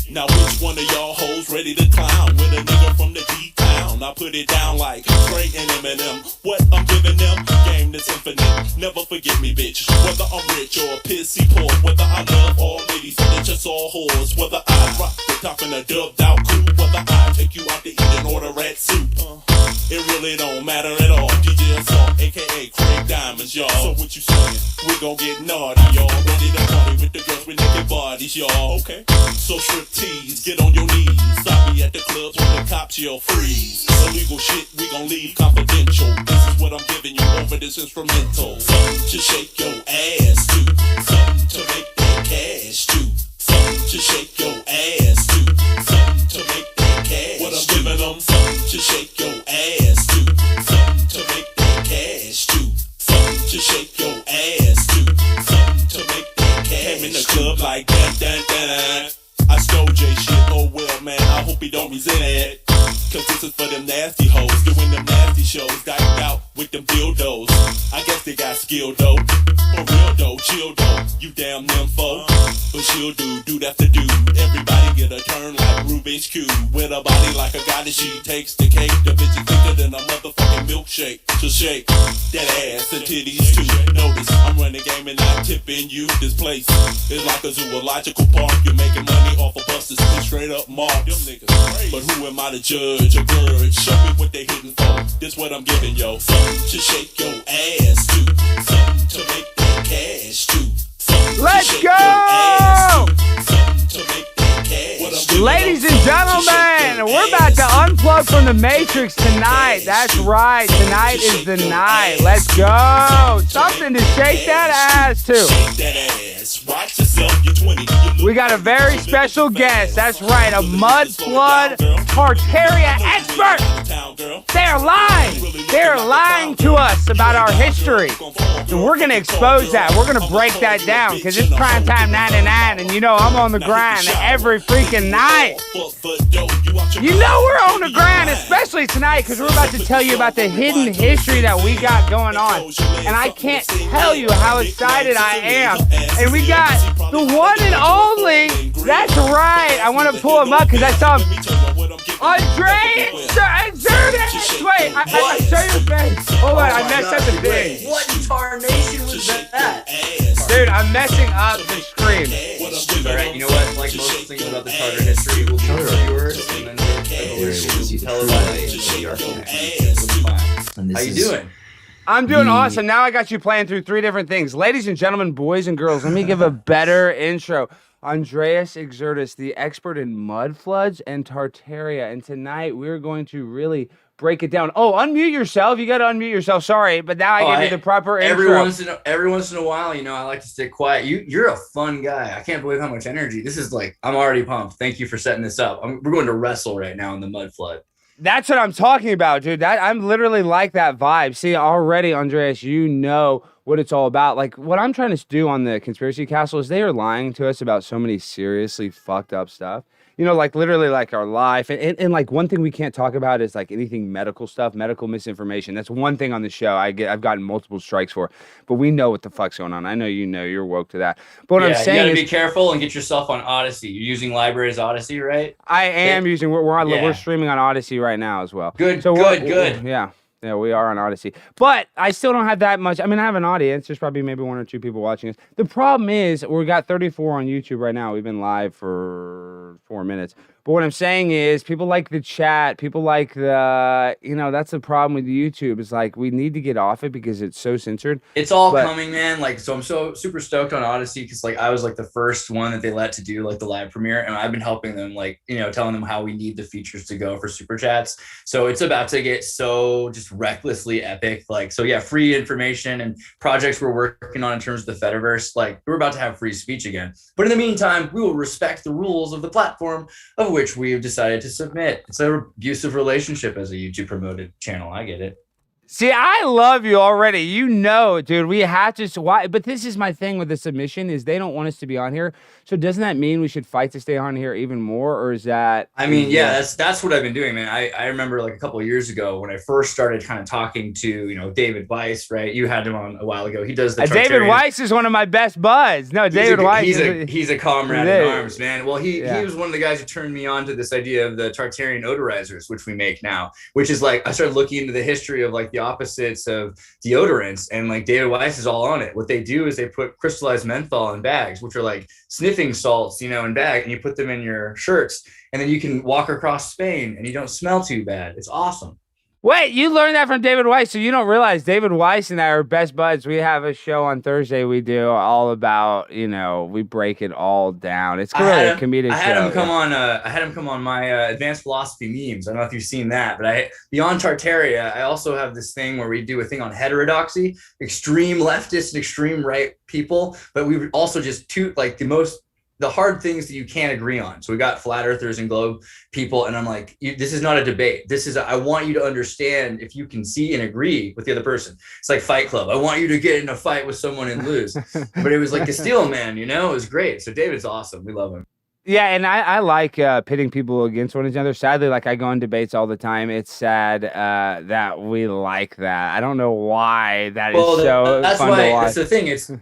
Now which one of y'all hoes ready to clown with a nigga from the D-town? I put it down like Trey and Eminem. What I'm giving them, game that's infinite. Never forget me, bitch. Whether I'm rich or a pissy poor, whether I love all ladies or they just all whores, whether I rock the top in a dubbed out coupe, whether I take you out to eat and order rat soup. It really don't matter at all. DJ Assault, aka Craig Diamonds, y'all. So what you saying? We gon' get naughty, y'all. Ready to party with the girls with naked bodies, y'all. Okay. So strip tease, get on your knees. Stop me at the clubs when the cops yell freeze. Illegal shit we gon' leave confidential. This is what I'm giving you over this instrumental. Something to shake your ass to. Something to make that cash to. Something to shake your ass to. Something to make that cash. What I'm giving them, something to shake your ass to. Something to make that cash to. Something to shake your ass to. Something to make that cash. Came in the club like that, that, that. I stole J shit, oh well man, I hope he don't resent it. Cause this is for them nasty hoes, doing them nasty shows, diked out with them dildos. I guess they got skill though, for real though, chill though, you damn nympho. But she'll do that to do, everybody get a turn like Rubik's Cube. With a body like a goddess, she takes the cake. The bitch is thicker than a motherfucking milkshake. So shake that ass and titties too. Notice, I'm running game and not tipping you. This place is like a zoological park. You're making money off of buses and straight up mark. Them niggas crazy. But who am I to judge or grudge? Show me what they hitting for. This what I'm giving yo. Something to shake your ass to. Something to make that cash to. Let's go! Ladies and gentlemen, we're about to unplug from the Matrix tonight. That's right. Tonight is the night. Let's go. Something to shake that ass to. We got a very special guest. That's right. A Mudflood Tartaria expert. They're lying. They're lying to us about our history. And we're going to expose that. We're going to break that down because it's Primetime 99. And you know I'm on the grind every freaking night. You know we're on the grind, especially tonight, because we're about to tell you about the hidden history that we got going on. And I can't tell you how excited I am. And we got the one and only, that's right, I want to pull him up because I saw him. Andreas, Xirtus! Wait, I show you the face. Hold on, I messed up the thing. What tarnation was that? Dude, I'm messing up the screen. Alright, you know what? Like most things about the Tartar history, we'll do viewers and then we'll see televised. How you doing? I'm doing awesome. Now I got you playing through three different things. Ladies and gentlemen, boys and girls, let me give a better intro. Andreas Xirtus, the expert in Mudfloods and Tartaria. And tonight we're going to really break it down. Oh, unmute yourself. You got to unmute yourself. Sorry, but now I give you the proper intro. Every once in a while, you know, I like to stay quiet. You're a fun guy. I can't believe how much energy. This is like, I'm already pumped. Thank you for setting this up. We're going to wrestle right now in the Mudflood. That's what I'm talking about, dude. I'm literally like that vibe. See, already, Andreas, you know what it's all about. Like, what I'm trying to do on the Conspiracy Castle is they are lying to us about so many seriously fucked up stuff. You know, like literally like our life. And like one thing we can't talk about is like anything medical stuff, medical misinformation. That's one thing on the show I've gotten multiple strikes for. But we know what the fuck's going on. I know you know, you're woke to that. But what I'm saying you gotta is, be careful and get yourself on Odyssey. You're using Libraries Odyssey, right? I am using, we're streaming on Odyssey right now as well. Good. Yeah. Yeah, we are on Odyssey. But I still don't have that much. I mean, I have an audience. There's probably maybe one or two people watching us. The problem is we got 34 on YouTube right now. We've been live for 4 minutes. But what I'm saying is people like the chat. People like the, you know, that's the problem with YouTube. It's like we need to get off it because it's so censored. It's all coming, man. Like, so I'm so super stoked on Odyssey because like I was like the first one that they let to do like the live premiere. And I've been helping them, like, you know, telling them how we need the features to go for super chats. So it's about to get so just recklessly epic. Like, so yeah, free information and projects we're working on in terms of the Fediverse. Like, we're about to have free speech again. But in the meantime, we will respect the rules of the platform of which we have decided to submit. It's an abusive relationship as a YouTube promoted channel. I get it. See, I love you already. You know, dude, we have to. Why? But this is my thing with the submission is they don't want us to be on here. So doesn't that mean we should fight to stay on here even more, or is that? I mean, yeah, that's what I've been doing, man. I remember like a couple of years ago when I first started kind of talking to David Weiss, right? You had him on a while ago. He does the David Weiss is one of my best buds. No, David Weiss. He's a comrade in arms, man. Well, he was one of the guys who turned me on to this idea of the Tartarian odorizers, which we make now, which is like I started looking into the history of like the opposites of deodorants, and like David Weiss is all on it. What they do is they put crystallized menthol in bags, which are like sniffing salts, in bag, and you put them in your shirts, and then you can walk across Spain and you don't smell too bad. It's awesome. Wait, you learned that from David Weiss, so you don't realize David Weiss and I are best buds. We have a show on Thursday we do all about, we break it all down. It's really a comedic show. I had him come on my advanced philosophy memes. I don't know if you've seen that, but beyond Tartaria, I also have this thing where we do a thing on heterodoxy, extreme leftist and extreme right people, but we would also just toot like the hard things that you can't agree on. So we got flat earthers and globe people. And I'm like, this is not a debate. I want you to understand if you can see and agree with the other person. It's like Fight Club. I want you to get in a fight with someone and lose. But it was like the Steel Man, it was great. So David's awesome. We love him. Yeah, and I like pitting people against one another. Sadly, like I go on debates all the time. It's sad that we like that. I don't know why that's fun to watch. That's the thing.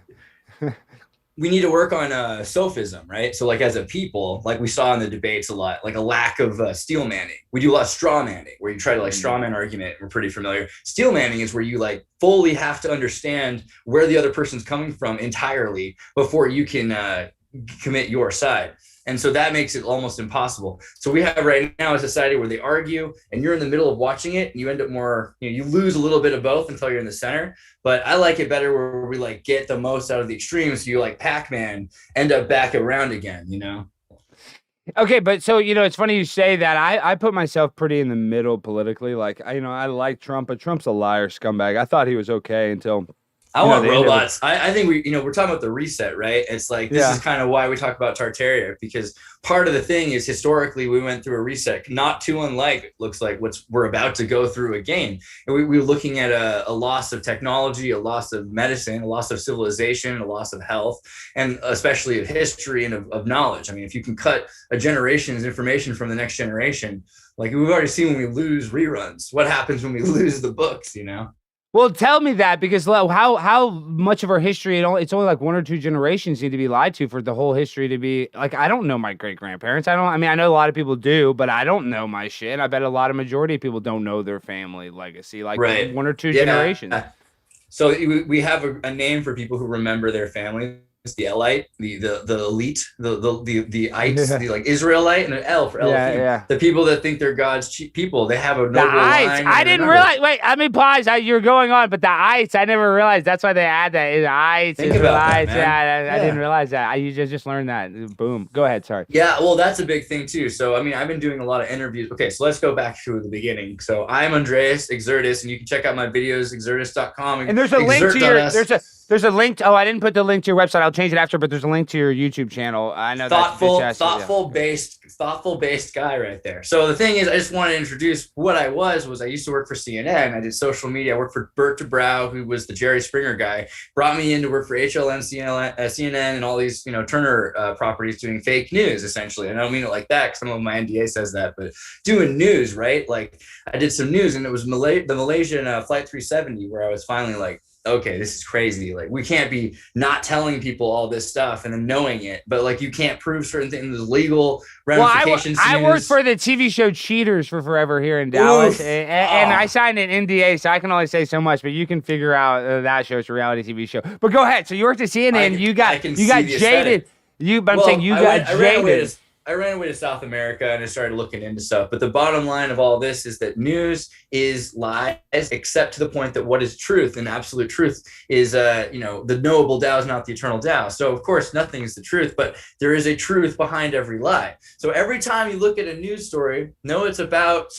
We need to work on sophism, right? So like as a people, like we saw in the debates a lot, like a lack of steel manning. We do a lot of straw manning where you try to like straw man argument. We're pretty familiar. Steel manning is where you like fully have to understand where the other person's coming from entirely before you can commit your side. And so that makes it almost impossible. So we have right now a society where they argue and you're in the middle of watching it and you end up more, you lose a little bit of both until you're in the center. But I like it better where we like get the most out of the extremes. So you like Pac-Man end up back around again, Okay, but so, it's funny you say that. I put myself pretty in the middle politically. Like, I like Trump, but Trump's a liar scumbag. I thought he was okay until... I want robots. I think we're talking about the reset, right? It's like, this is kind of why we talk about Tartaria, because part of the thing is historically we went through a reset, not too unlike, it looks like we're about to go through again. And we were looking at a loss of technology, a loss of medicine, a loss of civilization, a loss of health, and especially of history and of knowledge. I mean, if you can cut a generation's information from the next generation, like we've already seen when we lose reruns, what happens when we lose the books, Well, tell me that, because how much of our history, it's only like one or two generations need to be lied to for the whole history to be, like, I don't know my great-grandparents. I know a lot of people do, but I don't know my shit. I bet a lot of majority of people don't know their family legacy, like one or two generations. So we have a name for people who remember their family. It's the Elite, the elite, the ites, the like Israelite, and an L for Elohim. Yeah. The people that think they're God's people, they have a noble line. I didn't realize. Wait, pause. You're going on, but the ites, I never realized. That's why they add that. The ites, Israelites. I didn't realize that. You just learned that. Boom. Go ahead. Sorry. Yeah, well, that's a big thing too. So I've been doing a lot of interviews. Okay, so let's go back to the beginning. So I'm Andreas Xirtus, and you can check out my videos Xirtus.com. And there's a link to your. There's a link. I didn't put the link to your website. I'll change it after, but there's a link to your YouTube channel. I know thoughtful based guy right there. So the thing is, I just wanted to introduce what I was I used to work for CNN. I did social media. I worked for Bert DeBrow, who was the Jerry Springer guy, brought me in to work for HLN, CNN, and all these, Turner properties doing fake news, essentially. And I don't mean it like that, because some of my NDA says that, but doing news, right? Like I did some news, and it was the Malaysian Flight 370, where I was finally like, okay, this is crazy. Like, we can't be not telling people all this stuff and then knowing it, but like, you can't prove certain things, legal ramifications. Well, I worked for the TV show Cheaters for forever here in Dallas, and I signed an NDA, so I can only say so much, but you can figure out that show. It's a reality TV show. But go ahead. So you worked at CNN, you got jaded. Jaded. I ran away to South America and I started looking into stuff. But the bottom line of all this is that news is lies, except to the point that what is truth and absolute truth is, the knowable Tao is not the eternal Tao. So, of course, nothing is the truth, but there is a truth behind every lie. So every time you look at a news story, know it's about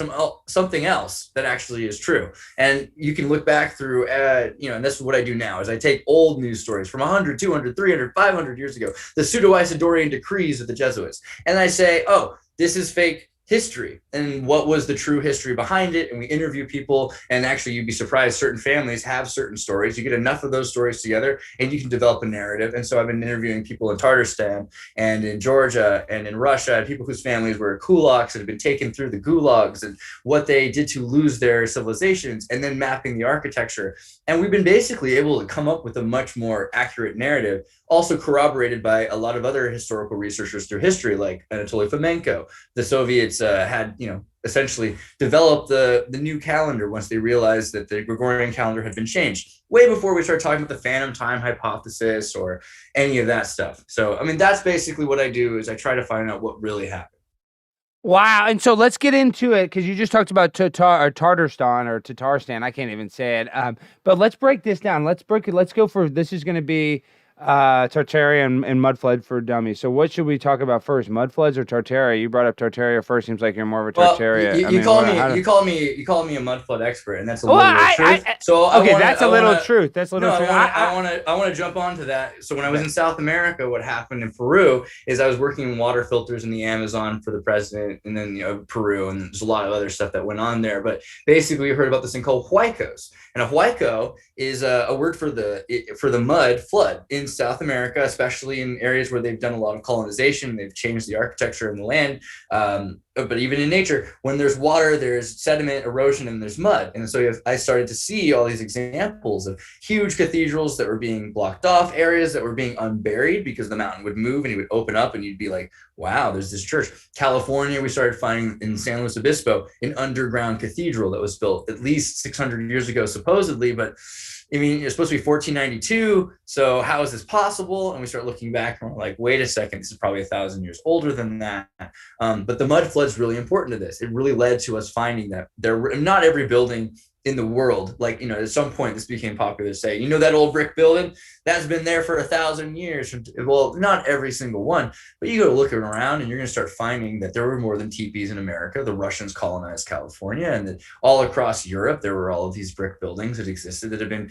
something else that actually is true. And you can look back through, and this is what I do now, is I take old news stories from 100, 200, 300, 500 years ago, the pseudo-Isidorian decrees of the Jesuits. And I say, oh, this is fake history and what was the true history behind it. And we interview people, and actually you'd be surprised, certain families have certain stories. You get enough of those stories together and you can develop a narrative. And so I've been interviewing people in Tartarstan and in Georgia and in Russia, and people whose families were kulaks that have been taken through the gulags and what they did to lose their civilizations, and then mapping the architecture. And we've been basically able to come up with a much more accurate narrative, also corroborated by a lot of other historical researchers through history, like Anatoly Fomenko. The Soviets had, essentially developed the new calendar once they realized that the Gregorian calendar had been changed, way before we started talking about the phantom time hypothesis or any of that stuff. So, I mean, that's basically what I do, is I try to find out what really happened. Wow. And so let's get into it, because you just talked about Tatarstan. I can't even say it. But let's break this down. Let's go for, this is going to be Tartaria and Mudflood for dummies. So what should we talk about first, Mudfloods or Tartaria? You brought up Tartaria first. Seems like you're more of a Tartaria. You call me a Mudflood expert, and that's a little truth. That's a little truth. I want to jump onto that. So when I was in South America, what happened in Peru is I was working in water filters in the Amazon for the president, and then Peru, and there's a lot of other stuff that went on there. But basically, we heard about this thing called huaicos, and a huaico is a word for the mud flood in South America, especially in areas where they've done a lot of colonization. They've changed the architecture in the land. But even in nature, when there's water, there's sediment, erosion, and there's mud. And so I started to see all these examples of huge cathedrals that were being blocked off, areas that were being unburied because the mountain would move and it would open up and you'd be like, wow, there's this church. California, we started finding in San Luis Obispo an underground cathedral that was built at least 600 years ago, supposedly, but I mean, it's supposed to be 1492. So how is this possible? And we start looking back and we're like, wait a second, this is probably 1,000 years older than that. But the mud flood is really important to this. It really led to us finding that not every building in the world, at some point this became popular to say, that old brick building that's been there for 1,000 years. Well, not every single one, but you go looking around and you're going to start finding that there were more than teepees in America. The Russians colonized California, and that all across Europe, there were all of these brick buildings that existed that had been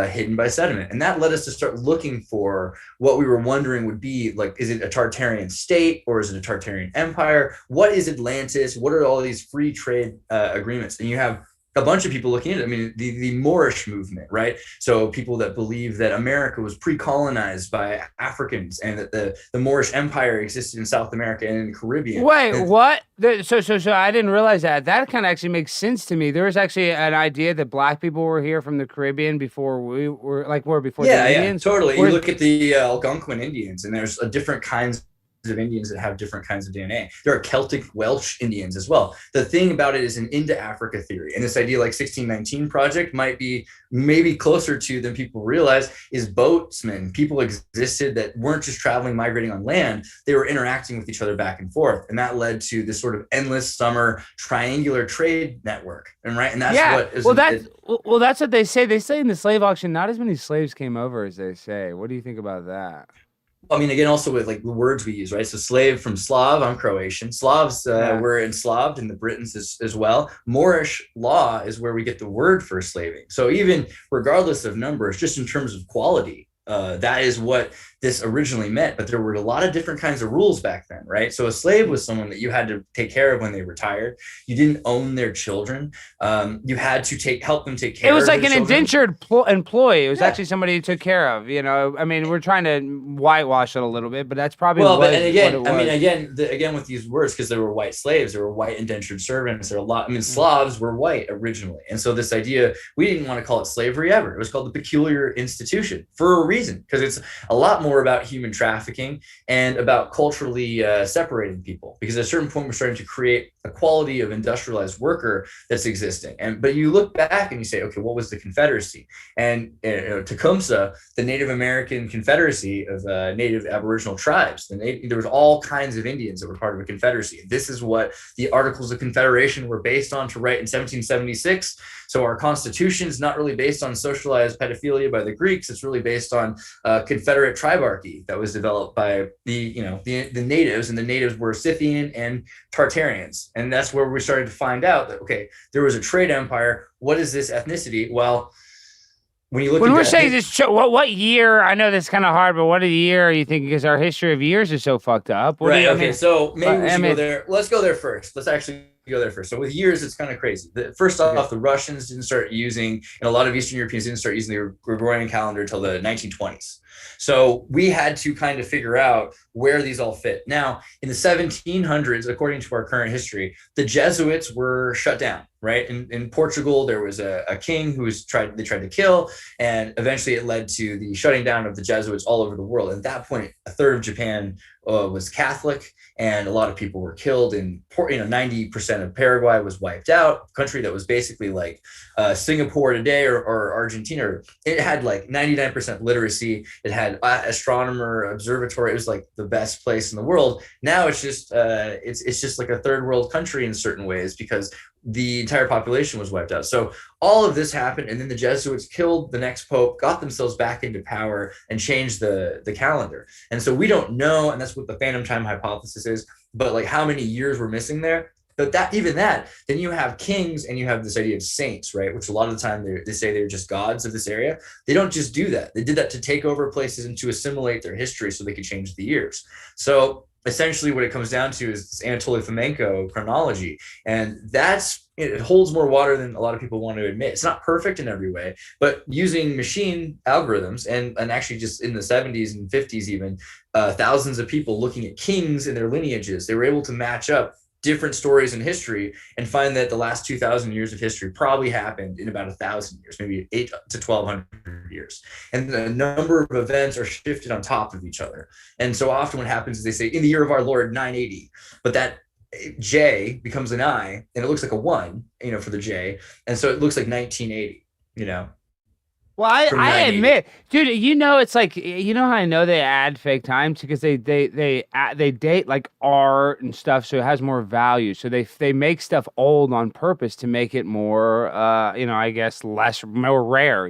hidden by sediment. And that led us to start looking for what we were wondering would be like, is it a Tartarian state or is it a Tartarian empire? What is Atlantis? What are all these free trade agreements? And you have a bunch of people looking at it. I mean, the Moorish movement, right? So people that believe that America was pre-colonized by Africans and that the Moorish Empire existed in South America and in the Caribbean. Wait, what? So I didn't realize that. That kind of actually makes sense to me. There was actually an idea that black people were here from the Caribbean before we were, before the Indians. Yeah, totally. You look at the Algonquin Indians, and there's different kinds of Indians that have different kinds of DNA. There are Celtic Welsh Indians as well. The thing about it is an into Africa theory. And this idea 1619 project might be maybe closer to than people realize is boatsmen. People existed that weren't just traveling, migrating on land. They were interacting with each other back and forth. And that led to this sort of endless summer triangular trade network. And that's that's what they say. They say in the slave auction, not as many slaves came over as they say. What do you think about that? I mean, again, also with the words we use, right? So slave from Slav, I'm Croatian. Slavs were enslaved, and the Britons as well. Moorish law is where we get the word for slaving. So even regardless of numbers, just in terms of quality, that is what this originally meant. But there were a lot of different kinds of rules back then, right? So a slave was someone that you had to take care of when they retired. You didn't own their children. You had to help them take care of their children. It was like an indentured employee. It was actually somebody you took care of. I mean, we're trying to whitewash it a little bit, but that's probably what it was. Again, with these words, because there were white slaves, there were white indentured servants. There were a lot. I mean, Slavs were white originally, and so this idea, we didn't want to call it slavery ever. It was called the peculiar institution for a reason, because it's a lot more about human trafficking and about culturally separating people, because at a certain point we're starting to create a quality of industrialized worker that's existing. But you look back and you say, okay, what was the Confederacy? And Tecumseh, the Native American Confederacy of Native Aboriginal tribes, there was all kinds of Indians that were part of a confederacy. This is what the Articles of Confederation were based on to write in 1776. So our Constitution is not really based on socialized pedophilia by the Greeks. It's really based on Confederate tribarchy that was developed by the natives, and the natives were Scythian and Tartarians. And that's where we started to find out that, okay, there was a trade empire. What is this ethnicity? Well, when you look when at we're saying this, what year? I know this is kind of hard, but what year are you thinking? Because our history of years is so fucked up. What right. do you, Okay. So maybe we should go mean, there. Let's go there first. Let's actually go there first. So with years, it's kind of crazy. First off, the Russians didn't start using, and a lot of Eastern Europeans didn't start using the Gregorian calendar until the 1920s. So we had to kind of figure out where these all fit. Now, in the 1700s, according to our current history, the Jesuits were shut down, right? In Portugal, there was a king who they tried to kill, and eventually it led to the shutting down of the Jesuits all over the world. And at that point, a third of Japan was Catholic, and a lot of people were killed. And 90% of Paraguay was wiped out. A country that was basically like Singapore today or Argentina. It had like 99% literacy. It had astronomer observatory. It was like the best place in the world. Now it's just it's just like a third world country in certain ways because the entire population was wiped out. So all of this happened, and then the Jesuits killed the next pope, got themselves back into power, and changed the calendar. And so we don't know, and that's what the phantom time hypothesis is, but like how many years we're missing there. But then you have kings and you have this idea of saints, right? Which a lot of the time they say they're just gods of this area. They don't just do that. They did that to take over places and to assimilate their history so they could change the years. So essentially what it comes down to is this Anatoly Fomenko chronology. And it holds more water than a lot of people want to admit. It's not perfect in every way, but using machine algorithms and actually just in the 70s and 50s even, thousands of people looking at kings and their lineages, they were able to match up different stories in history and find that the last 2,000 years of history probably happened in about 1,000 years, maybe 8 to 1,200 years. And the number of events are shifted on top of each other. And so often what happens is they say in the year of our Lord 980, but that J becomes an I and it looks like a 1, for the J. And so it looks like 1980, Well, I admit, dude, it's like, how I know they add fake times because they date like art and stuff, so it has more value. So they make stuff old on purpose to make it more, I guess more rare,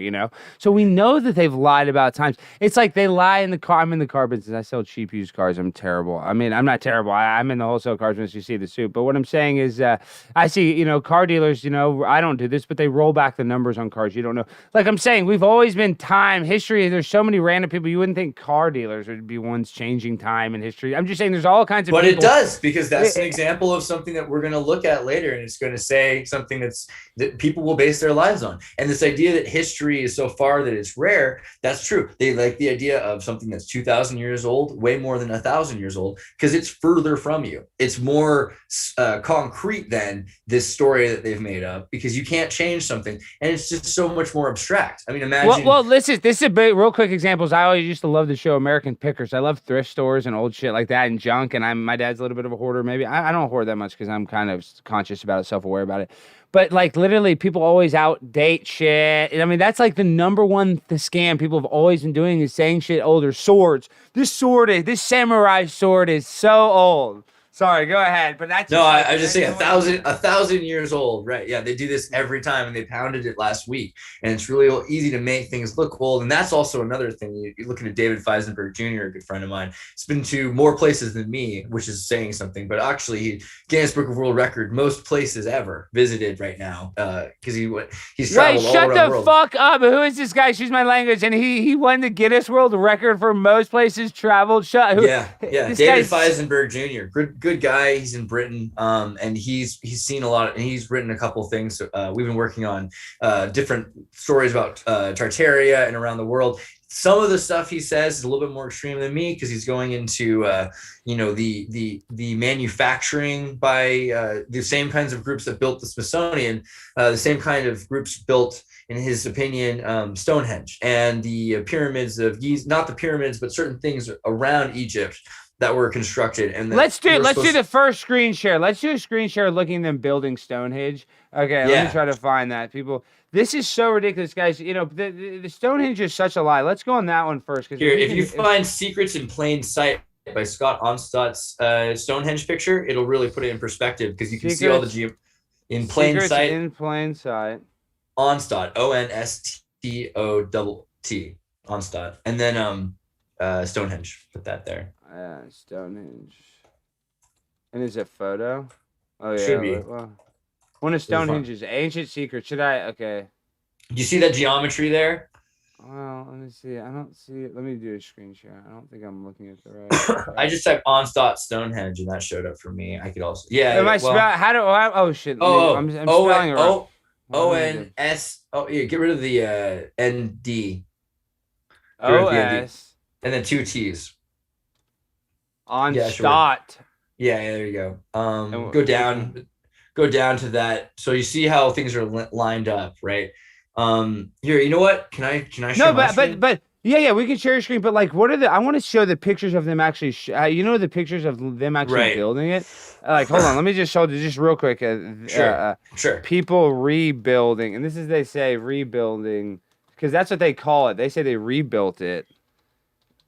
So we know that they've lied about times. It's like they lie in the car. I'm in the car business. I sell cheap used cars. I'm terrible. I mean, I'm not terrible. I'm in the wholesale cars business. You see the suit. But what I'm saying is, I see, car dealers. I don't do this, but they roll back the numbers on cars. You don't know. Like I'm saying, we've always been time history. There's so many random people. You wouldn't think car dealers would be ones changing time in history. I'm just saying there's all kinds of but people. It does, because that's an example of something that we're going to look at later, and it's going to say something that people will base their lives on. And this idea that history is so far that it's rare, that's true. They like the idea of something that's 2,000 years old, way more than 1,000 years old, because it's further from you. It's more concrete than this story that they've made up, because you can't change something, and it's just so much more abstract. I mean, imagine. Well, this is a big, real quick examples. I always used to love the show American Pickers. I love thrift stores and old shit like that and junk. And my dad's a little bit of a hoarder. Maybe I don't hoard that much because I'm kind of conscious about it, self-aware about it. But like literally, people always outdate shit. And I mean, that's like the number one scam people have always been doing is saying shit older. Swords. This samurai sword is so old. Sorry, go ahead. But that's I just say 1,000 years old, right? Yeah, they do this every time, and they pounded it last week, and it's really easy to make things look old. And that's also another thing. You're looking at David Feisenberg Jr., a good friend of mine. He's been to more places than me, which is saying something. But actually, Guinness Book of World Record, most places ever visited right now, because he's traveled all around the world. Shut the fuck up! Who is this guy? Excuse my language. And he won the Guinness World Record for most places traveled. Yeah. David Feisenberg Jr. Good guy. He's in Britain, and he's seen a lot, and he's written a couple things. We've been working on different stories about Tartaria and around the world. Some of the stuff he says is a little bit more extreme than me, because he's going into the manufacturing by the same kinds of groups that built the Smithsonian, the same kind of groups built, in his opinion, Stonehenge and the pyramids of Giza, not the pyramids, but certain things around Egypt that were constructed. And let's do the first screen share. Let's do a screen share looking at them building Stonehenge. Okay, let me try to find that. People, this is so ridiculous, guys. The Stonehenge is such a lie. Let's go on that one first. Here, if you find Secrets in Plain Sight by Scott Onstott's Stonehenge picture, it'll really put it in perspective, because you can see all the in plain sight. In plain sight. Onstott, Onstott, Onstott, and then Stonehenge. Put that there. Stonehenge. And is it photo? Oh yeah. Should be. Well, one of Stonehenge's ancient secrets. Okay. You see that geometry there? Well, let me see. I don't see it. Let me do a screen share. I don't think I'm looking at the right. I just typed Onslaught Stonehenge and that showed up for me. I could also, Am I well, how do I? Oh shit! I'm O spelling it wrong. O N S. Oh yeah, get rid of the N D. OS and then 2 T's. on Yeah, stot. Sure. Yeah, there you go. Go down to that. So you see how things are lined up, right? Here, you know what? Can I share No, my screen? but yeah, we can share your screen. But like, what are I want to show the pictures of them actually. The pictures of them actually building it. Like, hold on, let me just show you just real quick. Sure. People rebuilding, and this is they say rebuilding because that's what they call it. They say they rebuilt it.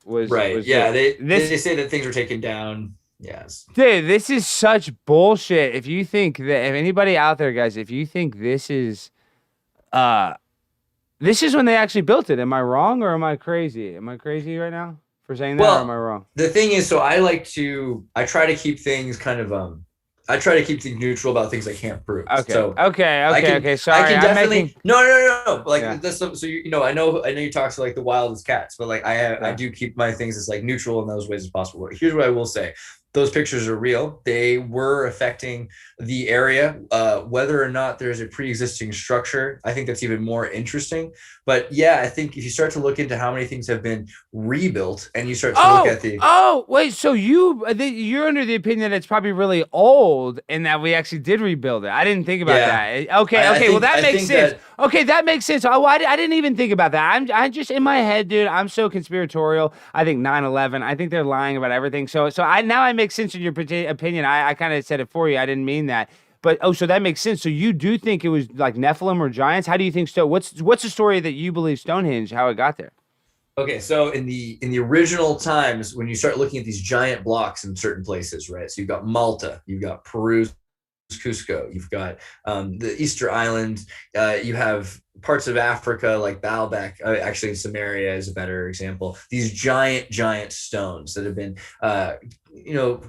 They say that things were taken down. Yes. Dude, this is such bullshit. If you think that, if anybody out there, guys, if you think this is when they actually built it, am I wrong or am I crazy? Am I crazy right now for saying that, or am I wrong? The thing is, so I try to keep things kind of I try to keep things neutral about things I can't prove. Okay. So Okay. Sorry. I can definitely no. Like Yeah. that's so I know you talk to like the wildest cats, but like I do keep my things as like neutral in those ways as possible. Here's what I will say. Those pictures are real. They were affecting the area. Whether or not there's a pre-existing structure, I think that's even more interesting. But yeah, I think if you start to look into how many things have been rebuilt, and you start to look at the wait, so you're under the opinion that it's probably really old and that we actually did rebuild it. I didn't think about that. Okay, well that makes sense. That makes sense. Oh, I didn't even think about that. I'm just in my head, dude. I'm so conspiratorial. I think 9/11. I think they're lying about everything. So I make sense in your opinion. I kind of said it for you. I didn't mean that. But so that makes sense. So you do think it was like Nephilim or giants? How do you think so? What's the story that you believe Stonehenge, how it got there? Okay, so in the original times, when you start looking at these giant blocks in certain places, right? So you've got Malta, you've got Peru's Cusco, you've got the Easter Island, you have parts of Africa like Baalbek, actually Samaria is a better example. These giant stones that have been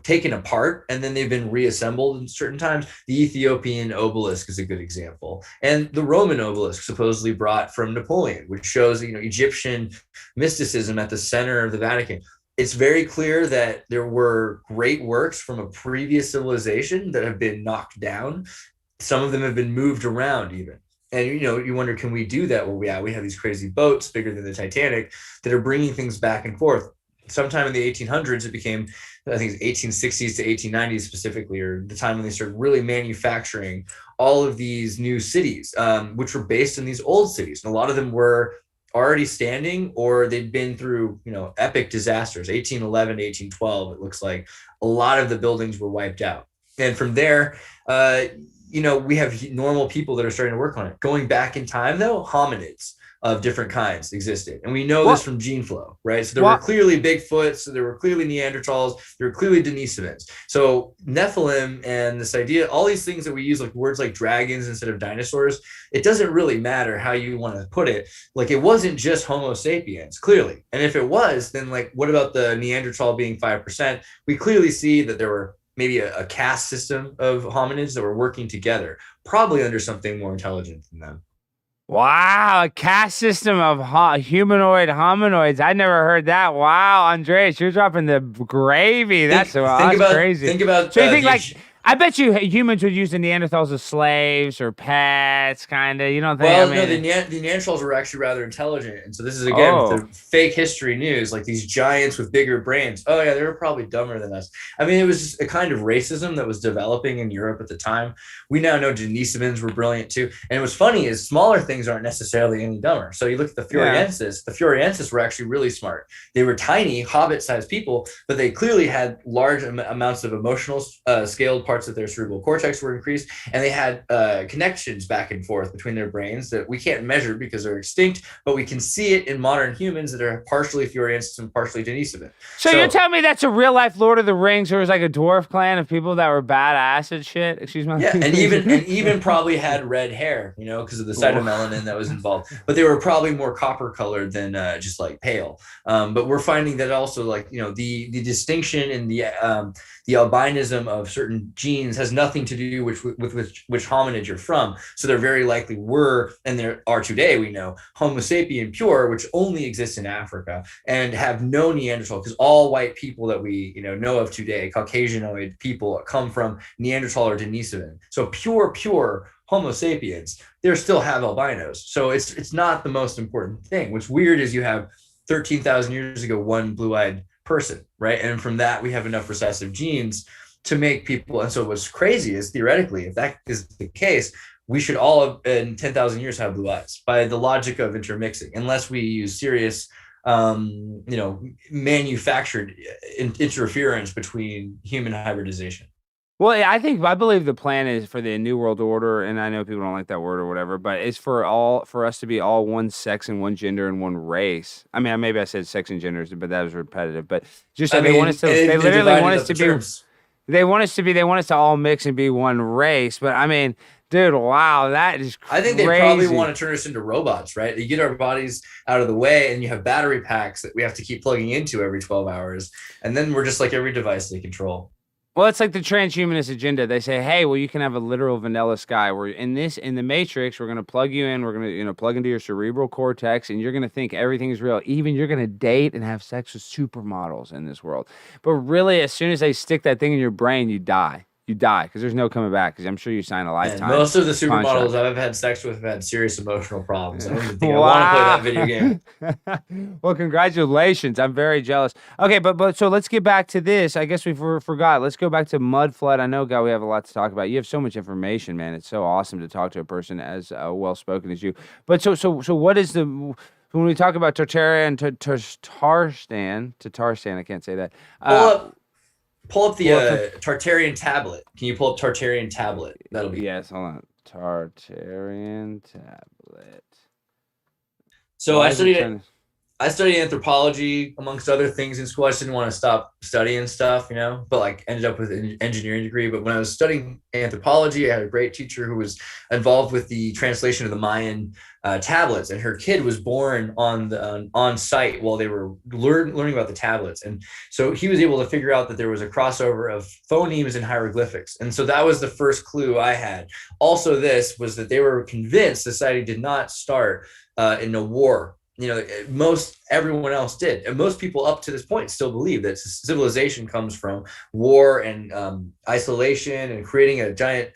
taken apart and then they've been reassembled in certain times. The Ethiopian obelisk is a good example, and the Roman obelisk supposedly brought from Napoleon, which shows Egyptian mysticism at the center of the Vatican. It's very clear that there were great works from a previous civilization that have been knocked down. Some of them have been moved around even. And, you wonder, can we do that? Well, we have these crazy boats bigger than the Titanic that are bringing things back and forth. Sometime in the 1800s, it became, I think it's 1860s to 1890s specifically, or the time when they started really manufacturing all of these new cities, which were based in these old cities. And a lot of them were already standing, or they'd been through, epic disasters. 1811 to 1812, it looks like a lot of the buildings were wiped out. And from there, we have normal people that are starting to work on it. Going back in time, though, hominids of different kinds existed. And we know this from gene flow, right? So there were clearly Bigfoots, so there were clearly Neanderthals, there were clearly Denisovans. So Nephilim and this idea, all these things that we use, like words like dragons instead of dinosaurs, it doesn't really matter how you want to put it. Like, it wasn't just Homo sapiens, clearly. And if it was, then like, what about the Neanderthal being 5%? We clearly see that there were maybe a caste system of hominids that were working together, probably under something more intelligent than them. Wow, a caste system of humanoid hominoids. I never heard that. Wow, Andreas, you're dropping the gravy. That's crazy. Think about. So you think I bet you humans would use the Neanderthals as slaves or pets, kind of. You don't think? Well, no, the Neanderthals were actually rather intelligent, and so this is again with the fake history news, like these giants with bigger brains. Oh yeah, they were probably dumber than us. I mean, it was just a kind of racism that was developing in Europe at the time. We now know Denisovans were brilliant too, and what's funny is smaller things aren't necessarily any dumber. So you look at the Fioriensis. The Fioriensis were actually really smart. They were tiny, hobbit-sized people, but they clearly had large amounts of emotional scaled parts of their cerebral cortex were increased, and they had connections back and forth between their brains that we can't measure because they're extinct, but we can see it in modern humans that are partially Fioriensis and partially Denisovan. So you're telling me that's a real life Lord of the Rings, where it was like a dwarf clan of people that were badass and shit? Excuse me. Yeah, and even probably had red hair, because of the cytomelanin that was involved. But they were probably more copper colored than just like pale. But we're finding that also, like, the distinction in the albinism of certain genes has nothing to do with which hominid you're from. So there very likely were, and there are today, we know, Homo sapien pure, which only exists in Africa, and have no Neanderthal, because all white people that we know of today, Caucasianoid people, come from Neanderthal or Denisovan. So pure Homo sapiens, they still have albinos. So it's not the most important thing. What's weird is you have 13,000 years ago, one blue-eyed person, right? And from that, we have enough recessive genes to make people. And so what's crazy is, theoretically, if that is the case, we should all in 10,000 years have blue eyes by the logic of intermixing, unless we use serious manufactured interference between human hybridization. Well, I believe the plan is for the New World Order, and I know people don't like that word or whatever, but it's for us to be all one sex and one gender and one race. I mean, maybe I said sex and genders, but that was repetitive. But just they want us to. They literally want us to be. They want us to be. They want us to all mix and be one race. But I mean, dude, wow, that is crazy. I think they probably want to turn us into robots, right? You get our bodies out of the way, and you have battery packs that we have to keep plugging into every 12 hours, and then we're just like every device they control. Well, it's like the transhumanist agenda. They say, hey, well, you can have a literal vanilla sky. We're in the Matrix, we're going to plug you in. We're going to, plug into your cerebral cortex, and you're going to think everything is real. Even you're going to date and have sex with supermodels in this world. But really, as soon as they stick that thing in your brain, you die. You die because there's no coming back, because I'm sure you sign a lifetime. And most of the supermodels I've had sex with have had serious emotional problems. I don't even think I want to play that video game. Well, congratulations. I'm very jealous. Okay, but so let's get back to this. I guess we forgot. Let's go back to Mudflood. I know, God, we have a lot to talk about. You have so much information, man. It's so awesome to talk to a person as well-spoken as you. But so what is when we talk about Tartaria and Tatarstan, I can't say that. Pull up the Tartarian tablet. Can you pull up Tartarian tablet? That'll be... Yes, hold on. Tartarian tablet. So I studied anthropology, amongst other things, in school. I just didn't want to stop studying stuff, but ended up with an engineering degree. But when I was studying anthropology, I had a great teacher who was involved with the translation of the Mayan tablets, and her kid was born on site while they were learning about the tablets. And so he was able to figure out that there was a crossover of phonemes and hieroglyphics. And so that was the first clue I had. Also, this was that they were convinced society did not start in a war. Most everyone else did. And most people up to this point still believe that civilization comes from war and isolation, and creating a giant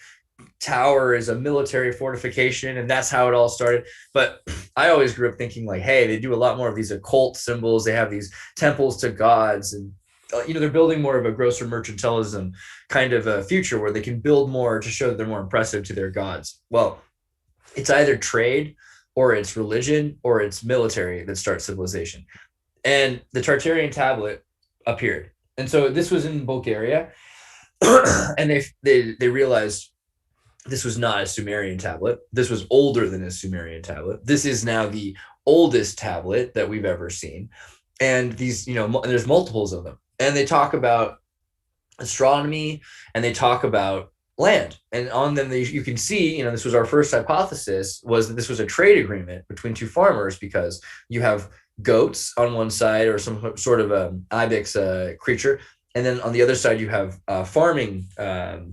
tower is a military fortification, and that's how it all started. But I always grew up thinking like, hey, they do a lot more of these occult symbols. They have these temples to gods, and they're building more of a grosser mercantilism kind of a future where they can build more to show that they're more impressive to their gods. Well, it's either trade, or it's religion, or it's military that starts civilization. And the Tartarian tablet appeared. And so this was in Bulgaria. And they realized this was not a Sumerian tablet. This was older than a Sumerian tablet. This is now the oldest tablet that we've ever seen. And these, there's multiples of them. And they talk about astronomy, and they talk about land, and on them you can see, this was our first hypothesis, was that this was a trade agreement between two farmers, because you have goats on one side, or some sort of ibex creature, and then on the other side you have farming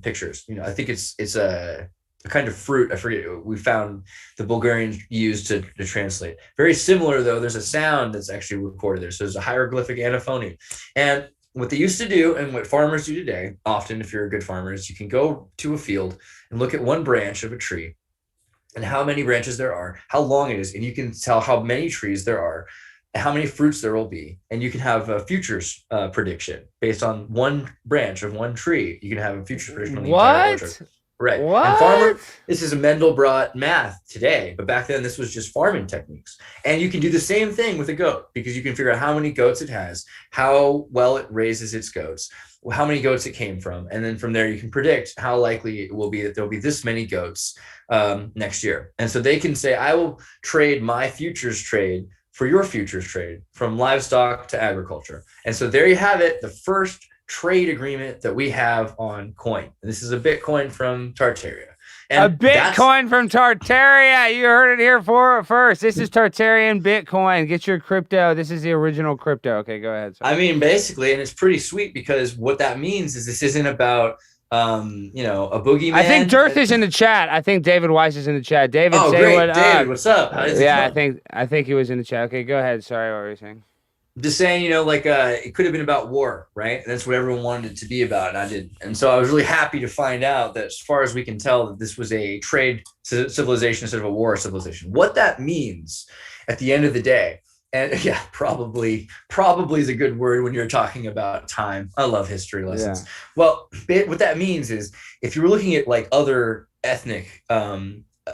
pictures. I think it's a kind of fruit. I forget. We found the Bulgarians used to translate. Very similar though. There's a sound that's actually recorded there. So there's a hieroglyphic and a phoneme. And what they used to do, and what farmers do today, often if you're a good farmer, is you can go to a field and look at one branch of a tree and how many branches there are, how long it is, and you can tell how many trees there are, how many fruits there will be, and you can have a futures prediction based on one branch of one tree. You can have a futures prediction on the entire orchard. Right. What? And farmer, this is a Mendel-brought math today, but back then this was just farming techniques. And you can do the same thing with a goat, because you can figure out how many goats it has, how well it raises its goats, how many goats it came from. And then from there, you can predict how likely it will be that there'll be this many goats next year. And so they can say, I will trade my futures trade for your futures trade, from livestock to agriculture. And so there you have it, the first trade agreement that we have on coin. And this is a Bitcoin from Tartaria. And a Bitcoin from Tartaria. You heard it here first. This is Tartarian Bitcoin. Get your crypto. This is the original crypto. Okay, go ahead. Sorry. I mean, basically, and it's pretty sweet, because what that means is this isn't about a boogeyman. I think Xirtus is in the chat. I think David Weiss is in the chat. David, oh, say great. what David, what's up? Yeah, I think he was in the chat. Okay, go ahead. Sorry, what were you saying? Just saying, it could have been about war, right? And that's what everyone wanted it to be about, and I did. And so I was really happy to find out that, as far as we can tell, that this was a trade civilization instead of a war civilization. What that means at the end of the day, and yeah, probably is a good word when you're talking about time. I love history lessons. Yeah. Well, what that means is, if you're looking at like other ethnic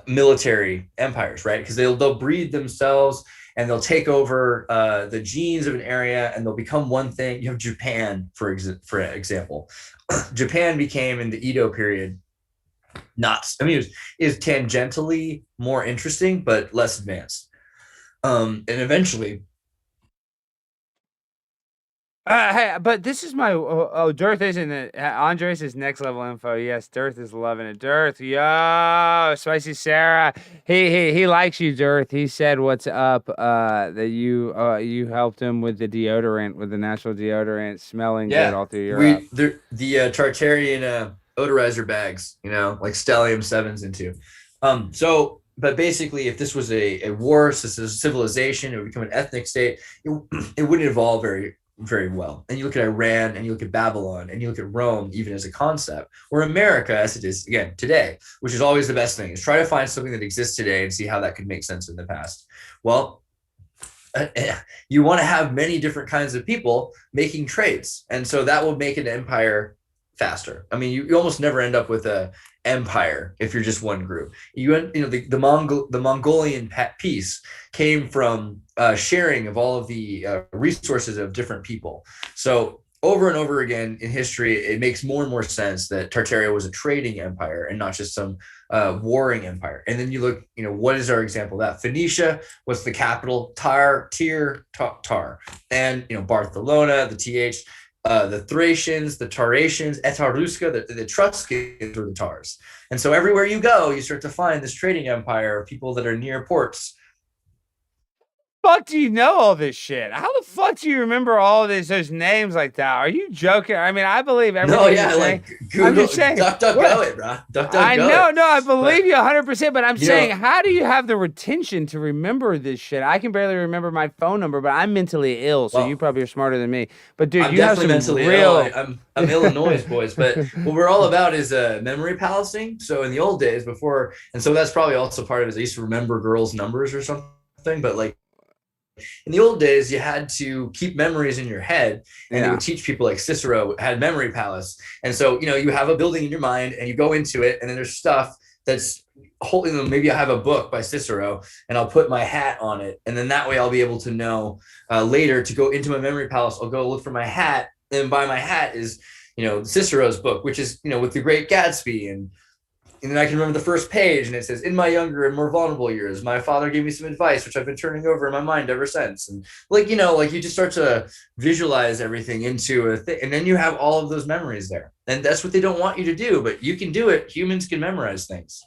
military empires, right? Because they'll breed themselves, and they'll take over the genes of an area, and they'll become one thing. You have Japan, for example. Japan became, in the Edo period, it was tangentially more interesting, but less advanced. And eventually, hey, but this is my Dirth isn't it? Andreas is next level info. Yes, Dirth is loving it. Dirth, yo, Spicy Sarah, he likes you, Dirth. He said, "What's up?" That you helped him with the deodorant, with the natural deodorant, smelling good all through Europe. The Tartarian odorizer bags, like Stellium 7s into. But basically, if this was a war, this is a civilization, it would become an ethnic state. It wouldn't evolve very, very well. And you look at Iran, and you look at Babylon, and you look at Rome, even as a concept, or America as it is, again, today, which is always the best thing, is try to find something that exists today and see how that could make sense in the past. Well, you want to have many different kinds of people making trades. And so that will make an empire faster. I mean, you almost never end up with a empire if you're just one group. The Mongolian peace came from sharing of all of the resources of different people. So over and over again in history, it makes more and more sense that Tartaria was a trading empire and not just some warring empire. And then you look, what is our example of that? Phoenicia was the capital, Tar, and Barcelona, the TH. The Thracians, the Taratians, Etaruska, the Etruscans were the Tars. And so everywhere you go, you start to find this trading empire of people that are near ports. Fuck, do you know all this shit? How the fuck do you remember all of those names like that? Are you joking? I mean, I believe everything. No, yeah, like Google, I'm just saying, duck go it, bro. Duck I go know, it. no, I believe you 100%. But I'm saying, how do you have the retention to remember this shit? I can barely remember my phone number, but I'm mentally ill, so you probably are smarter than me. But dude, I'm you have some mentally real. Ill. I'm Illinois boys, but what we're all about is memory palacing. So in the old days, before, and so that's probably also part of it. I used to remember girls' numbers or something, but like, in the old days, you had to keep memories in your head, and they would teach people, like Cicero had memory palace. And so, you have a building in your mind, and you go into it, and then there's stuff that's holding them. Maybe I have a book by Cicero, and I'll put my hat on it, and then that way I'll be able to know later to go into my memory palace. I'll go look for my hat, and by my hat is Cicero's book, which is with the Great Gatsby, and then I can remember the first page, and it says, "In my younger and more vulnerable years, my father gave me some advice, which I've been turning over in my mind ever since." And you just start to visualize everything into a thing, and then you have all of those memories there. And that's what they don't want you to do, but you can do it. Humans can memorize things.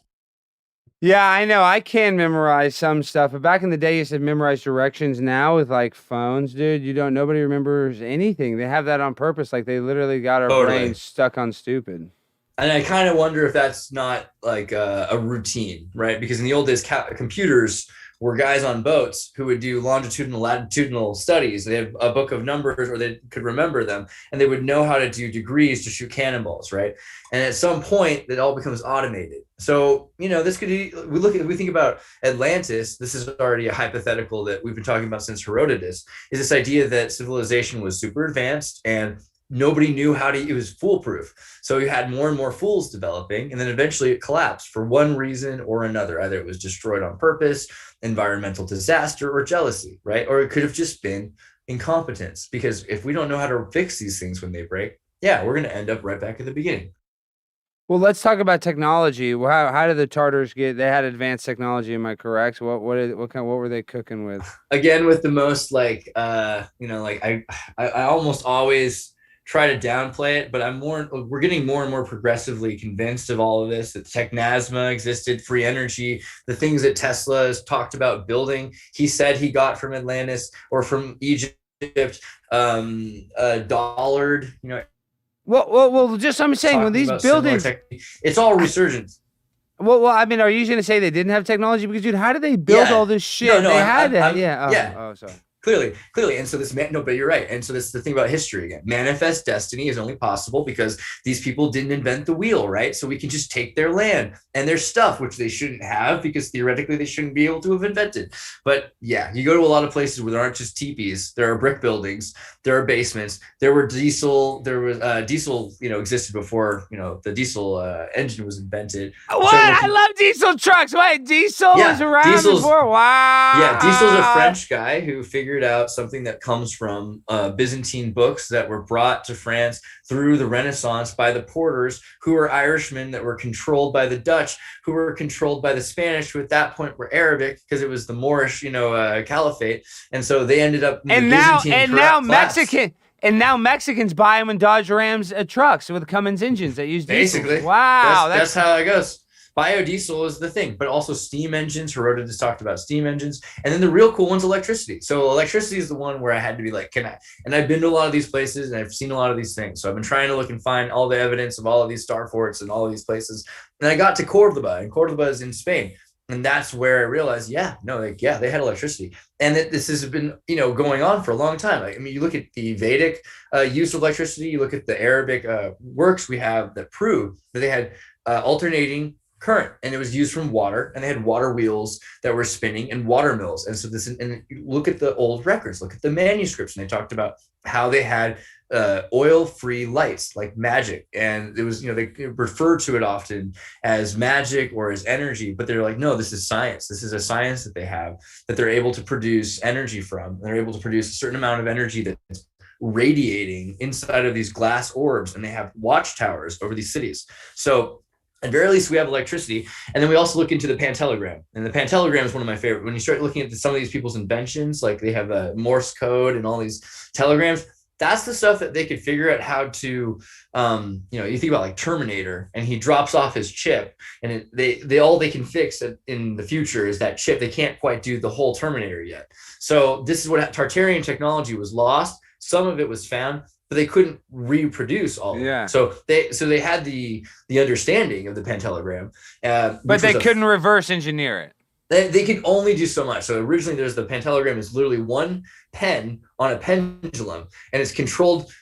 Yeah, I know. I can memorize some stuff, but back in the day, you used to memorize directions. Now with like phones, dude, nobody remembers anything. They have that on purpose. Like they literally got our brains stuck on stupid. And I kind of wonder if that's not like a routine, right? Because in the old days, computers were guys on boats who would do longitudinal, latitudinal studies. They had a book of numbers, or they could remember them, and they would know how to do degrees to shoot cannonballs, right? And at some point, it all becomes automated. So, this could be, we think about Atlantis. This is already a hypothetical that we've been talking about since Herodotus, is this idea that civilization was super advanced and nobody knew it was foolproof. So you had more and more fools developing, and then eventually it collapsed for one reason or another. Either it was destroyed on purpose, environmental disaster, or jealousy, right? Or it could have just been incompetence, because if we don't know how to fix these things when they break, we're going to end up right back at the beginning. Well, let's talk about technology. How did the Tartars get? They had advanced technology. Am I correct? What were they cooking with? Again, with the most I almost always try to downplay it, but we're getting more and more progressively convinced of all of this, that technasma existed, free energy, the things that Tesla has talked about building. He said he got from Atlantis or from Egypt, Dollard, Well. Just I'm saying when these buildings, it's all resurgence. Well, I mean, are you going to say they didn't have technology? Because, dude, how did they build all this shit? No, they had that. Yeah. Oh, sorry. Clearly. And so but you're right. And so this is the thing about history again. Manifest destiny is only possible because these people didn't invent the wheel, right? So we can just take their land and their stuff, which they shouldn't have because theoretically they shouldn't be able to have invented. But yeah, you go to a lot of places where there aren't just teepees. There are brick buildings. There are basements. There was diesel, existed before, the diesel engine was invented. What? I love diesel trucks. Wait, diesel was around before? Wow. Yeah, Diesel's a French guy who figured out something that comes from Byzantine books that were brought to France through the Renaissance by the porters, who were Irishmen that were controlled by the Dutch, who were controlled by the Spanish, who at that point were Arabic because it was the Moorish, caliphate, and so they ended up. Now Mexicans buy them in Dodge Rams trucks with Cummins engines that use diesel. Basically, wow, that's how it goes. Biodiesel is the thing, but also steam engines. Herodotus talked about steam engines. And then the real cool one's electricity. So electricity is the one where I had to be like, can I? And I've been to a lot of these places and I've seen a lot of these things. So I've been trying to look and find all the evidence of all of these star forts and all of these places. And I got to Cordoba, and Cordoba is in Spain. And that's where I realized, they had electricity. And that this has been, going on for a long time. I mean, you look at the Vedic use of electricity, you look at the Arabic works we have that prove that they had alternating current, and it was used from water, and they had water wheels that were spinning and water mills. And so and look at the old records, look at the manuscripts, and they talked about how they had oil-free lights like magic, and it was they refer to it often as magic or as energy, but they're like, no, this is science. This is a science that they have, that they're able to produce energy from. They're able to produce a certain amount of energy that's radiating inside of these glass orbs, and they have watchtowers over these cities. So at very least, we have electricity. And then we also look into the Pantellogram. And the Pantellogram is one of my favorite. When you start looking at some of these people's inventions, like they have a Morse code and all these telegrams, that's the stuff that they could figure out how to, you think about like Terminator, and he drops off his chip, and they can fix in the future is that chip. They can't quite do the whole Terminator yet. So this is what Tartarian technology was lost. Some of it was found, but they couldn't reproduce all of it. So they had the understanding of the Pantellogram, but they couldn't reverse engineer it. They could only do so much. So originally, there's the Pantellogram is literally one pen on a pendulum, and it's controlled.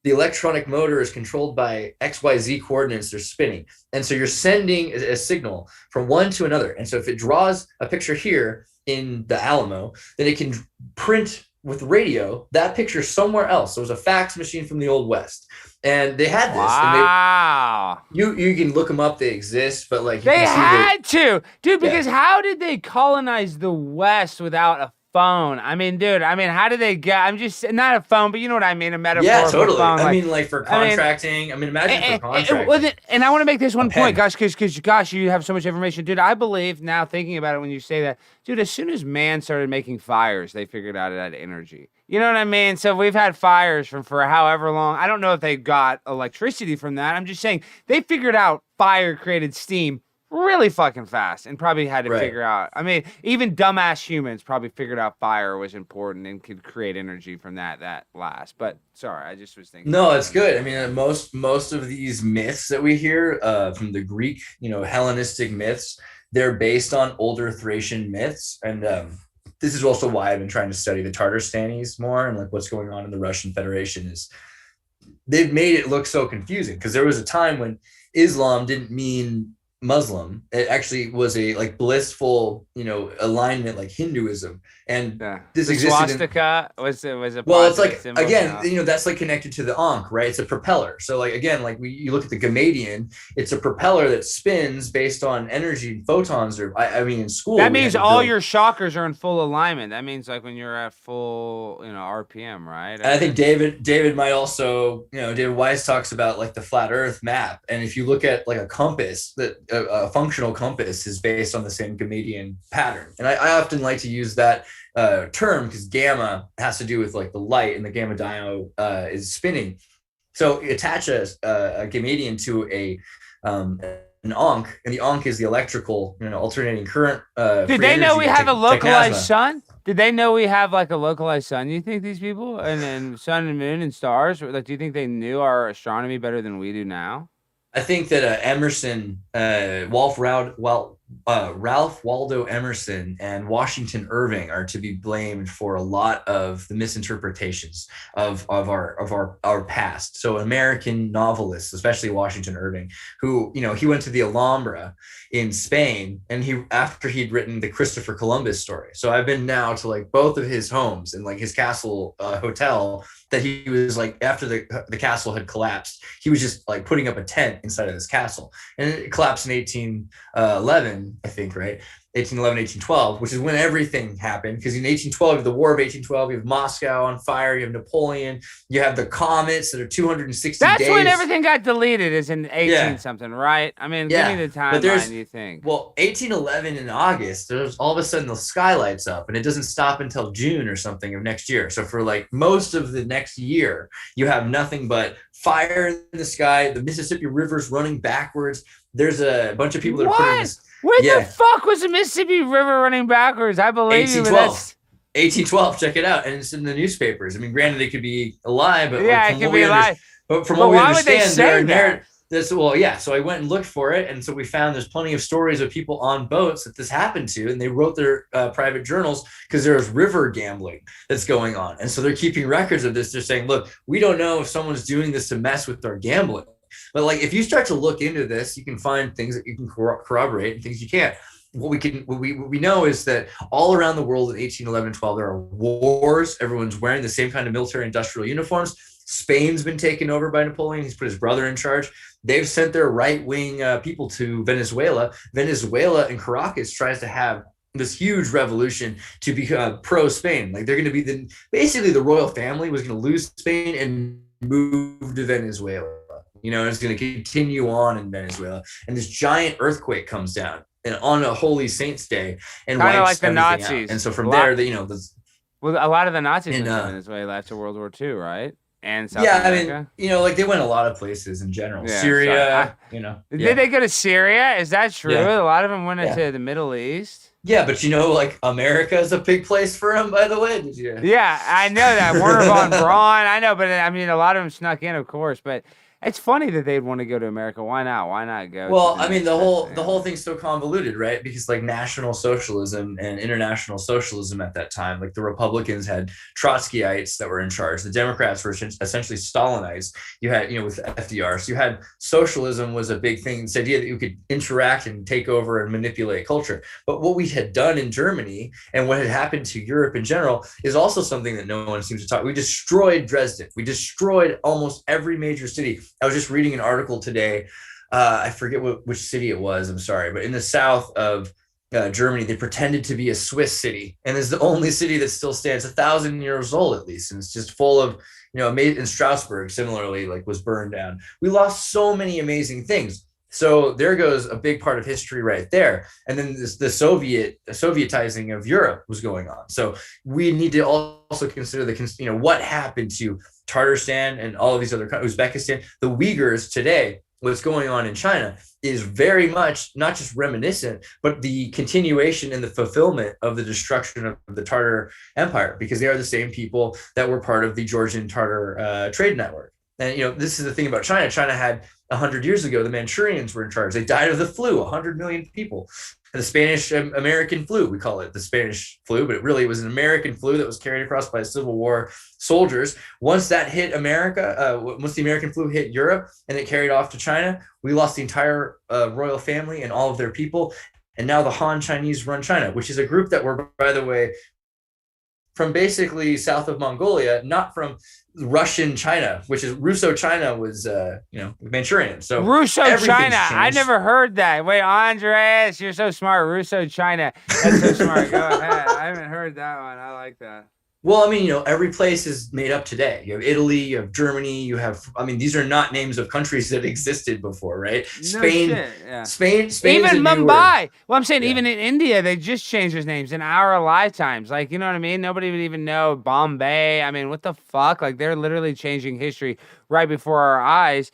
The electronic motor is controlled by XYZ coordinates. They're spinning, and so you're sending a signal from one to another. And so if it draws a picture here in the Alamo, then it can print with radio that picture somewhere else. So it was a fax machine from the Old West, and they had this. Wow. And you can look them up. They exist, but like they had to, dude. Because how did they colonize the West without a phone? I mean, dude. How did they get? I'm just not a phone, but you know what I mean. A metaphor. Yeah, totally. Phone, like for contracting. Imagine for contracting. And I want to make this one point, because you have so much information, dude. I believe now, thinking about it, when you say that, dude, as soon as man started making fires, they figured out it had energy. You know what I mean? So we've had fires for however long. I don't know if they got electricity from that. I'm just saying they figured out fire created steam really fucking fast, and probably had to figure out. I mean, even dumbass humans probably figured out fire was important and could create energy from that blast. But sorry, I just was thinking. No, it's good. I mean, most of these myths that we hear from the Greek, Hellenistic myths, they're based on older Thracian myths, and this is also why I've been trying to study the Tartarstanis more, and like what's going on in the Russian Federation is they've made it look so confusing, because there was a time when Islam didn't mean Muslim. It actually was a like blissful, alignment like Hinduism, and this existed. Swastika was a well, it's like again, that's like connected to the Ankh, right? It's a propeller. So like again, like you look at the Gamadian, it's a propeller that spins based on energy photons. Or I mean, in school that means all your shockers are in full alignment. That means like when you're at full, RPM, right? And I think David might also, David Weiss talks about like the flat Earth map, and if you look at like a compass that a functional compass is based on the same Gamadian pattern. And I often like to use that term because gamma has to do with like the light, and the gamma diode is spinning. So attach a Gamadian to an Ankh, and the Ankh is the electrical, alternating current. Did they know we have a localized sun? Did they know we have like a localized sun? You think these people, and then sun and moon and stars? Like, do you think they knew our astronomy better than we do now? I think that Emerson, Ralph Waldo Emerson and Washington Irving are to be blamed for a lot of the misinterpretations of our past. So American novelists, especially Washington Irving, who, he went to the Alhambra in Spain, and after he'd written the Christopher Columbus story. So I've been now to like both of his homes and like his castle hotel that he was like, after the castle had collapsed, he was just like putting up a tent inside of this castle, and it collapsed in 1811, I think, right? 1811, 1812, which is when everything happened. Because in 1812, you have the War of 1812, you have Moscow on fire, you have Napoleon, you have the comets that are 260 That's days. when everything got deleted, is in 18 something, right? I mean, give me the timeline, you think. Well, 1811 in August, there's all of a sudden the sky lights up, and it doesn't stop until June or something of next year. So for like most of the next year, you have nothing but fire in the sky, the Mississippi River's running backwards. There's a bunch of people that are putting this. Where the fuck was the Mississippi River running backwards? I believe 1812. Check it out, and it's in the newspapers. I mean, granted, it could be a lie, but it could be a lie. But from what we understand, there are So I went and looked for it, and so we found there's plenty of stories of people on boats that this happened to, and they wrote their private journals because there's river gambling that's going on, and so they're keeping records of this. They're saying, look, we don't know if someone's doing this to mess with our gambling. But like, if you start to look into this, you can find things that you can corroborate and things you can't. What we know is that all around the world in 1811, 12, there are wars. Everyone's wearing the same kind of military industrial uniforms. Spain's been taken over by Napoleon. He's put his brother in charge. They've sent their right-wing people to Venezuela. Venezuela and Caracas tries to have this huge revolution to become pro-Spain. Like, they're going to be basically the royal family was going to lose Spain and move to Venezuela. It's going to continue on in Venezuela, and this giant earthquake comes down, and on a Holy Saints Day, and kind of wipes like the Nazis. Out. And so from there, well, a lot of the Nazis went to Venezuela after World War II, right? And South America. I mean, like, they went a lot of places in general. Syria, Did they go to Syria? Is that true? Yeah. A lot of them went into the Middle East. Yeah, but like, America is a big place for them, by the way. Did you? Yeah, I know that. Werner von Braun, I know, but I mean, a lot of them snuck in, of course, but it's funny that they'd want to go to America. Why not? Why not go? Well, I mean, the whole thing's so convoluted, right? Because like National Socialism and International Socialism at that time, like the Republicans had Trotskyites that were in charge. The Democrats were essentially Stalinites. You had, with FDR. So you had socialism was a big thing. This idea that you could interact and take over and manipulate culture. But what we had done in Germany and what had happened to Europe in general is also something that no one seems to talk. We destroyed Dresden. We destroyed almost every major city. I was just reading an article today. I forget which city it was. I'm sorry, but in the south of Germany, they pretended to be a Swiss city, and it's the only city that still stands 1,000 years old at least, and it's just full of, in Strasbourg, similarly, like, was burned down. We lost so many amazing things. So there goes a big part of history right there. And then the Sovietizing of Europe was going on. So we need to also consider what happened to Tartaristan and all of these other countries, Uzbekistan, the Uyghurs today. What's going on in China is very much not just reminiscent, but the continuation and the fulfillment of the destruction of the Tartar Empire, because they are the same people that were part of the Georgian Tartar trade network. And, this is the thing about China. China had 100 years ago, the Manchurians were in charge. They died of the flu, 100 million people. The Spanish American flu, we call it the Spanish flu, but it was an American flu that was carried across by Civil War soldiers. Once that hit America, once the American flu hit Europe and it carried off to China, we lost the entire royal family and all of their people. And now the Han Chinese run China, which is a group that were, by the way, from basically south of Mongolia, not from Russian China, which is Russo China was, Manchurian. So Russo China, I never heard that. Wait, Andreas, you're so smart. Russo China, that's so smart. Go ahead. I haven't heard that one. I like that. Well, I mean, every place is made up today. You have Italy, you have Germany, these are not names of countries that existed before, right? Spain, Spain, even Mumbai. Well, I'm saying even in India, they just changed their names in our lifetimes. Like, you know what I mean? Nobody would even know Bombay. I mean, what the fuck? Like, they're literally changing history right before our eyes.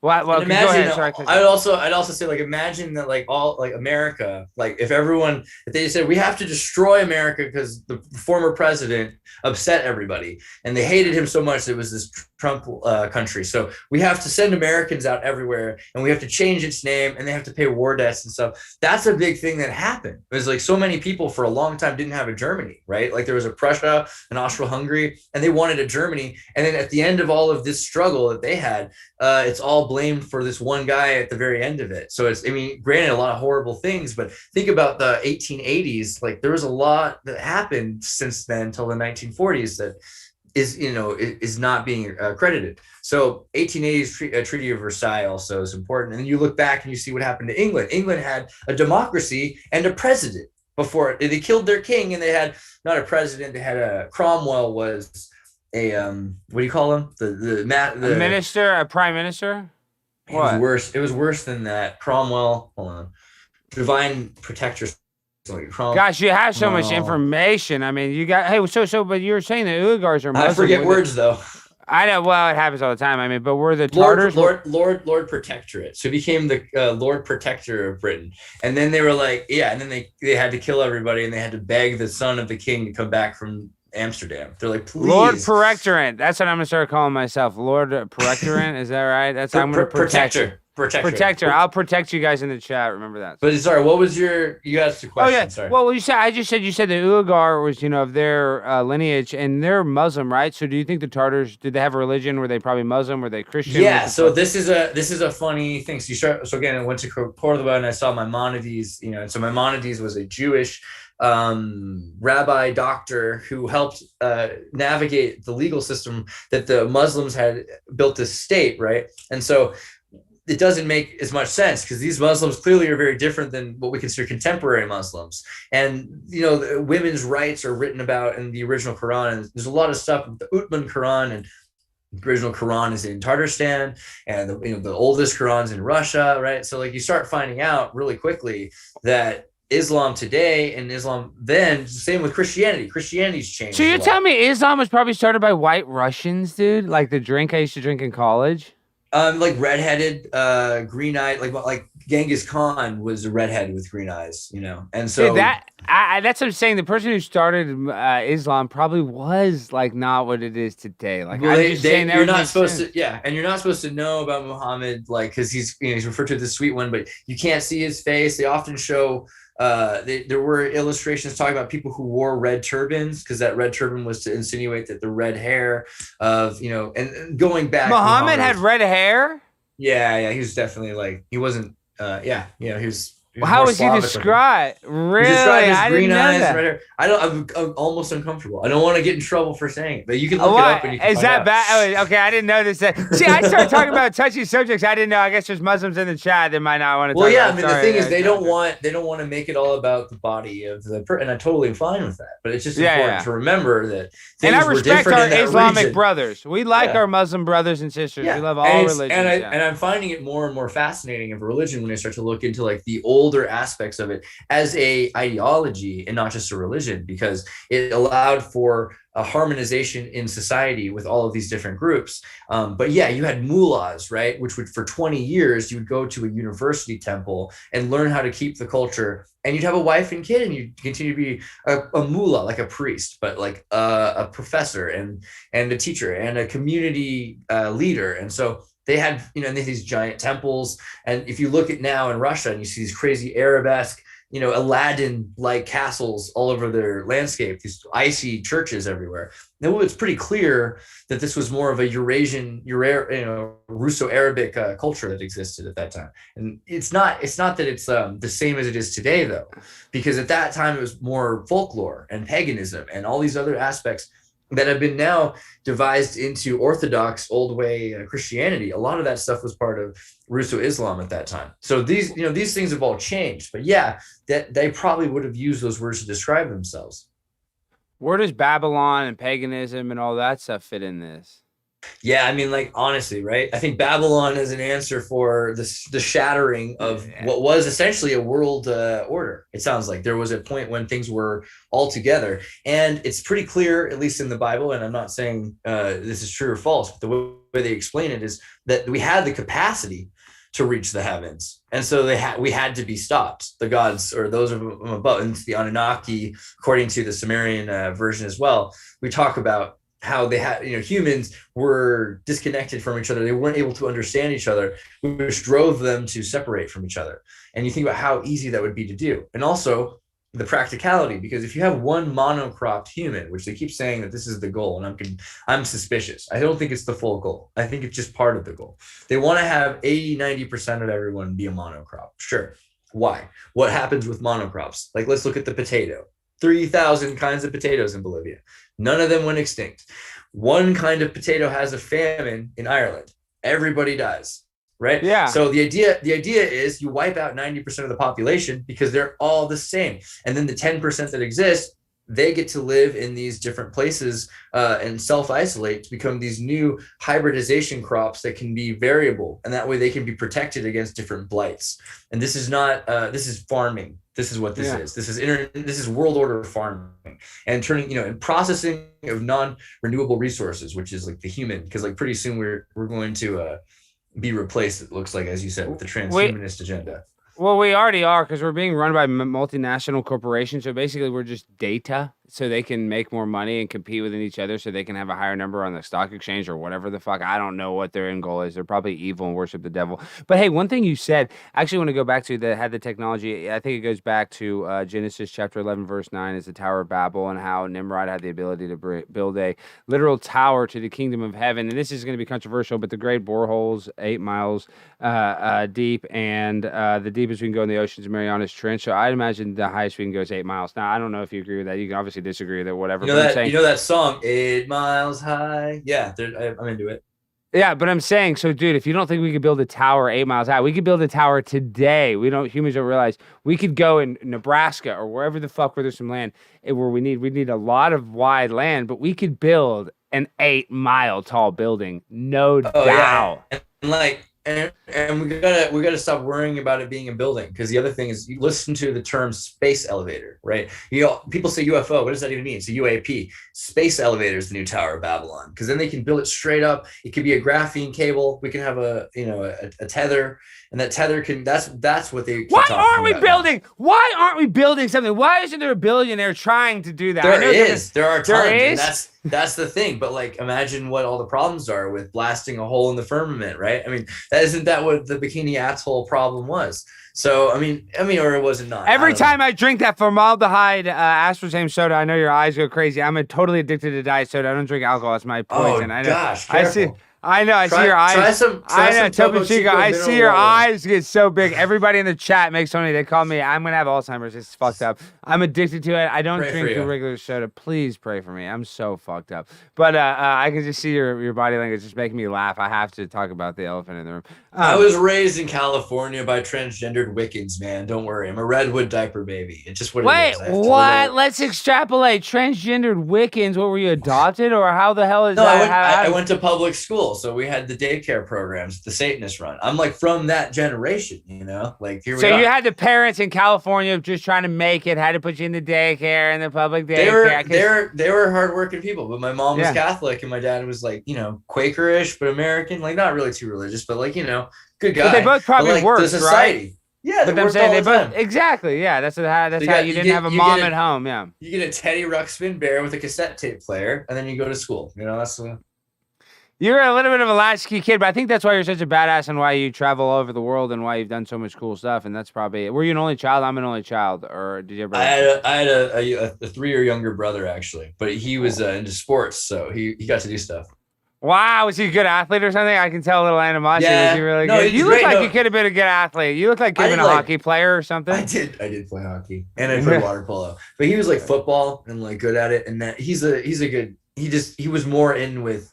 Well, And go ahead. imagine, Sorry. I'd also say, like, imagine that, like, all, like, America, like, if they said we have to destroy America because the former president upset everybody and they hated him so much that it was this Trump country. So we have to send Americans out everywhere and we have to change its name and they have to pay war debts and stuff. That's a big thing that happened. It was like so many people for a long time didn't have a Germany, right? Like there was a Prussia, an Austro-Hungary, and they wanted a Germany. And then at the end of all of this struggle that they had, it's all blamed for this one guy at the very end of it. So it's, I mean, granted, a lot of horrible things, but think about the 1880s. Like there was a lot that happened since then until the 1940s that is not being credited. So 1880s Treaty of Versailles also is important. And then you look back and you see what happened to England. England had a democracy and a president before they killed their king, and they had not a president. They had a Cromwell was a what do you call him? The minister, a prime minister. It was worse. It was worse than that. Cromwell. Hold on. Divine protector. Gosh, you have so much information. I mean, you got but you were saying the Uyghurs are Muslim. I forget words though. I know. Well, it happens all the time. I mean, but we're the Tartars. Lord Protectorate. So he became the Lord Protector of Britain, and then they were like, and then they had to kill everybody, and they had to beg the son of the king to come back from Amsterdam. They're like, please. Lord Protectorate. That's what I'm gonna start calling myself. Lord Protectorate. Is that right? That's I'm gonna Protector. I'll protect you guys in the chat. Remember that. But sorry, what was you asked a question? Oh yeah. Sorry. Well, you said the Uyghur was of their lineage, and they're Muslim, right? So do you think the Tartars, did they have a religion? Were they probably Muslim? Were they Christian? Yeah. So this is a funny thing. So again, I went to Cordoba and I saw Maimonides. And so Maimonides was a Jewish rabbi doctor who helped navigate the legal system that the Muslims had built this state, right? And so it doesn't make as much sense because these Muslims clearly are very different than what we consider contemporary Muslims. And, the women's rights are written about in the original Quran. And there's a lot of stuff with the Uthman Quran, and the original Quran is in Tatarstan, and the oldest Quran's in Russia, right? So like you start finding out really quickly that Islam today and Islam then, same with Christianity. Christianity's changed. So you're telling me Islam was probably started by white Russians, dude? Like the drink I used to drink in college? Like redheaded, green-eyed, like Genghis Khan was a redhead with green eyes, and so dude, that's what I'm saying. The person who started Islam probably was like not what it is today. Like you're not supposed to, and you're not supposed to know about Muhammad, like because he's referred to as the sweet one, but you can't see his face. They often show. There were illustrations talking about people who wore red turbans because that red turban was to insinuate that the red hair of, and going back. Muhammad had red hair? Yeah. He was definitely he wasn't, he was. How was he described? Really? I didn't know that. Red hair. I'm almost uncomfortable. I don't want to get in trouble for saying it, but you can look it up and you can Is that bad? Oh, okay, I didn't know this. See, I started talking about touchy subjects. I didn't know. I guess there's Muslims in the chat that might not want to talk about. The thing is they don't want to make it all about the body of the person, and I'm totally fine with that. But it's just important to remember that things and I respect our Islamic region. Brothers. We like our Muslim brothers and sisters. We love all religions. And I'm finding it more and more fascinating of a religion when I start to look into like the older aspects of it as a ideology and not just a religion, because it allowed for a harmonization in society with all of these different groups. But you had mullahs, right? Which would, for 20 years, you would go to a university temple and learn how to keep the culture. And you'd have a wife and kid, and you'd continue to be a mullah, like a priest, but like a professor and a teacher and a community leader. And so they had, these giant temples. And if you look at now in Russia and you see these crazy Arabesque, Aladdin-like castles all over their landscape, these icy churches everywhere. Now, it's pretty clear that this was more of a Eurasian, Russo-Arabic culture that existed at that time. And it's not that it's the same as it is today, though, because at that time it was more folklore and paganism and all these other aspects that have been now devised into Orthodox old way Christianity. A lot of that stuff was part of Russo Islam at that time. So these things have all changed, but that they probably would have used those words to describe themselves. Where does Babylon and paganism and all that stuff fit in this? Yeah, I mean, honestly, right? I think Babylon is an answer for the shattering of what was essentially a world order. It sounds like there was a point when things were all together. And it's pretty clear, at least in the Bible, and I'm not saying this is true or false, but the they explain it is that we had the capacity to reach the heavens, and so we had to be stopped. The gods, or those of them above, and the Anunnaki, according to the Sumerian version as well, we talk about how they had, humans were disconnected from each other. They weren't able to understand each other, which drove them to separate from each other. And you think about how easy that would be to do, and also the practicality, because if you have one monocropped human, which they keep saying that this is the goal, and I'm suspicious. I don't think it's the full goal. I think it's just part of the goal. They want to have 80-90% of everyone be a monocrop. Sure. Why? What happens with monocrops? Like, let's look at the potato. 3,000 kinds of potatoes in Bolivia. None of them went extinct. One kind of potato has a famine in Ireland. Everybody dies. Right. Yeah. So the idea is you wipe out 90% of the population because they're all the same. And then the 10% that exist, they get to live in these different places and self-isolate to become these new hybridization crops that can be variable. And that way they can be protected against different blights. And this is not, this is farming. This is what this is. This is world order farming, and turning, and processing of non-renewable resources, which is like the human, because like pretty soon we're going to be replaced, it looks like, as you said, with the transhumanist agenda. Well, we already are, because we're being run by multinational corporations. So basically, we're just data, so they can make more money and compete within each other, so they can have a higher number on the stock exchange or whatever the fuck. I don't know what their end goal is. They're probably evil and worship the devil. But hey, one thing you said, I actually want to go back to that had the technology. I think it goes back to Genesis chapter 11, verse 9, is the Tower of Babel, and how Nimrod had the ability to build a literal tower to the kingdom of heaven. And this is going to be controversial, but the great boreholes, 8 miles deep, and the deepest we can go in the ocean is Marianas Trench. So I'd imagine the highest we can go is 8 miles. Now, I don't know if you agree with that. You can obviously disagree with it, whatever. You know that song, 8 miles high? Yeah, I'm into it. Yeah, but I'm saying, so dude, if you don't think we could build a tower 8 miles high, we could build a tower today. Humans don't realize we could go in Nebraska or wherever the fuck where there's some land where we need a lot of wide land, but we could build an 8 mile tall building, no doubt. Yeah. And we gotta stop worrying about it being a building, because the other thing is, you listen to the term space elevator, right? People say UFO. What does that even mean? It's a UAP. Space elevator is the new Tower of Babylon, because then they can build it straight up. It could be a graphene cable. We can have a tether, and that tether can. That's what they. Why aren't we building? Now. Why aren't we building something? Why isn't there a billionaire trying to do that? There are tons. And that's the thing. But like, imagine what all the problems are with blasting a hole in the firmament, right? I mean, isn't that what the Bikini Atoll problem was? So I mean, or it wasn't not. Every time I drink that formaldehyde aspartame soda, I know your eyes go crazy. I'm totally addicted to diet soda. I don't drink alcohol. It's my poison. Oh, I know. Gosh, careful. I see your eyes. Try some Topo Chico. I see your eyes get so big. Everybody in the chat makes fun of me. They call me, I'm going to have Alzheimer's. It's fucked up. I'm addicted to it. I don't drink the regular soda. Please pray for me. I'm so fucked up. But I can just see your body language just making me laugh. I have to talk about the elephant in the room. I was raised in California by transgendered Wiccans, man. Don't worry. I'm a redwood diaper baby. It's just what it is. Wait, what? Let's extrapolate. Transgendered Wiccans, what, were you adopted, or how the hell is that? I went to public school, so we had the daycare programs, the Satanist run. I'm like from that generation, like here we are. So you had the parents in California just trying to make it, had to put you in the daycare and the public daycare. They were hardworking people, but my mom was Catholic and my dad was like, Quakerish, but American, like not really too religious, but like, good guy. But they both probably worked, the society. Right? Yeah, but I'm saying they both exactly. Yeah, that's how you didn't have a mom at home. Yeah, you get a Teddy Ruxpin bear with a cassette tape player, and then you go to school. That's You're a little bit of a latchkey kid, but I think that's why you're such a badass and why you travel all over the world and why you've done so much cool stuff. And that's probably it. Were you an only child? I'm an only child, or did you ever? I had a 3-year younger brother actually, but he was into sports, so he got to do stuff. Wow, was he a good athlete or something? I can tell a little animosity. Yeah. Was he really good? You look like you could have been a good athlete. You look like you could have been a hockey player or something. I did play hockey, and I played water polo. But he was like football and like good at it, and that he was more in with.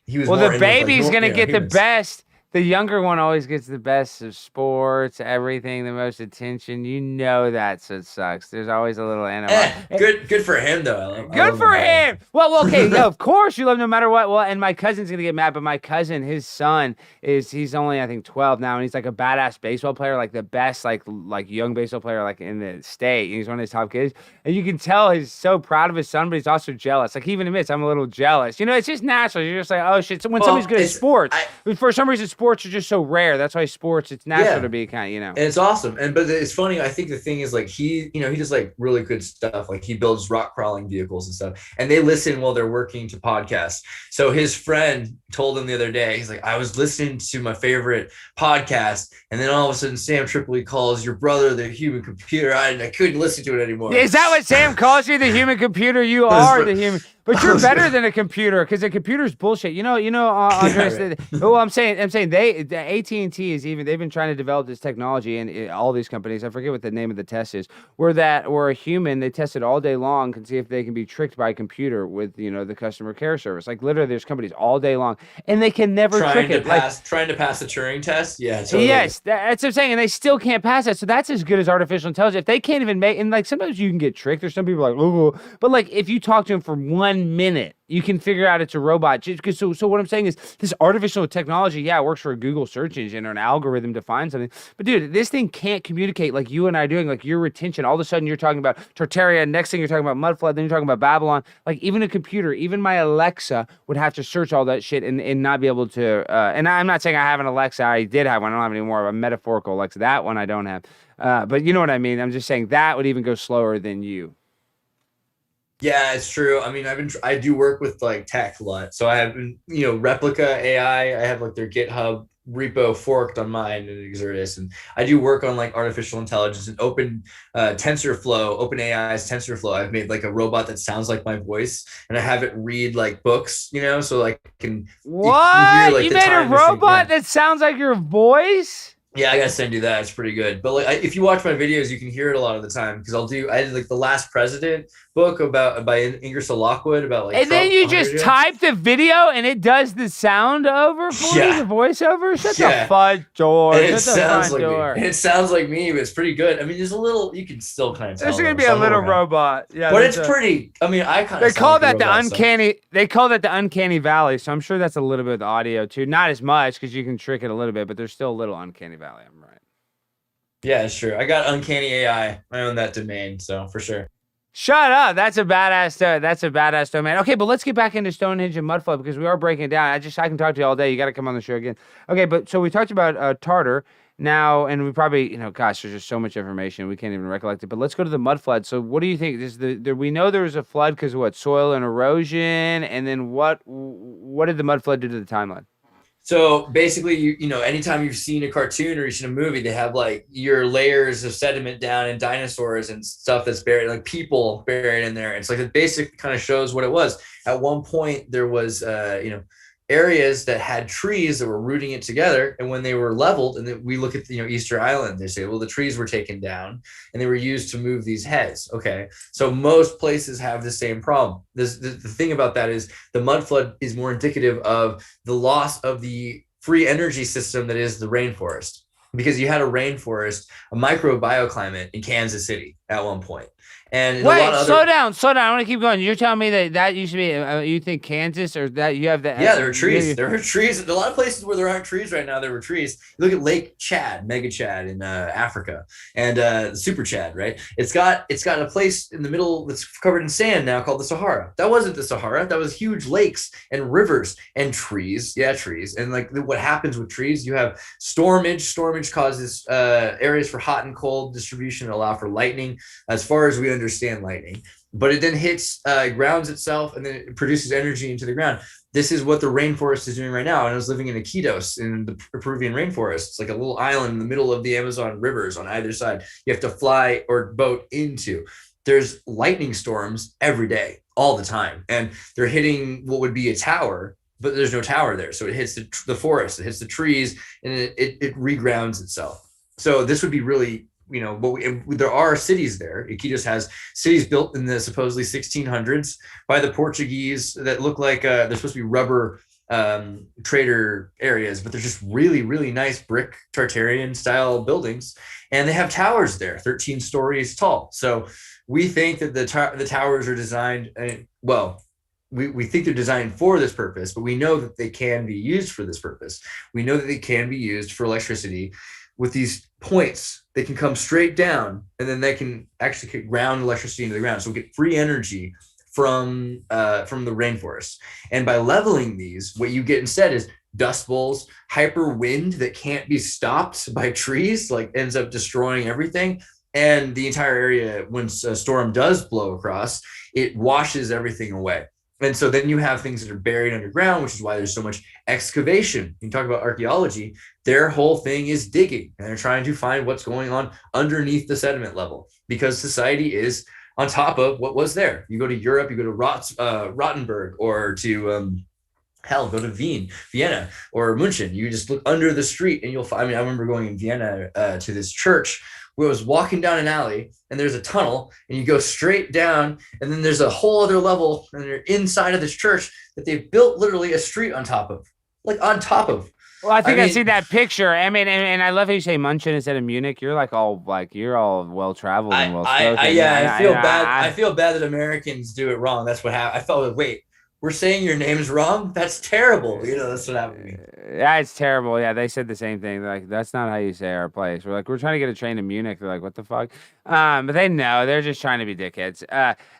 He was. Well, the baby's gonna get the bbest. The younger one always gets the best of sports, everything, the most attention. You know that, so it sucks. There's always a little animal. Good for him though. Good for him. Well, okay, yeah, of course you love no matter what. Well, and my cousin's gonna get mad, but my cousin, his son he's only I think 12 now, and he's like a badass baseball player, like the best like young baseball player like in the state. And he's one of his top kids, and you can tell he's so proud of his son, but he's also jealous. Like he even admits, I'm a little jealous. You know, it's just natural. You're just like, oh shit. So when somebody's good at sports, for some reason sports are just so rare. That's why sports, it's natural to be kind of, you know. And it's awesome. But it's funny. I think the thing is like he does like really good stuff. Like he builds rock crawling vehicles and stuff, and they listen while they're working to podcasts. So his friend told him the other day, he's like, I was listening to my favorite podcast, and then all of a sudden Sam Tripoli calls your brother the human computer. I couldn't listen to it anymore. Is that what Sam calls you, the human computer? You are the human. But you're better than a computer, because a computer's bullshit. Andreas. Yeah, right. Well, I'm saying the AT&T they've been trying to develop this technology, and all these companies, I forget what the name of the test is, where a human, they test it all day long, can see if they can be tricked by a computer with, the customer care service. Like literally, there's companies all day long, and they can never trick it. Trying to pass the Turing test. Yeah. Totally. Yes, that's what I'm saying, and they still can't pass that. So that's as good as artificial intelligence. If they can't even make, and like sometimes you can get tricked. There's some people like, oh, but like if you talk to them for 1 minute, you can figure out it's a robot. So what I'm saying is this artificial technology, it works for a Google search engine or an algorithm to find something. But dude, this thing can't communicate like you and I are doing, like your retention. All of a sudden you're talking about Tartaria. Next thing you're talking about Mudflood. Then you're talking about Babylon. Like even a computer, even my Alexa would have to search all that shit and not be able to. And I'm not saying I have an Alexa. I did have one. I don't have any more of a metaphorical Alexa. That one I don't have. But you know what I mean? I'm just saying that would even go slower than you. Yeah, it's true. I mean, I do work with like tech a lot. So I have, Replica AI. I have like their GitHub repo forked on mine in Xirtus, and I do work on like artificial intelligence and OpenAI's TensorFlow. I've made like a robot that sounds like my voice, and I have it read like books, so like can. What? You made a robot that sounds like your voice? Yeah, I gotta send you that. It's pretty good. But like, if you watch my videos, you can hear it a lot of the time, because I did like the Last President book by Ingersoll Lockwood about like. And Trump then you just type the video and it does the sound over for you, the voiceover. Shut the front door. It sounds like me. It sounds like me, but it's pretty good. I mean, there's a little. You can still kind of tell. There's gonna be a little robot. Yeah, but it's pretty. I mean, I kind of. They call that the uncanny. They call that the uncanny valley. So I'm sure that's a little bit of the audio too. Not as much, because you can trick it a little bit, but there's still a little uncanny valley. I'm right. Yeah, it's true. I got Uncanny AI. I own that domain, so for sure. Shut up. That's a badass domain. Okay, but let's get back into Stonehenge and Mudflood, because we are breaking it down. I can talk to you all day. You got to come on the show again. Okay, but so we talked about Tartar now, and we probably, gosh, there's just so much information. We can't even recollect it. But let's go to the Mudflood. So what do you think? We know there was a flood because of what? Soil and erosion. And then what did the Mudflood do to the timeline? So basically, anytime you've seen a cartoon or you've seen a movie, they have like your layers of sediment down and dinosaurs and stuff that's buried, like people buried in there. It's like it basically kind of shows what it was. At one point, there was, areas that had trees that were rooting it together. And when they were leveled, and then we look at Easter Island, they say, well, the trees were taken down and they were used to move these heads. Okay. So most places have the same problem. The thing about that is the mud flood is more indicative of the loss of the free energy system that is the rainforest, because you had a rainforest, a microbioclimate in Kansas City at one point. And wait, slow down. I want to keep going. You're telling me that used to be, you think Kansas, or that you have that? Yeah, there were trees. There were trees. A lot of places where there aren't trees right now, there were trees. You look at Lake Chad, Mega Chad in Africa, and Super Chad, right? It's got a place in the middle that's covered in sand now called the Sahara. That wasn't the Sahara. That was huge lakes and rivers and trees. Yeah, trees. And like what happens with trees, you have stormage. Stormage causes areas for hot and cold distribution and allow for lightning, as far as we understand lightning, but it then hits grounds itself, and then it produces energy into the ground. This is what the rainforest is doing right now. And I was living in Iquitos in the Peruvian rainforest. It's like a little island in the middle of the Amazon rivers on either side. You have to fly or boat into. There's lightning storms every day, all the time. And they're hitting what would be a tower, but there's no tower there. So it hits the forest, it hits the trees, and it regrounds itself. So this would be really, but there are cities there. Iquitos has cities built in the supposedly 1600s by the Portuguese that look like they're supposed to be rubber trader areas, but they're just really, really nice brick Tartarian style buildings. And they have towers there, 13 stories tall. So we think that the towers are designed, we think they're designed for this purpose, but we know that they can be used for this purpose. We know that they can be used for electricity with these points. They can come straight down, and then they can actually ground electricity into the ground. So we get free energy from the rainforest. And by leveling these, what you get instead is dust bowls, hyper wind that can't be stopped by trees, like ends up destroying everything. And the entire area, once a storm does blow across, it washes everything away. And so then you have things that are buried underground, which is why there's so much excavation. You talk about archaeology, their whole thing is digging, and they're trying to find what's going on underneath the sediment level, because society is on top of what was there. You go to Europe, you go to Rottenburg, or to go to Vienna or München. You just look under the street and you'll find, I remember going in Vienna to this church where I was walking down an alley and there's a tunnel and you go straight down, and then there's a whole other level and you're inside of this church that they've built literally a street on top of. Well, I think I've seen that picture. I mean, and I love how you say München instead of Munich. You're you're all well traveled and well spoken. I feel bad that Americans do it wrong. That's what happened. I felt, wait, we're saying your name's wrong? That's terrible. That's what happened to me. Yeah, it's terrible. Yeah, they said the same thing. They're like, that's not how you say our place. We're like, we're trying to get a train to Munich. They're like, what the fuck? But they know. They're just trying to be dickheads.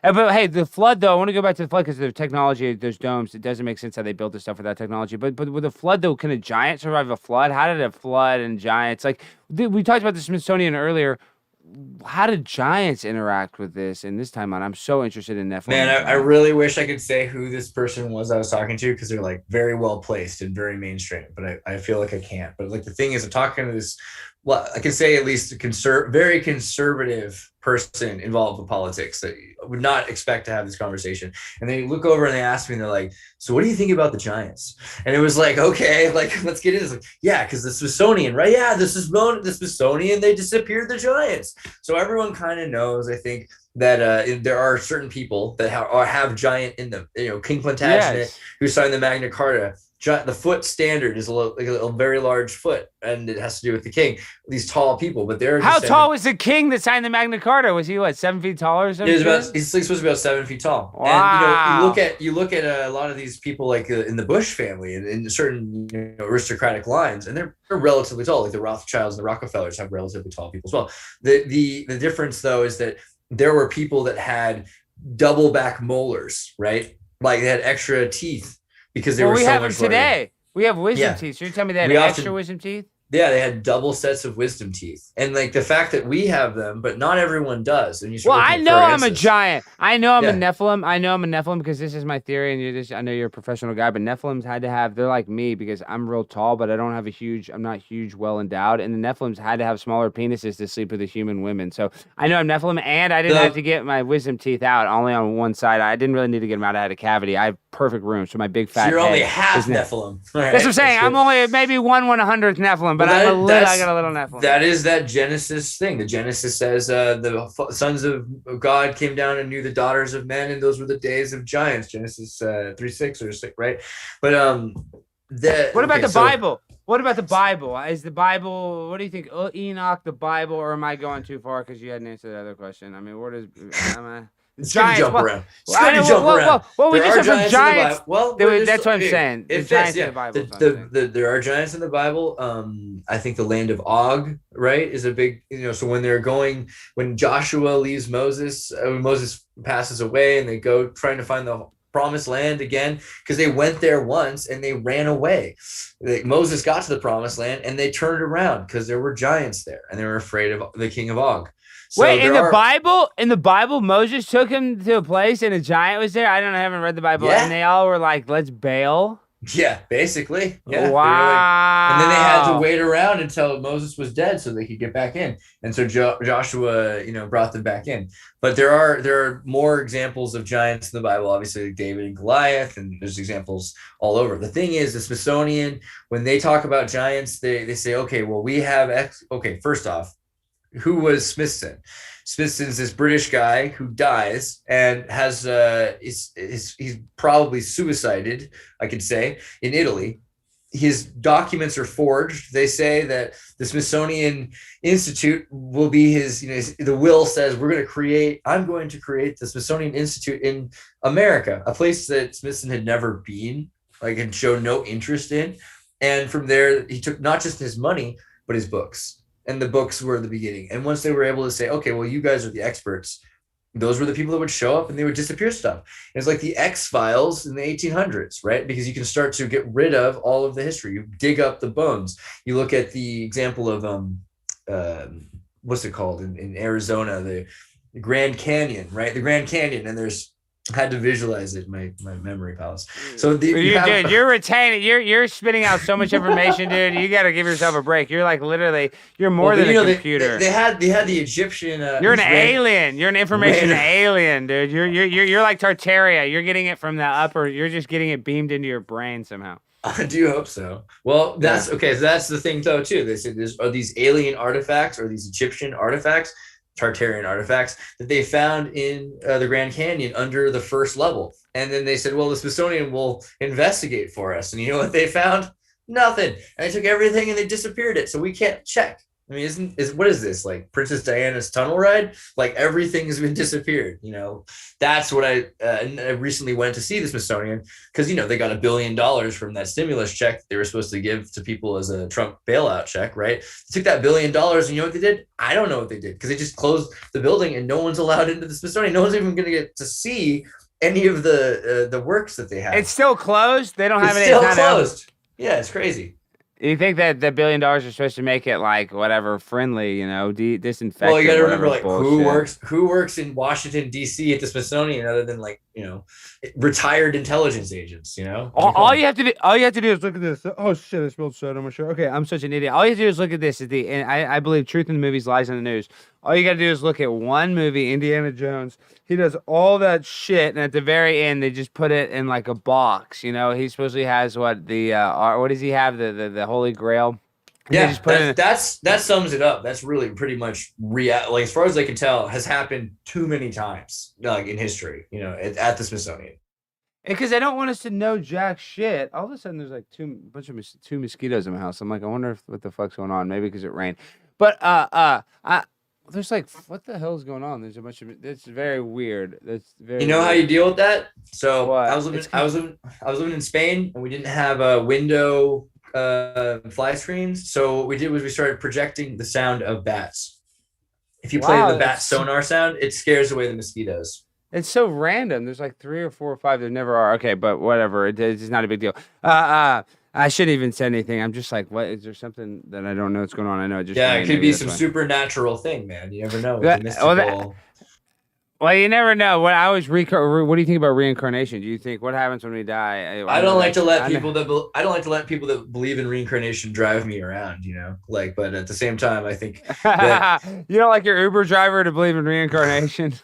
But hey, the flood, though, I want to go back to the flood because the technology, those domes, it doesn't make sense how they built this stuff with that technology. But with the flood, though, can a giant survive a flood? How did a flood and giants, we talked about the Smithsonian earlier. How did giants interact with this in this timeline? I'm so interested in Nephilim. Man, I really wish I could say who this person was I was talking to, because they're very well placed and very mainstream, but I feel like I can't. But the thing is, I'm talking to this, well, I can say at least a very conservative person involved with politics that would not expect to have this conversation. And they look over and they ask me, and they're like, so what do you think about the giants? And it was okay, let's get into this. Yeah, because the Smithsonian, right? Yeah, the Smithsonian, they disappeared the giants. So everyone kind of knows, I think, that there are certain people that have giant in them. King Plantagenet, who signed the Magna Carta. The foot standard is a very large foot, and it has to do with the king. These tall people, but they're how tall was the king that signed the Magna Carta? Was he 7 feet tall or something? He's supposed to be about 7 feet tall. Wow. And you look at a lot of these people in the Bush family and in certain aristocratic lines, and they're relatively tall. Like the Rothschilds and the Rockefellers have relatively tall people as well. The difference though is that there were people that had double back molars, right? Like they had extra teeth. Because they were we so have much them today. larger. We have wisdom teeth. So you're telling me they had extra wisdom teeth? Yeah, they had double sets of wisdom teeth. And the fact that we have them, but not everyone does. And I know I'm a giant. I know I'm a Nephilim. I know I'm a Nephilim because this is my theory, and I know you're a professional guy, but Nephilims they're like me because I'm real tall, but I'm not huge, well endowed. And the Nephilims had to have smaller penises to sleep with the human women. So I know I'm Nephilim, and I didn't have to get my wisdom teeth out only on one side. I didn't really need to get them out. I had a cavity. I have perfect room, so my big fat you're head only half Nephilim. Right. That's what I'm saying. I'm only maybe 1/100th Nephilim, but I got a little Nephilim. That is that Genesis thing. The Genesis says the sons of God came down and knew the daughters of men, and those were the days of giants. Genesis 3:6 or 6, right? But what about the Bible? What about the Bible? Is the Bible? What do you think? Enoch, the Bible, or am I going too far because you hadn't answered the other question? I mean, what is? Giants. Jump around. Well, we just have some giants. That's what I'm saying. It fits, yeah. There are giants in the Bible. I think the land of Og, right, is a big, so when Joshua leaves Moses, Moses passes away, and they go trying to find the promised land again, because they went there once and they ran away. Moses got to the promised land and they turned around because there were giants there and they were afraid of the king of Og. So in the Bible, Moses took him to a place and a giant was there. I haven't read the Bible, and they all were like, "Let's bail." Yeah, basically. Yeah. Wow. And then they had to wait around until Moses was dead so they could get back in. And so Joshua, brought them back in. But there are more examples of giants in the Bible, obviously like David and Goliath, and there's examples all over. The thing is, the Smithsonian, when they talk about giants, they say, okay, well, we have first off, who was Smithson? Smithson's this British guy who dies and has he's probably suicided, I could say, in Italy. His documents are forged. They say that the Smithsonian Institute will be his, the will says I'm going to create the Smithsonian Institute in America, a place that Smithson had never been, like had shown no interest in. And from there, he took not just his money, but his books. And the books were the beginning. And once they were able to say, okay, well, you guys are the experts, those were the people that would show up and they would disappear stuff. It's like the X-Files in the 1800s, right? Because you can start to get rid of all of the history. You dig up the bones. You look at the example of, what's it called in Arizona, the Grand Canyon, right? The Grand Canyon. And I had to visualize it in my memory palace. So dude, you're retaining. You're spitting out so much information, dude. You got to give yourself a break. You're like literally. You're more than a computer. They had the Egyptian. You're an alien. You're an information alien, dude. You're like Tartaria. You're getting it from the upper. You're just getting it beamed into your brain somehow. I do hope so. Well, that's okay. So that's the thing, though, too. They said are these alien artifacts or these Egyptian artifacts, Tartarian artifacts that they found in the Grand Canyon under the first level. And then they said, well, the Smithsonian will investigate for us. And you know what they found? Nothing. And they took everything and they disappeared it. So we can't check. I mean, what is this, like Princess Diana's tunnel ride? Like everything has been disappeared. That's what I recently went to see the Smithsonian because, they got $1 billion from that stimulus check that they were supposed to give to people as a Trump bailout check, right? They took that $1 billion and you know what they did? I don't know what they did because they just closed the building and no one's allowed into the Smithsonian. No one's even going to get to see any of the works that they have. It's still closed? They don't have any. It's still closed. Yeah, it's crazy. You think that the $1 billion are supposed to make it like whatever friendly, disinfectant? Well, you got to remember, like who works in Washington D.C. at the Smithsonian other than retired intelligence agents? All you have to do is look at this. Oh shit! I spilled soda on my shirt. Okay, I'm such an idiot. All you have to do is look at this. And I believe truth in the movies, lies in the news. All you got to do is look at one movie, Indiana Jones. He does all that shit, and at the very end, they just put it in like a box. He supposedly has what does he have? The Holy Grail. Yeah, that sums it up. That's really pretty much as far as I can tell, has happened too many times, in history. At the Smithsonian. Because they don't want us to know jack shit. All of a sudden, there's like two mosquitoes in my house. I'm like, I wonder what the fuck's going on. Maybe because it rained. But there's like, what the hell's going on? There's a bunch of. It's very weird. That's very. How you deal with that? So what? I was living in Spain, and we didn't have a window fly screens. So what we did was we started projecting the sound of bats. If you play the bat sonar sound, it scares away the mosquitoes. It's so random. There's like 3 or 4 or 5. There never are. Okay, but whatever. It's not a big deal. I shouldn't even say anything. I'm just like, what? Is there something that I don't know what's going on? I know it just. Yeah, it could be some supernatural thing, man. You never know. Well, you never know. What do you think about reincarnation? Do you think what happens when we die? I don't like to let people that believe in reincarnation drive me around. But at the same time, I think that, you don't like your Uber driver to believe in reincarnation.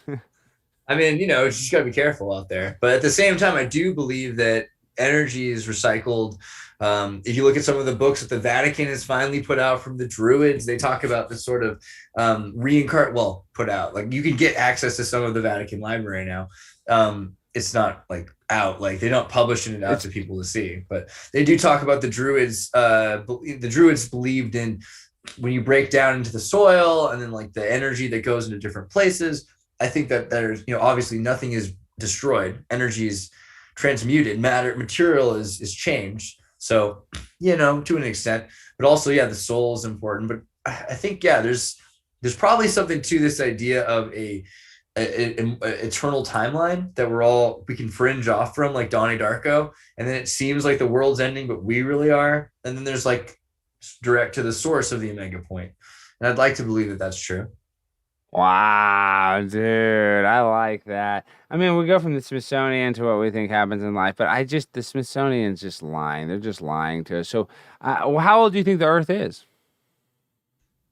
I mean, you just gotta be careful out there. But at the same time, I do believe that energy is recycled. If you look at some of the books that the Vatican has finally put out from the Druids, they talk about this sort of put out. Like you can get access to some of the Vatican library now. It's not like out, like they're not publishing it out to people to see, but they do talk about the Druids. The Druids believed in when you break down into the soil and then like the energy that goes into different places. I think that there's, obviously nothing is destroyed. Energy is transmuted. Material is changed. So, to an extent, but also, the soul is important. But I think, there's probably something to this idea of a eternal timeline that we can fringe off from, like Donnie Darko. And then it seems like the world's ending, but we really are. And then there's like direct to the source of the Omega point. And I'd like to believe that that's true. Wow, dude, I like that. I mean, we go from the Smithsonian to what we think happens in life, but the Smithsonian's just lying. They're just lying to us. So, how old do you think the Earth is?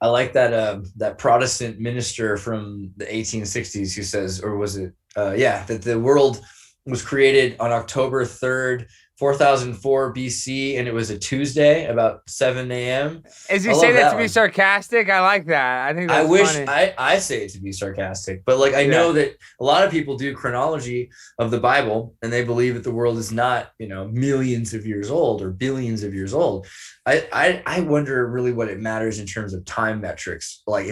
I like that Protestant minister from the 1860s who says, or was it, that the world was created on October 3rd, 4004 BC, and it was a Tuesday about 7 a.m. Is he saying that to be sarcastic? I like that. I think that's funny. I say it to be sarcastic, but like I know that a lot of people do chronology of the Bible, and they believe that the world is not, millions of years old or billions of years old. I wonder really what it matters in terms of time metrics, like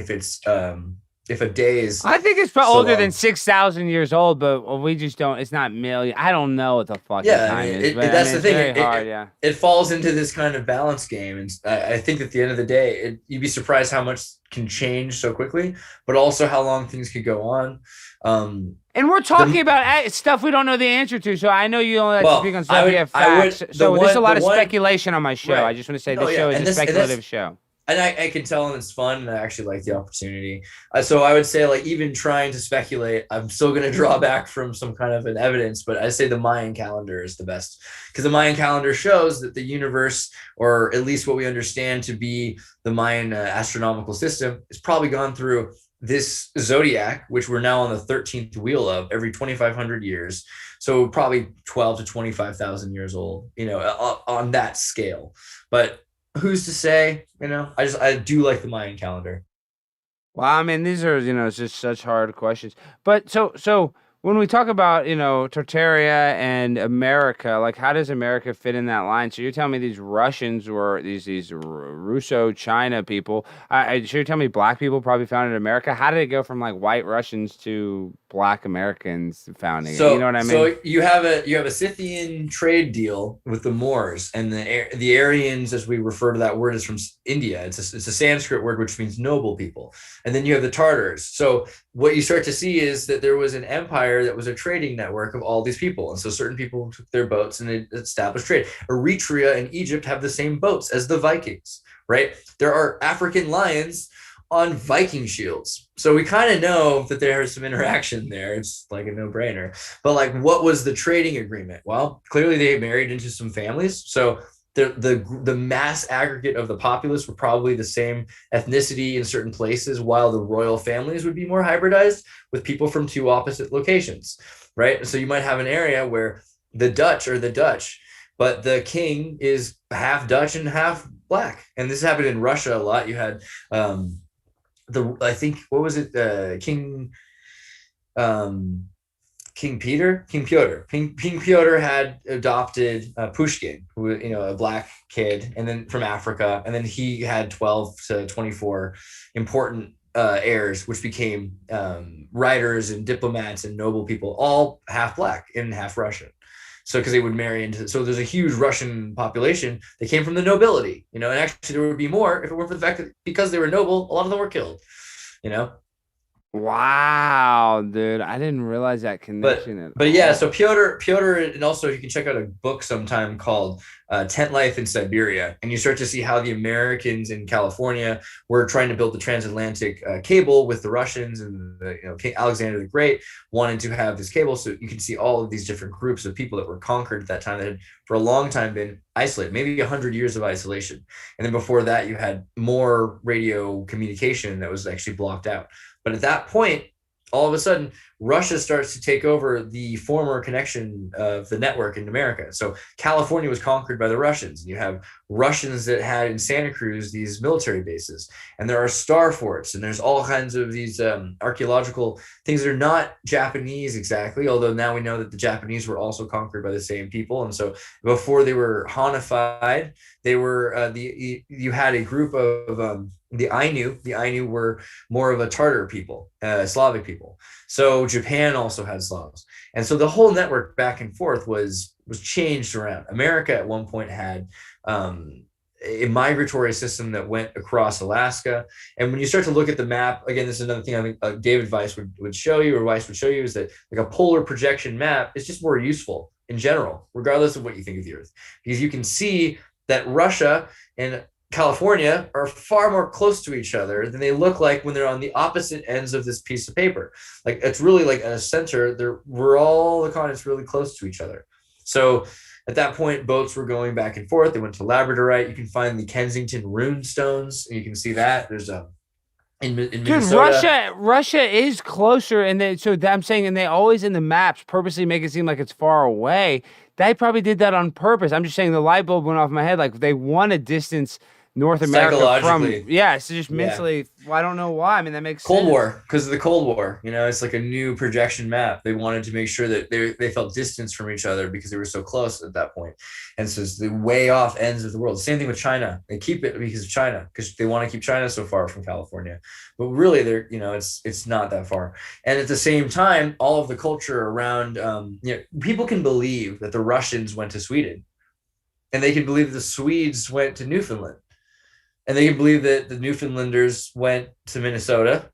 if a day is, I think it's probably older than 6,000 years old, but we just don't. It's not million. I don't know what the fucking time is. That's the thing. It falls into this kind of balance game, and I think at the end of the day, you'd be surprised how much can change so quickly, but also how long things could go on. And we're talking about stuff we don't know the answer to. So I know you only like to speak on stuff you have facts. There's a lot of speculation on my show. Right. I just want to say this show is a speculative show. And I can tell, and it's fun, and I actually like the opportunity. So I would say, like, even trying to speculate, I'm still going to draw back from some kind of an evidence, but I say the Mayan calendar is the best, because the Mayan calendar shows that the universe, or at least what we understand to be the Mayan astronomical system, has probably gone through this zodiac, which we're now on the 13th wheel of, every 2,500 years. So probably 12 to 25,000 years old, on that scale. But who's to say? I do like the Mayan calendar. Well, I mean, these are, it's just such hard questions. But so when we talk about, Tartaria and America, like, how does America fit in that line? So you're telling me these Russians were these Russo-China people. So you're telling me black people probably founded America? How did it go from, like, white Russians to black Americans founding it? You know what I mean? So you have a Scythian trade deal with the Moors, and the Aryans, as we refer to that word, is from India. It's a Sanskrit word which means noble people. And then you have the Tartars. So what you start to see is that there was an empire that was a trading network of all these people. And so certain people took their boats and they established trade. Eritrea and Egypt have the same boats as the Vikings, right? There are African lions on Viking shields. So we kind of know that there's some interaction there. It's like a no-brainer. But like, what was the trading agreement? Well, clearly they married into some families. So the mass aggregate of the populace were probably the same ethnicity in certain places, while the royal families would be more hybridized with people from two opposite locations, right? So you might have an area where the Dutch are the Dutch, but the king is half Dutch and half black. And this happened in Russia a lot. You had King Pyotr had adopted Pushkin, who, a black kid, and then from Africa, and then he had 12 to 24 important heirs, which became writers and diplomats and noble people, all half black and half Russian. So because they would marry into, so there's a huge Russian population that came from the nobility, and actually there would be more if it weren't for the fact that because they were noble, a lot of them were killed, Wow, dude, I didn't realize that connection. But yeah, so Pyotr, and also you can check out a book sometime called Tent Life in Siberia, and you start to see how the Americans in California were trying to build the transatlantic cable with the Russians, and King Alexander the Great wanted to have this cable. So you can see all of these different groups of people that were conquered at that time that had for a long time been isolated, maybe 100 years of isolation. And then before that, you had more radio communication that was actually blocked out. But at that point, all of a sudden, Russia starts to take over the former connection of the network in America. So California was conquered by the Russians. And you have Russians that had in Santa Cruz these military bases, and there are star forts, and there's all kinds of these archaeological things that are not Japanese exactly, although now we know that the Japanese were also conquered by the same people. And so before they were Hanified, they were you had a group of the Ainu. The Ainu were more of a Tartar people, Slavic people. So Japan also had Slavs. And so the whole network back and forth was changed around. America at one point had a migratory system that went across Alaska. And when you start to look at the map, again, this is another thing I think David Weiss would show you, or Weiss would show you, is that like a polar projection map is just more useful in general, regardless of what you think of the Earth. Because you can see that Russia and California are far more close to each other than they look like when they're on the opposite ends of this piece of paper. Like, it's really like a center. We're all the continents really close to each other. So at that point, boats were going back and forth. They went to Labradorite. You can find the Kensington rune stones, and you can see that. There's in Dude, Minnesota. Russia is closer, and I'm saying, and they always in the maps purposely make it seem like it's far away. They probably did that on purpose. I'm just saying the light bulb went off in my head. Like they want to distance North America from, Psychologically, yeah, it's just yeah. mentally. Well, I don't know why. I mean, that makes Cold sense. War, because of the Cold War, it's like a new projection map. They wanted to make sure that they felt distance from each other because they were so close at that point. And so it's the way off ends of the world. Same thing with China. They keep it because of China, because they want to keep China so far from California. But really, it's not that far. And at the same time, all of the culture around, people can believe that the Russians went to Sweden, and they can believe the Swedes went to Newfoundland, and they can believe that the Newfoundlanders went to Minnesota.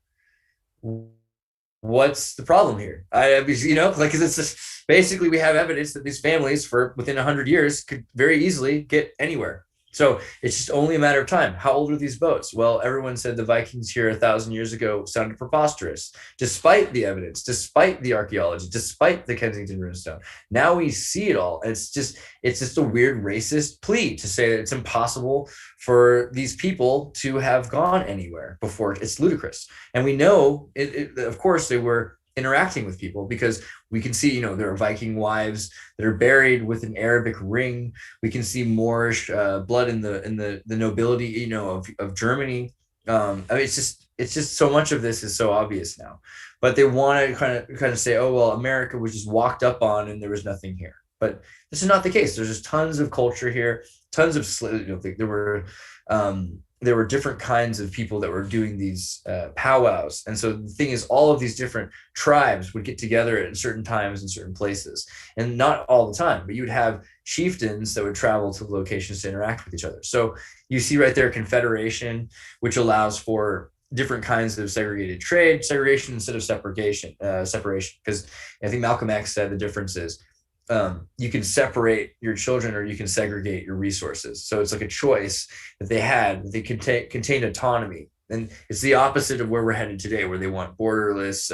What's the problem here? Because it's just basically we have evidence that these families for within 100 years could very easily get anywhere. So it's just only a matter of time. How old are these boats? Well, everyone said the Vikings here 1,000 years ago sounded preposterous, despite the evidence, despite the archaeology, despite the Kensington Runestone. Now we see it all. It's just a weird racist plea to say that it's impossible for these people to have gone anywhere before. It's ludicrous. And we know, of course, they were interacting with people, because we can see, there are Viking wives that are buried with an Arabic ring. We can see Moorish blood in the nobility, of Germany. It's just so much of this is so obvious now, but they want to kind of say, oh well, America was just walked up on and there was nothing here. But this is not the case. There's just tons of culture here, tons of there were different kinds of people that were doing these powwows. And so the thing is, all of these different tribes would get together at certain times in certain places, and not all the time, but you'd have chieftains that would travel to locations to interact with each other. So you see right there, confederation, which allows for different kinds of segregated trade, segregation instead of separation, because I think Malcolm X said the difference is, you can separate your children or you can segregate your resources. So it's like a choice that they had. They contained autonomy. And it's the opposite of where we're headed today, where they want borderless,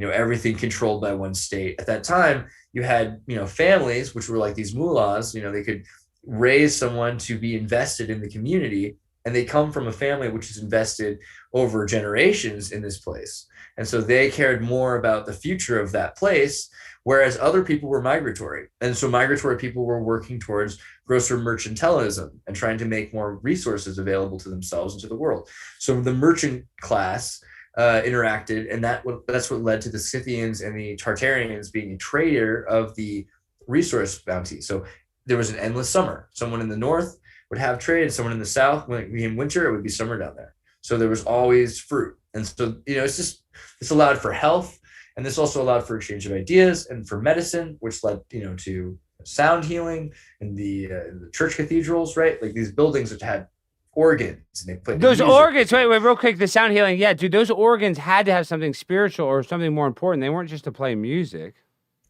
everything controlled by one state. At that time, you had, families, which were like these mullahs, they could raise someone to be invested in the community. And they come from a family which is invested over generations in this place. And so they cared more about the future of that place, whereas other people were migratory. And so migratory people were working towards grosser mercantilism and trying to make more resources available to themselves and to the world. So the merchant class interacted, and that's what led to the Scythians and the Tartarians being a trader of the resource bounty. So there was an endless summer. Someone in the north would have trade, and someone in the south, when it became winter, it would be summer down there. So there was always fruit. And so, it's allowed for health. And this also allowed for exchange of ideas and for medicine, which led, to sound healing in the church cathedrals, right? Like these buildings which had organs, and they put those music. organs. Wait, real quick. The sound healing. Yeah, dude, those organs had to have something spiritual or something more important. They weren't just to play music.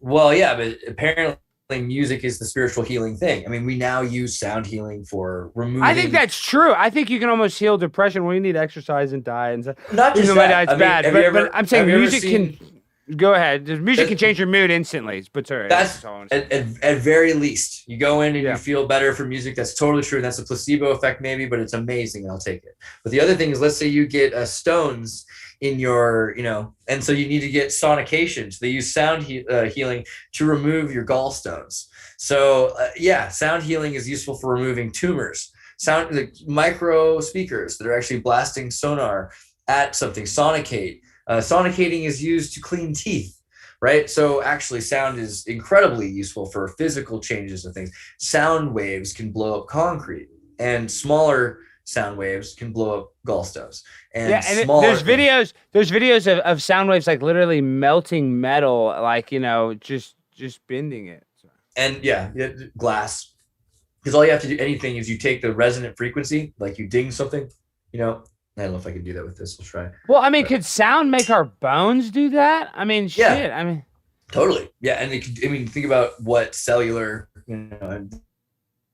Well, yeah, but apparently music is the spiritual healing thing. I mean, we now use sound healing for removing. I think that's true. I think you can almost heal depression when you need exercise and diet and stuff. Not just that. It's bad, but I'm saying music can. Go ahead. Music can change your mood instantly. But sorry, that's at very least. You go in and you feel better for music. That's totally true. And that's a placebo effect maybe, but it's amazing, and I'll take it. But the other thing is, let's say you get stones in your, and so you need to get sonication. So they use sound healing to remove your gallstones. So sound healing is useful for removing tumors. Sound, like micro speakers that are actually blasting sonar at something. Sonicate. Sonicating is used to clean teeth, right? So actually sound is incredibly useful for physical changes of things. Sound waves can blow up concrete, and smaller sound waves can blow up gallstones. And there's videos of sound waves like literally melting metal, like, just bending it. And glass. Because all you have to do, anything, is you take the resonant frequency, like you ding something, I don't know if I can do that with this. I'll try. Well, I mean, could sound make our bones do that? I mean, shit. Yeah, I mean, totally. Yeah, and think about what cellular.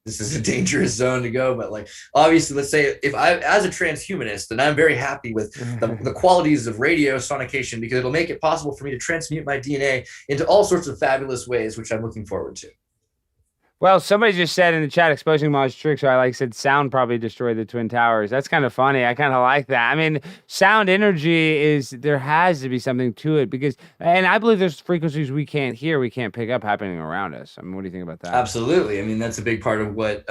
This is a dangerous zone to go, but like obviously, let's say if I, as a transhumanist, and I'm very happy with the qualities of radio sonication, because it'll make it possible for me to transmute my DNA into all sorts of fabulous ways, which I'm looking forward to. Well, somebody just said in the chat, exposing Maj tricks. So I said sound probably destroyed the Twin Towers. That's kind of funny. I kind of like that. I mean, sound energy there has to be something to it and I believe there's frequencies we can't hear, we can't pick up happening around us. I mean, what do you think about that? Absolutely. I mean, that's a big part of what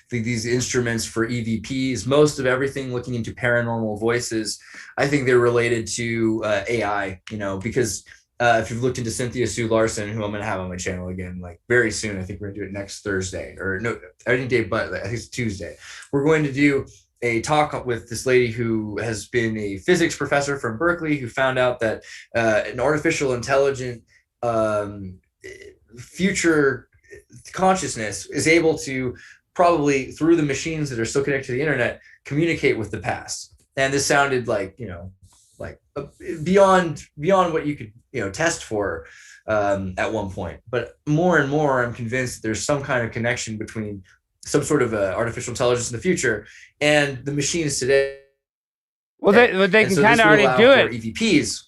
these instruments for EVPs, most of everything looking into paranormal voices, I think they're related to AI, because if you've looked into Cynthia Sue Larson, who I'm going to have on my channel again, very soon, I think we're going to do it next Thursday, or no, I didn't date, but I think it's Tuesday. We're going to do a talk with this lady who has been a physics professor from Berkeley, who found out that an artificial intelligent future consciousness is able to probably, through the machines that are still connected to the internet, communicate with the past. And this sounded beyond what you could test for at one point. But more and more, I'm convinced there's some kind of connection between some sort of artificial intelligence in the future and the machines today. Well, they can kind of already do it. EVPs.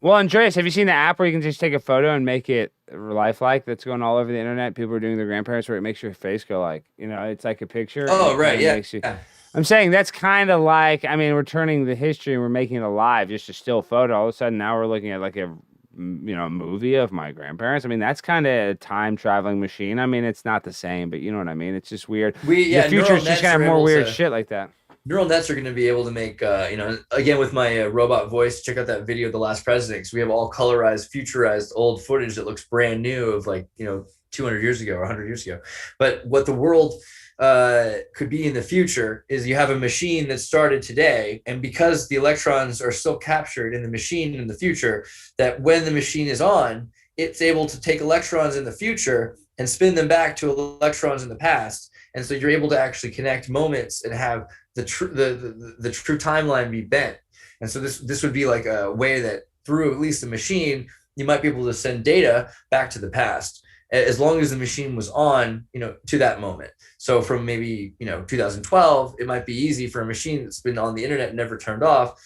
Well, Andreas, have you seen the app where you can just take a photo and make it lifelike? That's going all over the internet. People are doing their grandparents where it makes your face go it's like a picture. Oh, right, yeah. I'm saying that's kind of we're turning the history and we're making it alive, just a still photo. All of a sudden, now we're looking at a movie of my grandparents. I mean, that's kind of a time traveling machine. I mean, it's not the same, but you know what I mean? It's just weird. The future's just going to have more weird shit like that. Neural nets are going to be able to make, again, with my robot voice, check out that video of The Last President, because we have all colorized, futurized old footage that looks brand new of 200 years ago or 100 years ago. But what the world could be in the future is you have a machine that started today, and because the electrons are still captured in the machine in the future, that when the machine is on, it's able to take electrons in the future and spin them back to electrons in the past. And so you're able to actually connect moments and have the true timeline be bent. And so this would be a way that through at least the machine, you might be able to send data back to the past, as long as the machine was on, to that moment. So from maybe, 2012, it might be easy for a machine that's been on the internet and never turned off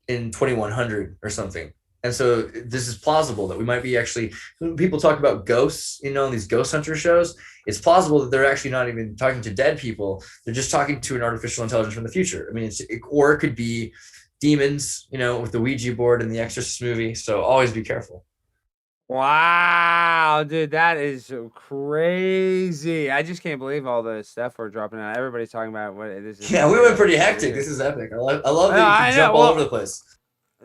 in 2100 or something. And so this is plausible that we might be actually, when people talk about ghosts, in these ghost hunter shows, it's plausible that they're actually not even talking to dead people. They're just talking to an artificial intelligence from the future. I mean, or it could be demons, with the Ouija board in the Exorcist movie. So always be careful. Wow, dude, that is so crazy. I just can't believe all the stuff we're dropping out. Everybody's talking about what this is. Yeah, we went pretty hectic. This is epic. I love that you can jump all over the place.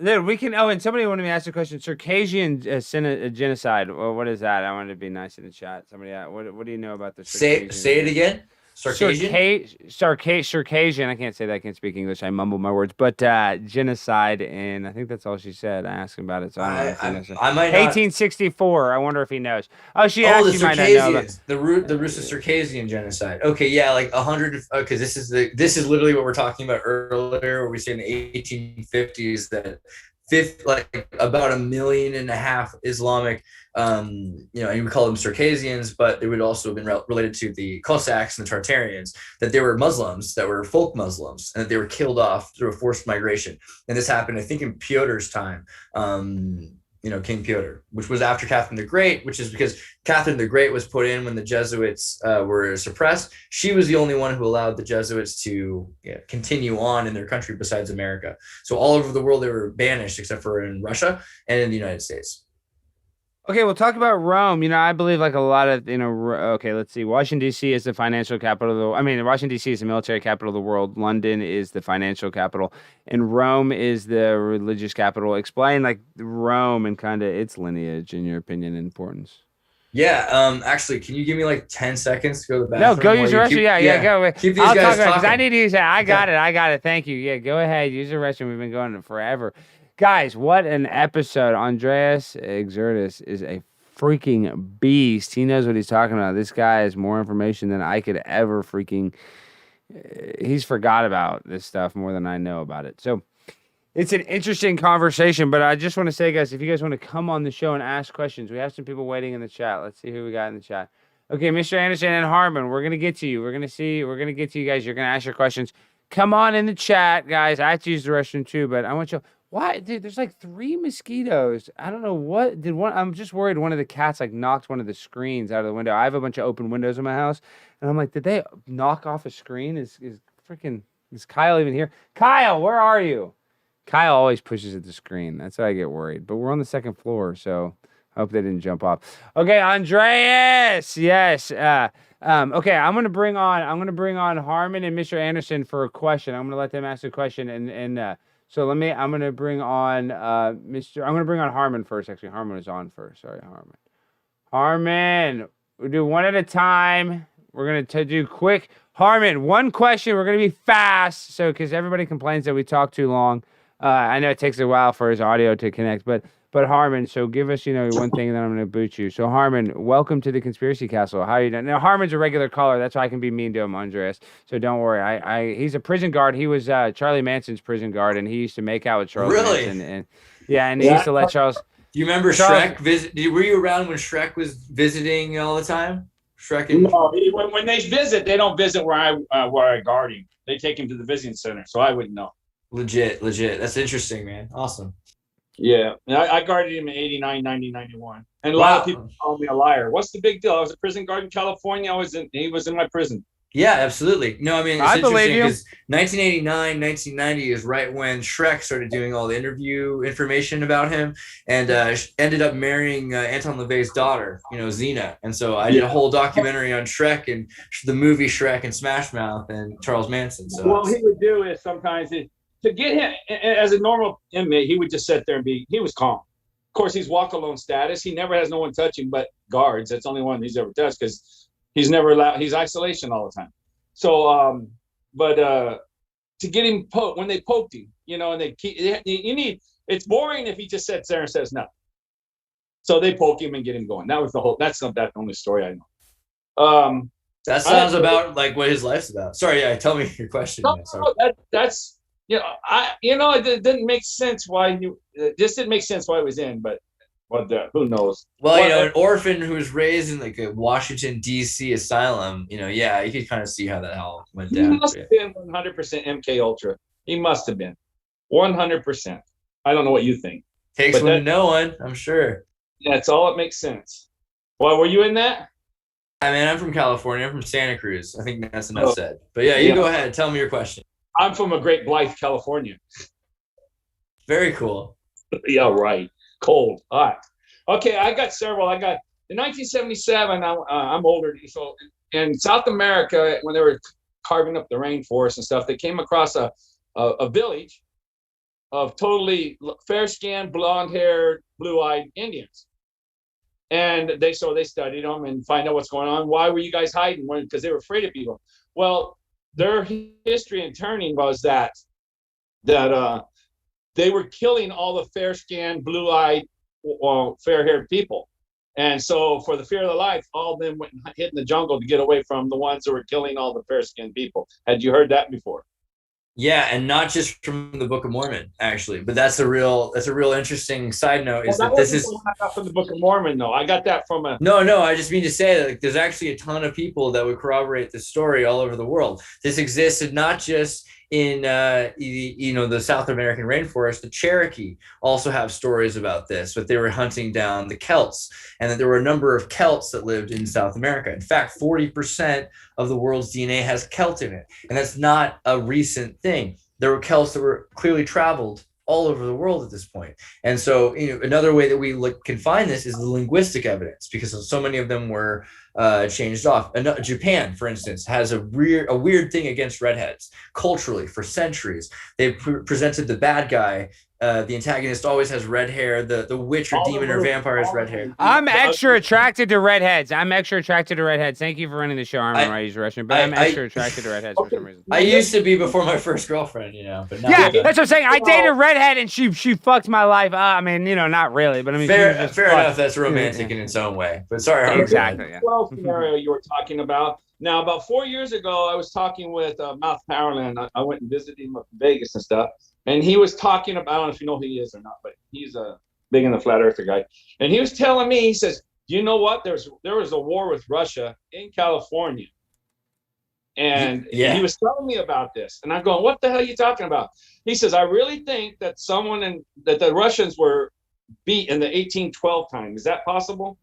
Dude, we can. Oh, and somebody wanted me to ask a question. Circassian genocide. Well, what is that? I wanted to be nice in the chat. Somebody, what do you know about the Circassian? Say it again. Circassian. I can't say that. I can't speak English. I mumble my words. But genocide, and I think that's all she said. I asked him about it. So I might not. 1864. I wonder if he knows. Oh, she asked. You might not know. The Russo-Circassian genocide. Okay, yeah, 100. Okay, this is literally what we're talking about earlier, where we say in the 1850s that about 1.5 million Islamic, and we call them Circassians, but they would also have been related to the Cossacks and the Tartarians, that they were Muslims, that were folk Muslims, and that they were killed off through a forced migration. And this happened, I think, in Pyotr's time, King Pyotr, which was after Catherine the Great, which is because Catherine the Great was put in when the Jesuits were suppressed. She was the only one who allowed the Jesuits to continue on in their country besides America. So all over the world, they were banished except for in Russia and in the United States. Okay, we'll talk about Rome. I believe a lot of, okay, let's see. Washington, D.C. is the financial capital Washington, D.C. is the military capital of the world. London is the financial capital. And Rome is the religious capital. Explain, Rome and kind of its lineage, in your opinion, and importance. Yeah, actually, can you give me 10 seconds to go to the bathroom? No, go use the restroom. Yeah, go. Keep these guys talking. Because I need to use that. I got it. Thank you. Yeah, go ahead. Use the restroom. We've been going forever. Guys, what an episode. Andreas Xirtus is a freaking beast. He knows what he's talking about. This guy has more information than I could ever he's forgot about this stuff more than I know about it. So it's an interesting conversation, but I just want to say, guys, if you guys want to come on the show and ask questions, we have some people waiting in the chat. Let's see who we got in the chat. Okay, Mr. Anderson and Harmon, we're going to get to you. We're going to get to you guys. You're going to ask your questions. Come on in the chat, guys. I have to use the restroom too, but I want you. Why, dude? There's like 3 mosquitoes. I don't know what did one. I'm just worried one of the cats like knocked one of the screens out of the window. I have a bunch of open windows in my house, and I'm like, did they knock off a screen? Is Kyle even here? Kyle, where are you? Kyle always pushes at the screen. That's why I get worried. But we're on the 2nd floor, so I hope they didn't jump off. Okay, Andreas. Yes. Okay, I'm gonna bring on Harmon and Mr. Anderson for a question. I'm gonna let them ask a question, and so I'm gonna bring on I'm gonna bring on Harmon first. Actually, Harmon is on first. Sorry, Harmon. Harmon, we do one at a time. We're gonna do quick. Harmon, one question. We're gonna be fast, so because everybody complains that we talk too long. I know it takes a while for his audio to connect, but Harmon, so give us, one thing, and then I'm going to boot you. So Harmon, welcome to the Conspiracy Castle. How are you doing? Now, Harmon's a regular caller. That's why I can be mean to him, Andreas. So don't worry. He's a prison guard. He was Charlie Manson's prison guard, and he used to make out with Charlie Manson. And he used to let Charles... Do you remember Shrek visit? Were you around when Shrek was visiting all the time? No, when they visit, they don't visit where I guard him. They take him to the visiting center, so I wouldn't know. Legit. That's interesting, man. Awesome. Yeah, I guarded him in 89, 90, 91. And a lot of people call me a liar. What's the big deal? I was a prison guard in California. He was in my prison. Yeah, absolutely. No, I mean, it's I believe interesting you. because 1989, 1990 is right when Shrek started doing all the interview information about him, and ended up marrying Anton LaVey's daughter, Xena. And so I did a whole documentary on Shrek and the movie Shrek and Smash Mouth and Charles Manson. So what he would do is sometimes to get him as a normal inmate, he would just sit there and he was calm. Of course, he's walk alone status. He never has no one touching but guards. That's the only one he's ever touched because he's never allowed. He's isolation all the time. So, to get him poked when they poked him, and it's boring if he just sits there and says nothing. So they poke him and get him going. That's the only story I know. That sounds about like what his life's about. Sorry, tell me your question. That's. It didn't make sense why this didn't make sense why he was in, but who knows? Well, an orphan who was raised in like a Washington D.C. asylum, you could kind of see how that all went down. He must have been 100% MK Ultra. He must have been 100%. I don't know what you think. Takes one to know one, I'm sure. That's all. It makes sense. Well, were you in that? I mean, I'm from California. I'm from Santa Cruz. I think that's enough said. But you go ahead. Tell me your question. I'm from a Great Blythe, California. Very cool. Yeah, right. Cold. All right. Okay, I got several. In 1977, I'm older. So in South America, when they were carving up the rainforest and stuff, they came across a village of totally fair-skinned, blonde-haired, blue-eyed Indians. And they studied them and find out what's going on. Why were you guys hiding? Because they were afraid of people. Well, their history and turning was that they were killing all the fair-skinned, blue-eyed, fair-haired people. And so for the fear of their life, all of them went and hid in the jungle to get away from the ones who were killing all the fair-skinned people. Had you heard that before? Yeah, and not just from the Book of Mormon, actually, but that's a real interesting side note. This is what I got from the Book of Mormon, though. I got that from No, I just mean to say that there's actually a ton of people that would corroborate this story all over the world. This existed not just in the South American rainforest. The Cherokee also have stories about this, but they were hunting down the Celts, and that there were a number of Celts that lived in South America. In fact, 40% of the world's DNA has Celt in it, and that's not a recent thing. There were Celts that were clearly traveled all over the world at this point. And so, another way that we can find this is the linguistic evidence, because so many of them were changed off. Japan, for instance, has a weird thing against redheads. Culturally, for centuries, they've presented the bad guy, the antagonist, always has red hair. The witch or demon or vampire has red hair. I'm extra attracted to redheads. Thank you for running the show. I'm right, Russian, but I'm extra attracted to redheads for some reason. I used to be before my first girlfriend, but now that's what I'm saying. I dated a redhead, and she fucked my life. I mean, not really, but I mean, fair enough. That's romantic in its own way. But sorry, exactly. Yeah. Scenario you were talking about. Now, about 4 years ago, I was talking with Mouth Powerland. I went and visited him up in Vegas and stuff, and he was talking about, I don't know if you know who he is or not, but he's a big in the flat earther guy, and he was telling me, he says, "Do you know what? There was a war with Russia in California, And Yeah. he was telling me about this, and I'm going, "What the hell are you talking about?" He says, "I really think that that the Russians were beat in the 1812 time. Is that possible?"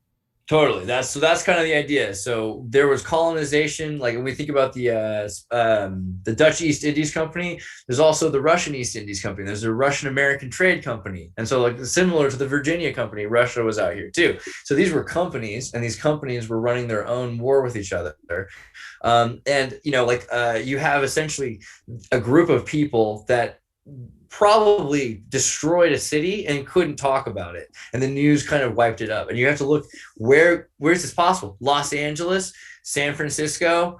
Totally. That's kind of the idea. So there was colonization. Like when we think about the Dutch East Indies Company, there's also the Russian East Indies Company. There's a Russian American Trade Company, and so like similar to the Virginia Company, Russia was out here too. So these were companies, and these companies were running their own war with each other. And you have essentially a group of people that probably destroyed a city and couldn't talk about it, and the news kind of wiped it up. And you have to look where's this possible? Los Angeles, San Francisco,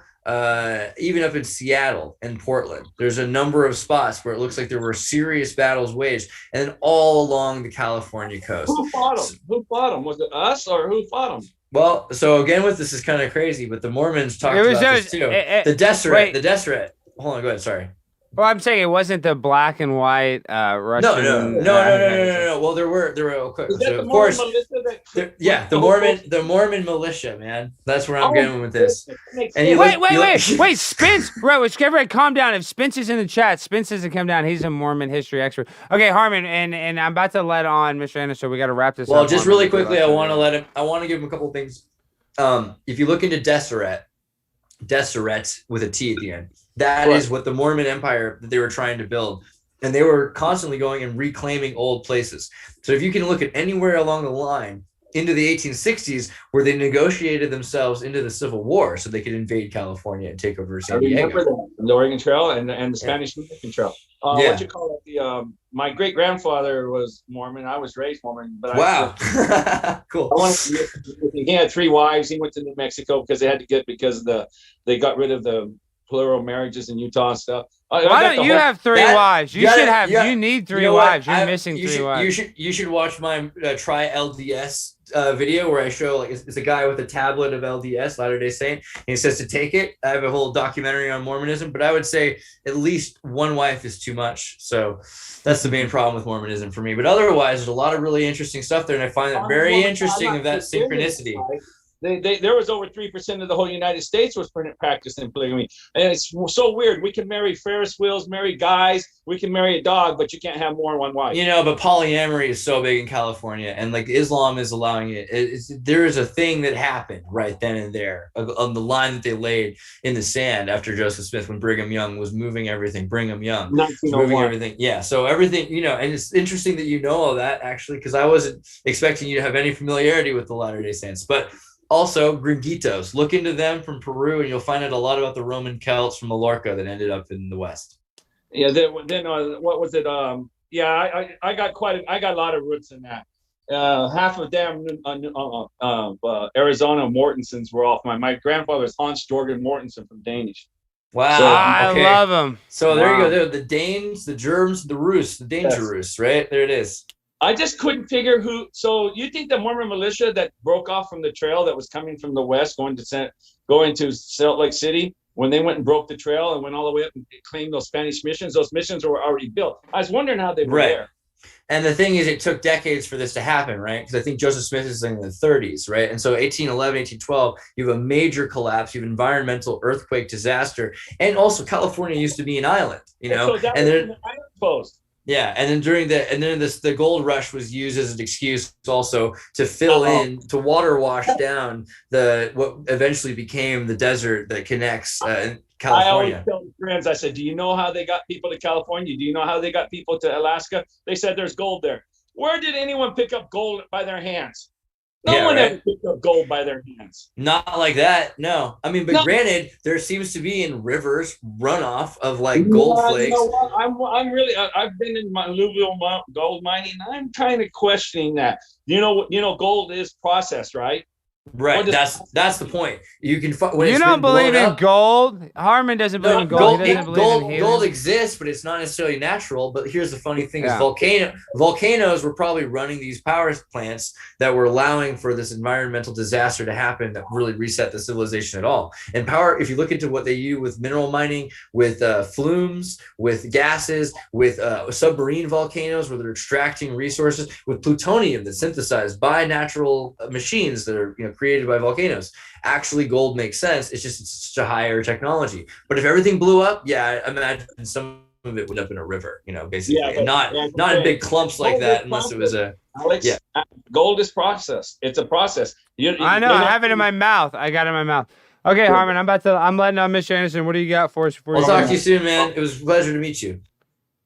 even up in Seattle and Portland. There's a number of spots where it looks like there were serious battles waged, and then all along the California coast. Who fought them? Who fought them? Was it us, or who fought them? Well, so again, with this is kind of crazy, but the Mormons talked about this too. The Deseret. Hold on, go ahead. Sorry. Well, I'm saying it wasn't the black and white Russian. No. Well, there were. So of course, the Mormon militia, man. That's where I'm going with this. And wait, Spence. Right, everybody, calm down. If Spence is in the chat, Spence doesn't come down. He's a Mormon history expert. Okay, Harmon, and I'm about to let on Mr. Anderson, so we got to wrap this up. Well, just really quickly, I want to give him a couple things. If you look into Deseret with a T at the end. That is what the Mormon Empire that they were trying to build. And they were constantly going and reclaiming old places. So if you can look at anywhere along the line into the 1860s where they negotiated themselves into the Civil War so they could invade California and take over San Diego. Remember the Oregon Trail and the Spanish American Trail. What you call it? My great grandfather was Mormon. I was raised Mormon, but cool. He had 3 wives. He went to New Mexico because they had to because they got rid of the plural marriages in Utah and stuff. Why don't you have 3 wives? You should have. You need 3 wives. You're missing 3 wives. You should watch my try LDS video where I show it's a guy with a tablet of LDS, Latter-day Saint, and he says to take it. I have a whole documentary on Mormonism, but I would say at least 1 wife is too much. So that's the main problem with Mormonism for me. But otherwise, there's a lot of really interesting stuff there, and I find that very interesting of that synchronicity. There was over 3% of the whole United States was practicing polygamy, and it's so weird. We can marry Ferris wheels, marry guys, we can marry a dog, but you can't have more than 1 wife. But polyamory is so big in California, and like Islam is allowing it. There is a thing that happened right then and there on the line that they laid in the sand after Joseph Smith, when Brigham Young was moving everything. Brigham Young moving everything. Yeah, so everything, and it's interesting that you know all that actually, because I wasn't expecting you to have any familiarity with the Latter-day Saints, but. Also, Gringuitos. Look into them from Peru, and you'll find out a lot about the Roman Celts from Mallorca that ended up in the West. Yeah. Then what was it? I got a lot of roots in that. Half of them, Arizona Mortensons were off. My grandfather's Hans Jorgen Mortensen from Danish. Wow, so, I love them. So there you go. The Danes, the Germs, the Rus, the Dangerous, right? There it is. I just couldn't figure who. So you think the Mormon militia that broke off from the trail that was coming from the west, going to Salt Lake City, when they went and broke the trail and went all the way up and claimed those Spanish missions, those missions were already built. I was wondering how they were there. And the thing is, it took decades for this to happen, right? Because I think Joseph Smith is in the 30s, right? And so 1811, 1812, you have a major collapse, you have environmental earthquake disaster, and also California used to be an island, So that and then island closed. Yeah, and then the gold rush was used as an excuse also to fill in, to water wash down what eventually became the desert that connects California. I always tell friends, I said, do you know how they got people to California? Do you know how they got people to Alaska? They said there's gold there. Where did anyone pick up gold by their hands? No one ever picked up gold by their hands. Not like that, no. I mean, but granted, there seems to be in rivers runoff of gold flakes. You know what? I've been in my Louisville gold mining. I'm kind of questioning that. Gold is processed, right? Right, that's the point. You can. You don't believe in gold. Harmon doesn't believe in gold. Gold exists, but it's not necessarily natural. But here's the funny thing: is volcanoes were probably running these power plants that were allowing for this environmental disaster to happen that really reset the civilization at all. And power, if you look into what they do with mineral mining, with flumes, with gases, with submarine volcanoes where they're extracting resources, with plutonium that's synthesized by natural machines that are created by volcanoes. Actually, gold makes sense. It's such a higher technology. But if everything blew up, yeah, I imagine some of it would up in a river, basically, Yeah, and not in big clumps like that, unless it was Alex, gold is processed. It's a process. I know. I have it in my mouth. I got it in my mouth. Okay, Harmon, I'm letting Mr. Anderson. What do you got for us? I'll talk to you soon, man. It was a pleasure to meet you.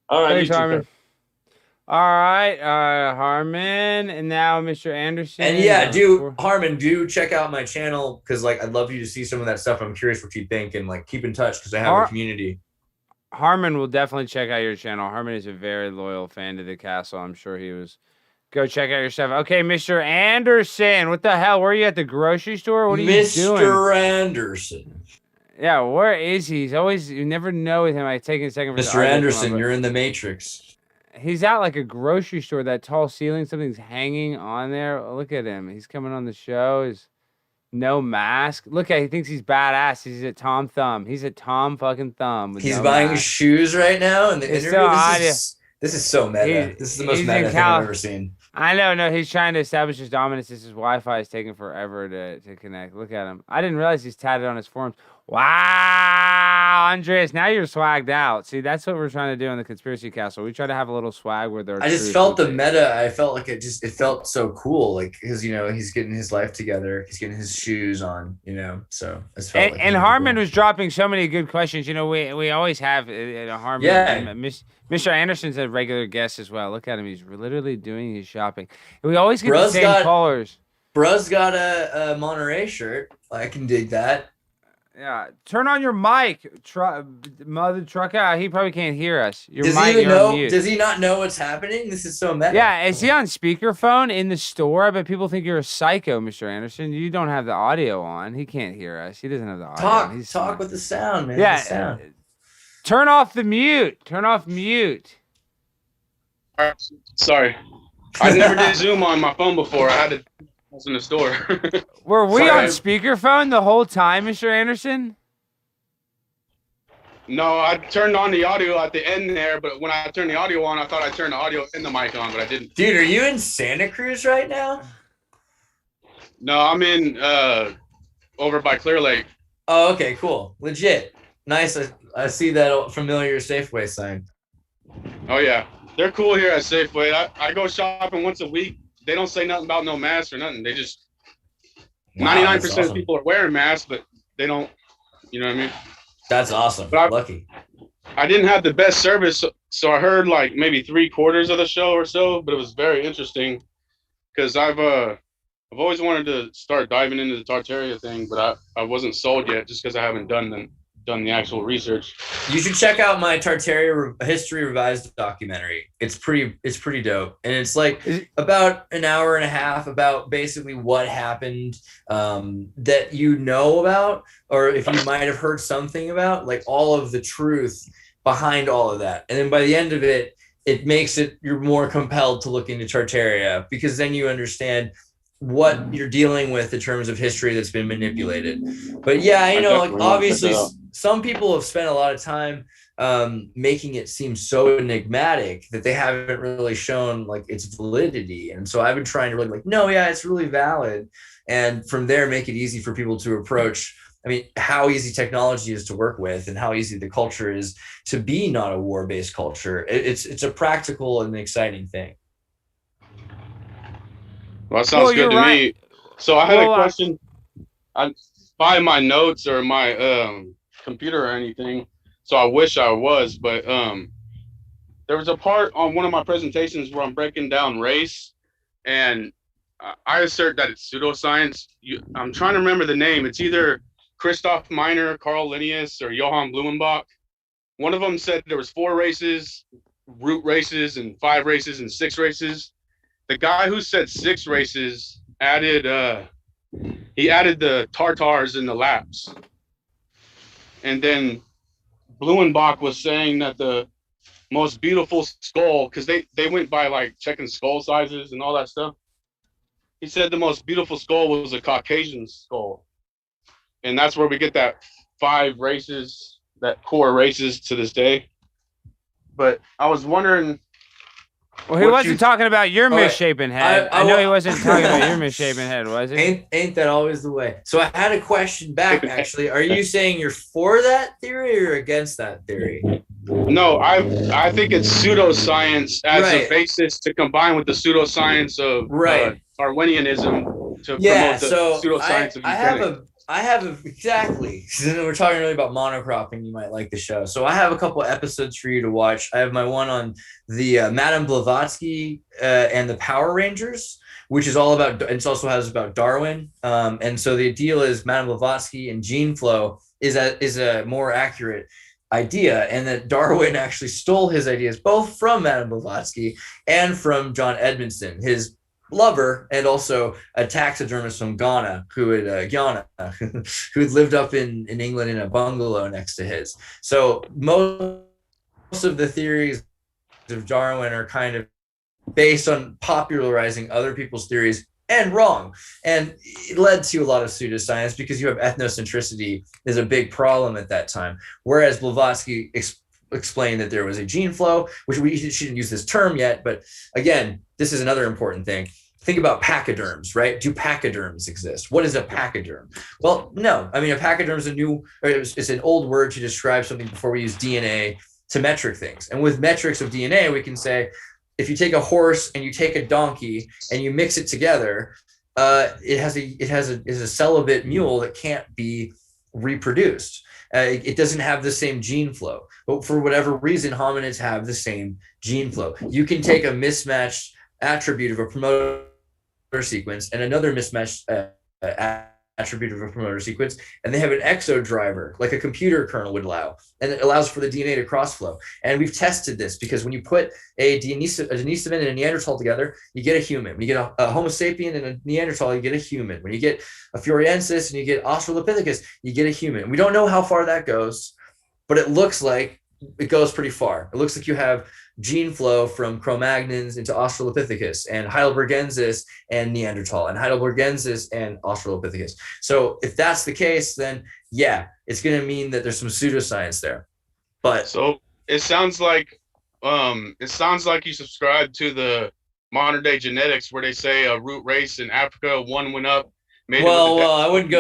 All right, thanks, Harmon. All right, Harmon, and now Mr. Anderson. And Harmon, do check out my channel, because I'd love you to see some of that stuff. I'm curious what you think, and keep in touch, because I have a community. Harmon will definitely check out your channel. Harmon is a very loyal fan to the castle. I'm sure he was. Go check out your stuff. Okay, Mr. Anderson, what the hell? Where are you at the grocery store? What are you doing? Mr. Anderson. Yeah, where is he? You never know with him. I take a second for Mr. Anderson, you're in the Matrix. He's out like a grocery store, that tall ceiling, something's hanging on there. Look at him. He's coming on the show. He's no mask. Look at, he thinks he's badass. He's a Tom Thumb. He's a Tom fucking Thumb. He's buying shoes right now in the interview. This is so meta. This is the most meta thing I've ever seen. I know, no, he's trying to establish his dominance. His Wi-Fi is taking forever to connect. Look at him. I didn't realize he's tatted on his forearms. Wow, Andreas, now you're swagged out. See, that's what we're trying to do in the Conspiracy Castle. We try to have a little swag with our. I just felt the meta. I felt like it felt so cool. Because, he's getting his life together. He's getting his shoes on, so it's felt and Harmon was dropping so many good questions. We always have Harmon. Yeah. Mr. Anderson's a regular guest as well. Look at him. He's literally doing his shopping. We always get the same callers. Bruh's got a Monterey shirt. I can dig that. Yeah. Turn on your mic. Mother truck out. He probably can't hear us. Does he even know? Does he not know what's happening? This is so meta. Yeah. Is he on speakerphone in the store? I bet people think you're a psycho, Mr. Anderson. You don't have the audio on. He can't hear us. He doesn't have the audio. Talk with the sound, man. Yeah. The sound. Turn off the mute. Turn off mute. Sorry. I never did Zoom on my phone before. I had to. I was in the store. Were we on speakerphone the whole time, Mr. Anderson? No, I turned on the audio at the end there, but when I turned the audio on, I thought I turned the audio and the mic on, but I didn't. Dude, are you in Santa Cruz right now? No, I'm in over by Clear Lake. Oh, okay, cool. Legit. Nice. I see that familiar Safeway sign. Oh, yeah. They're cool here at Safeway. I go shopping once a week. They don't say nothing about no masks or nothing. They just 99% of people are wearing masks, but they don't, you know what I mean? That's awesome. But lucky. I didn't have the best service, so I heard maybe 3/4 of the show or so, but it was very interesting because I've always wanted to start diving into the Tartaria thing, but I wasn't sold yet just because I haven't done the actual research. You should check out my Tartaria History Revised documentary. It's pretty dope, and it's about an hour and a half about basically what happened that about, or if you might have heard something about, all of the truth behind all of that. And then by the end of it, it makes you're more compelled to look into Tartaria, because then you understand what you're dealing with in terms of history that's been manipulated. But yeah, obviously some people have spent a lot of time making it seem so enigmatic that they haven't really shown its validity. And so I've been trying to really no, yeah, it's really valid. And from there, make it easy for people to approach. I mean, how easy technology is to work with and how easy the culture is to be not a war-based culture. It's a practical and exciting thing. Well, that sounds good to me. So I had a question. I buy my notes or my computer or anything, so I wish I was, but there was a part on one of my presentations where I'm breaking down race, and I assert that it's pseudoscience. I'm trying to remember the name. It's either Christoph Miner, Carl Linnaeus, or Johann Blumenbach. One of them said there was 4 races, root races, and 5 races, and 6 races. The guy who said 6 races added the Tartars and the Lapps. And then Blumenbach was saying that the most beautiful skull, because they went by checking skull sizes and all that stuff. He said the most beautiful skull was a Caucasian skull. And that's where we get that 5 races, that core races to this day. But I was wondering, Well, he wasn't talking about your misshapen head. I know he wasn't talking about your misshapen head, was he? Ain't that always the way? So I had a question back, actually. Are you saying you're for that theory or against that theory? No, I think it's pseudoscience as a basis to combine with the pseudoscience of Darwinianism to promote the pseudoscience of eugenics. I have exactly. We're talking really about monocropping. You might like the show. So I have a couple episodes for you to watch. I have my one on the Madame Blavatsky and the Power Rangers, which is all about. It also has about Darwin. And so the deal is Madame Blavatsky and gene flow is a more accurate idea, and that Darwin actually stole his ideas both from Madame Blavatsky and from John Edmondson, his lover, and also a taxidermist from Ghana who had lived up in England in a bungalow next to his. So most of the theories of Darwin are kind of based on popularizing other people's theories and wrong. And it led to a lot of pseudoscience because you have ethnocentricity is a big problem at that time. Whereas Blavatsky explained that there was a gene flow, which she didn't use this term yet, but again, this is another important thing. Think about pachyderms, right? Do pachyderms exist? What is a pachyderm? Well, no. I mean, a pachyderm is it's an old word to describe something before we use DNA to metric things. And with metrics of DNA, we can say, if you take a horse and you take a donkey and you mix it together, it is a celibate mule that can't be reproduced. It doesn't have the same gene flow, but for whatever reason, hominids have the same gene flow. You can take a mismatched attribute of a promoter sequence and another mismatched attribute of a promoter sequence, and they have an exo driver like a computer kernel would allow, and it allows for the DNA to cross flow. And we've tested this because when you put a Denisovan and a Neanderthal together, you get a human. When you get a Homo sapien and a Neanderthal, you get a human. When you get a Furiensis and you get Australopithecus, you get a human. We don't know how far that goes, but it looks like it goes pretty far. It looks like you have gene flow from Cro-Magnons into Australopithecus and Heidelbergensis and Neanderthal and Heidelbergensis and Australopithecus. So if that's the case, then yeah, it's going to mean that there's some pseudoscience there. But so it sounds like you subscribe to the modern day genetics where they say a root race in Africa, one went up. I wouldn't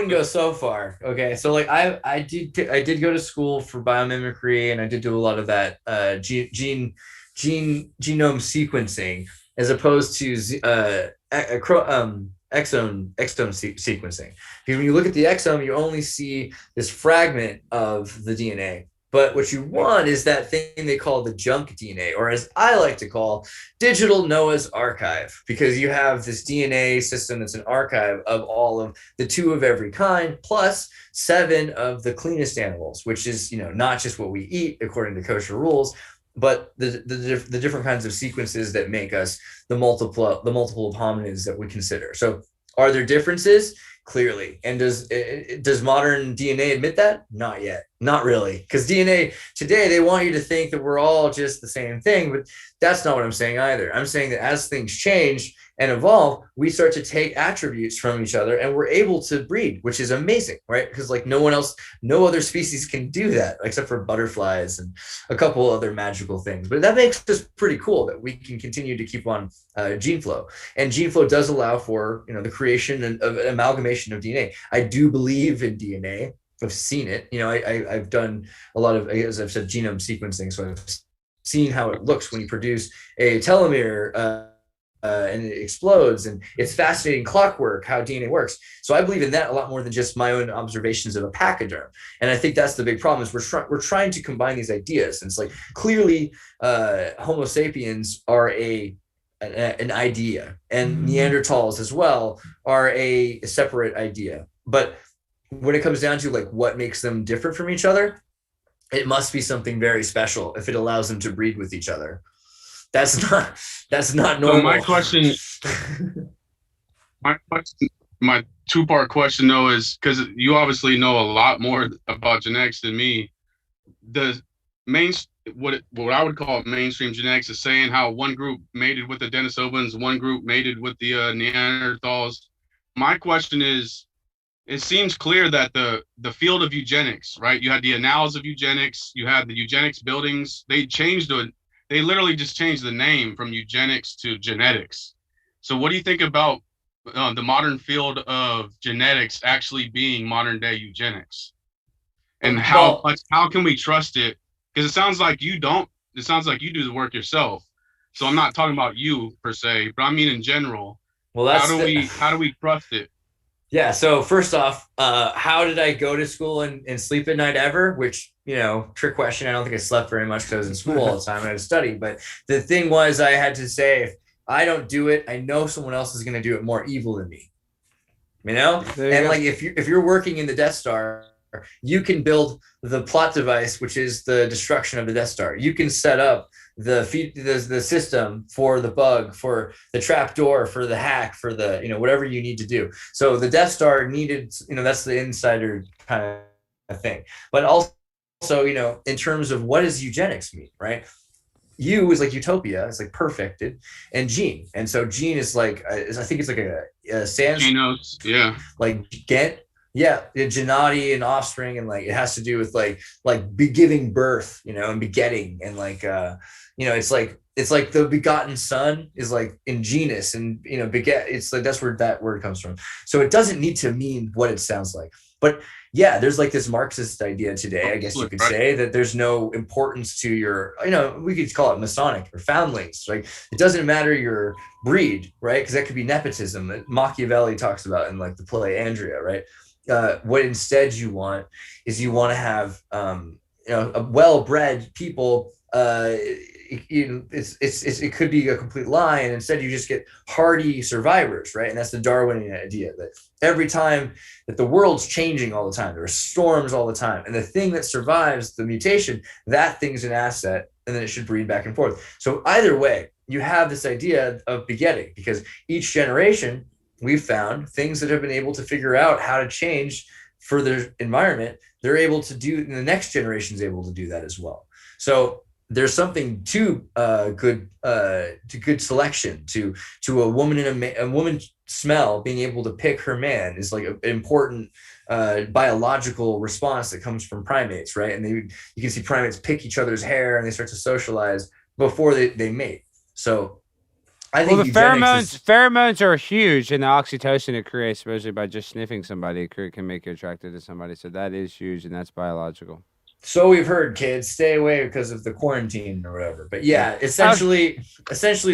go so far. Okay, so like I did go to school for biomimicry, and I did do a lot of that genome sequencing as opposed to exome sequencing. Because when you look at the exome, you only see this fragment of the DNA. But what you want is that thing they call the junk DNA, or as I like to call, digital Noah's archive, because you have this DNA system that's an archive of all of the 2 of every kind, plus 7 of the cleanest animals, which is, not just what we eat according to kosher rules, but the different kinds of sequences that make us the multiple of hominids that we consider. So are there differences? Clearly. And does modern DNA admit that? Not yet. Not really. Because DNA today, they want you to think that we're all just the same thing, but that's not what I'm saying either. I'm saying that as things change and evolve, we start to take attributes from each other and we're able to breed, which is amazing, right? Because like no other species can do that except for butterflies and a couple other magical things. But that makes us pretty cool that we can continue to keep on gene flow. And gene flow does allow for, the creation of an amalgamation of DNA. I do believe in DNA. I've seen it. I've done a lot of, as I've said, genome sequencing. So I've seen how it looks when you produce a telomere and it explodes, and it's fascinating clockwork how DNA works. So I believe in that a lot more than just my own observations of a pachyderm. And I think that's the big problem is we're trying to combine these ideas. And it's like clearly Homo sapiens are an idea, and Neanderthals as well are a separate idea. But when it comes down to like what makes them different from each other, it must be something very special if it allows them to breed with each other. That's not normal. So my 2-part question though is, because you obviously know a lot more about genetics than me. What I would call mainstream genetics is saying how one group mated with the Denisovans, one group mated with the Neanderthals. My question is, it seems clear that the field of eugenics, right? You had the annals of eugenics, you had the eugenics buildings. They changed they literally just changed the name from eugenics to genetics. So what do you think about the modern field of genetics actually being modern day eugenics? And how can we trust it? Because it sounds like you don't. It sounds like you do the work yourself. So I'm not talking about you per se, but I mean in general. Well, how do we trust it? Yeah. So first off, how did I go to school and sleep at night ever? Which, trick question. I don't think I slept very much because I was in school all the time and I had to study. But the thing was, I had to say, if I don't do it, I know someone else is going to do it more evil than me. And like if you're working in the Death Star, you can build the plot device, which is the destruction of the Death Star. You can set up the system for the bug, for the trap door, for the hack, for the whatever you need to do. So the Death Star needed, that's the insider kind of thing. But also, in terms of what does eugenics mean, right? U is like utopia, it's like perfected, and gene. And so gene is like, I think it's like a Sanskrit, Genos, yeah, like get. Yeah, genati and offspring, and like it has to do with like giving birth, and begetting, and like it's like the begotten son is like in genus, and beget. It's like that's where that word comes from. So it doesn't need to mean what it sounds like, but yeah, there's like this Marxist idea today, I guess you could say, that there's no importance to your, we could call it Masonic or foundlings. Like it doesn't matter your breed, right? Because that could be nepotism that Machiavelli talks about in like the play Andrea, right? What instead you want is you want to have a well-bred people. It could be a complete lie, and instead you just get hardy survivors, right? And that's the Darwinian idea, that every time that the world's changing all the time, there are storms all the time, and the thing that survives the mutation, that thing's an asset, and then it should breed back and forth. So either way, you have this idea of begetting, because each generation, we've found things that have been able to figure out how to change for their environment. They're able to do, and the next generation is able to do that as well. So there's something to good selection, to a woman in a woman smell being able to pick her man is like an important biological response that comes from primates, right? And you can see primates pick each other's hair and they start to socialize before they mate. So I think the pheromones are huge, and the oxytocin it creates, especially by just sniffing somebody, it can make you attracted to somebody. So that is huge, and that's biological. So we've heard, kids, stay away because of the quarantine or whatever. But yeah, essentially,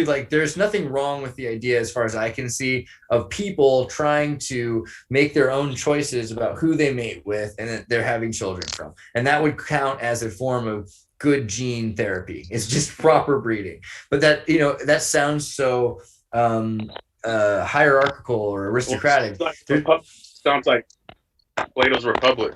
like there's nothing wrong with the idea, as far as I can see, of people trying to make their own choices about who they mate with and that they're having children from. And that would count as a form of good gene therapy. It's just proper breeding. But that, that sounds so hierarchical or aristocratic. Sounds like Plato's Republic.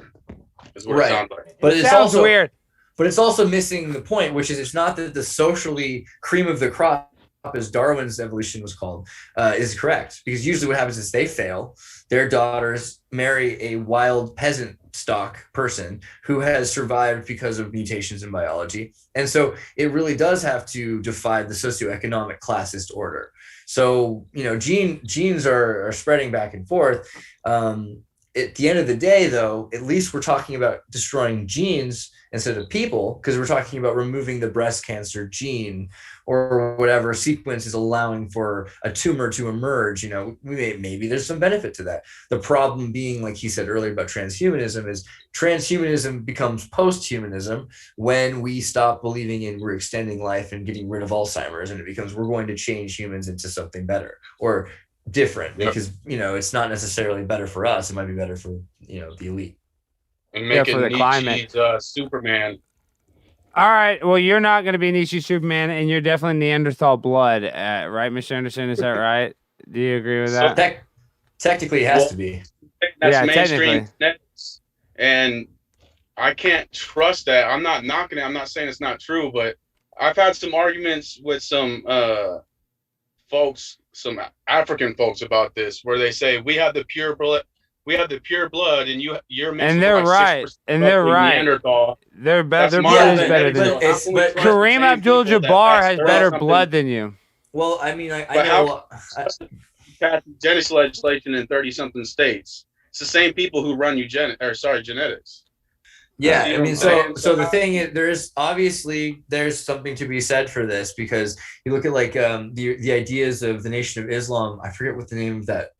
Is what it sounds like. But it sounds weird. But it's also missing the point, which is it's not that the socially cream of the crop, as Darwin's evolution was called, is correct. Because usually what happens is they fail. Their daughters marry a wild peasant stock person who has survived because of mutations in biology. And so it really does have to defy the socioeconomic classist order. So, genes are spreading back and forth. At the end of the day, though, at least we're talking about destroying genes instead of people, because we're talking about removing the breast cancer gene or whatever sequence is allowing for a tumor to emerge. Maybe there's some benefit to that. The problem being, like he said earlier about transhumanism, is transhumanism becomes post-humanism when we stop believing in we're extending life and getting rid of Alzheimer's, and it becomes we're going to change humans into something better or different, because it's not necessarily better for us. It might be better for the elite. And making for the climate. Superman. All right. Well, you're not going to be Nietzsche Superman, and you're definitely Neanderthal blood, right, Mr. Anderson? Is that right? Do you agree with that? So technically, it has to be. That's mainstream, and I can't trust that. I'm not knocking it. I'm not saying it's not true, but I've had some arguments with some folks, some African folks about this, where they say we have the pure blood, and you're mixing. And they're right. And they're right. Neanderthal. Their blood is better than you. But Kareem Abdul-Jabbar has better blood than you. Well, I mean, I know. Eugenics legislation in 30-something states. It's the same people who run genetics. Yeah, You I know mean, what I'm saying? so the thing is, there's something to be said for this, because you look at like the ideas of the Nation of Islam. I forget what the name of that.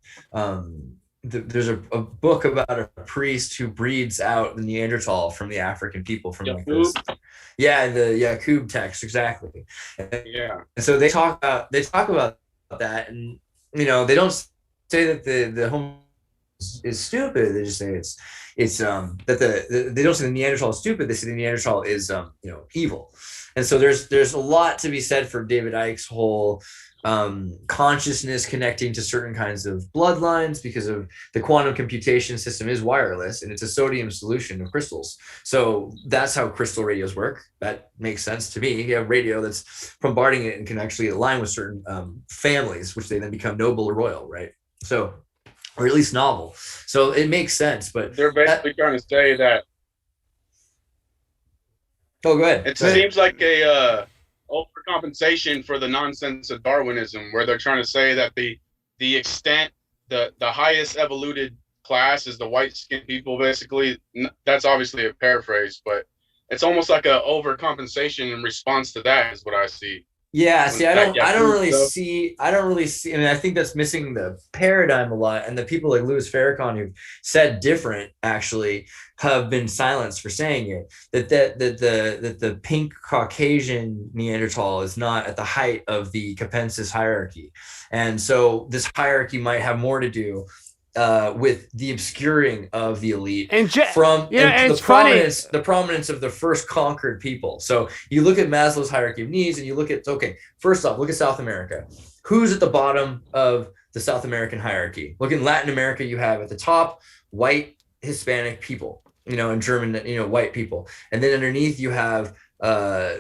There's a book about a priest who breeds out the Neanderthal from the African people from like this. Yeah, the Yaqub text, exactly. Yeah. And so they talk about that, and you know, they don't say that the home is stupid. They just say it's that they don't say the Neanderthal is stupid. They say the Neanderthal is evil. And so there's a lot to be said for David Icke's whole consciousness connecting to certain kinds of bloodlines, because of the quantum computation system is wireless and it's a sodium solution of crystals. So that's how crystal radios work. That makes sense to me. You have radio that's bombarding it and can actually align with certain families, which they then become noble or royal, right? So, or at least novel. So it makes sense. But they're basically trying to say that. Oh, go ahead. It seems like a overcompensation for the nonsense of Darwinism, where they're trying to say that the extent, the highest evoluted class is the white-skinned people. Basically, that's obviously a paraphrase, but it's almost like a overcompensation in response to that is what I see. Yeah, see, I don't really see. I mean, I think that's missing the paradigm a lot, and the people like Louis Farrakhan who've said different actually have been silenced for saying it. That the pink Caucasian Neanderthal is not at the height of the Capensis hierarchy, and so this hierarchy might have more to do with the obscuring of the elite the prominence of the first conquered people. So you look at Maslow's hierarchy of needs, and you look at, okay, first off, look at South America. Who's at the bottom of the South American hierarchy? Look in Latin America, you have at the top white Hispanic people, and German, white people, and then underneath you have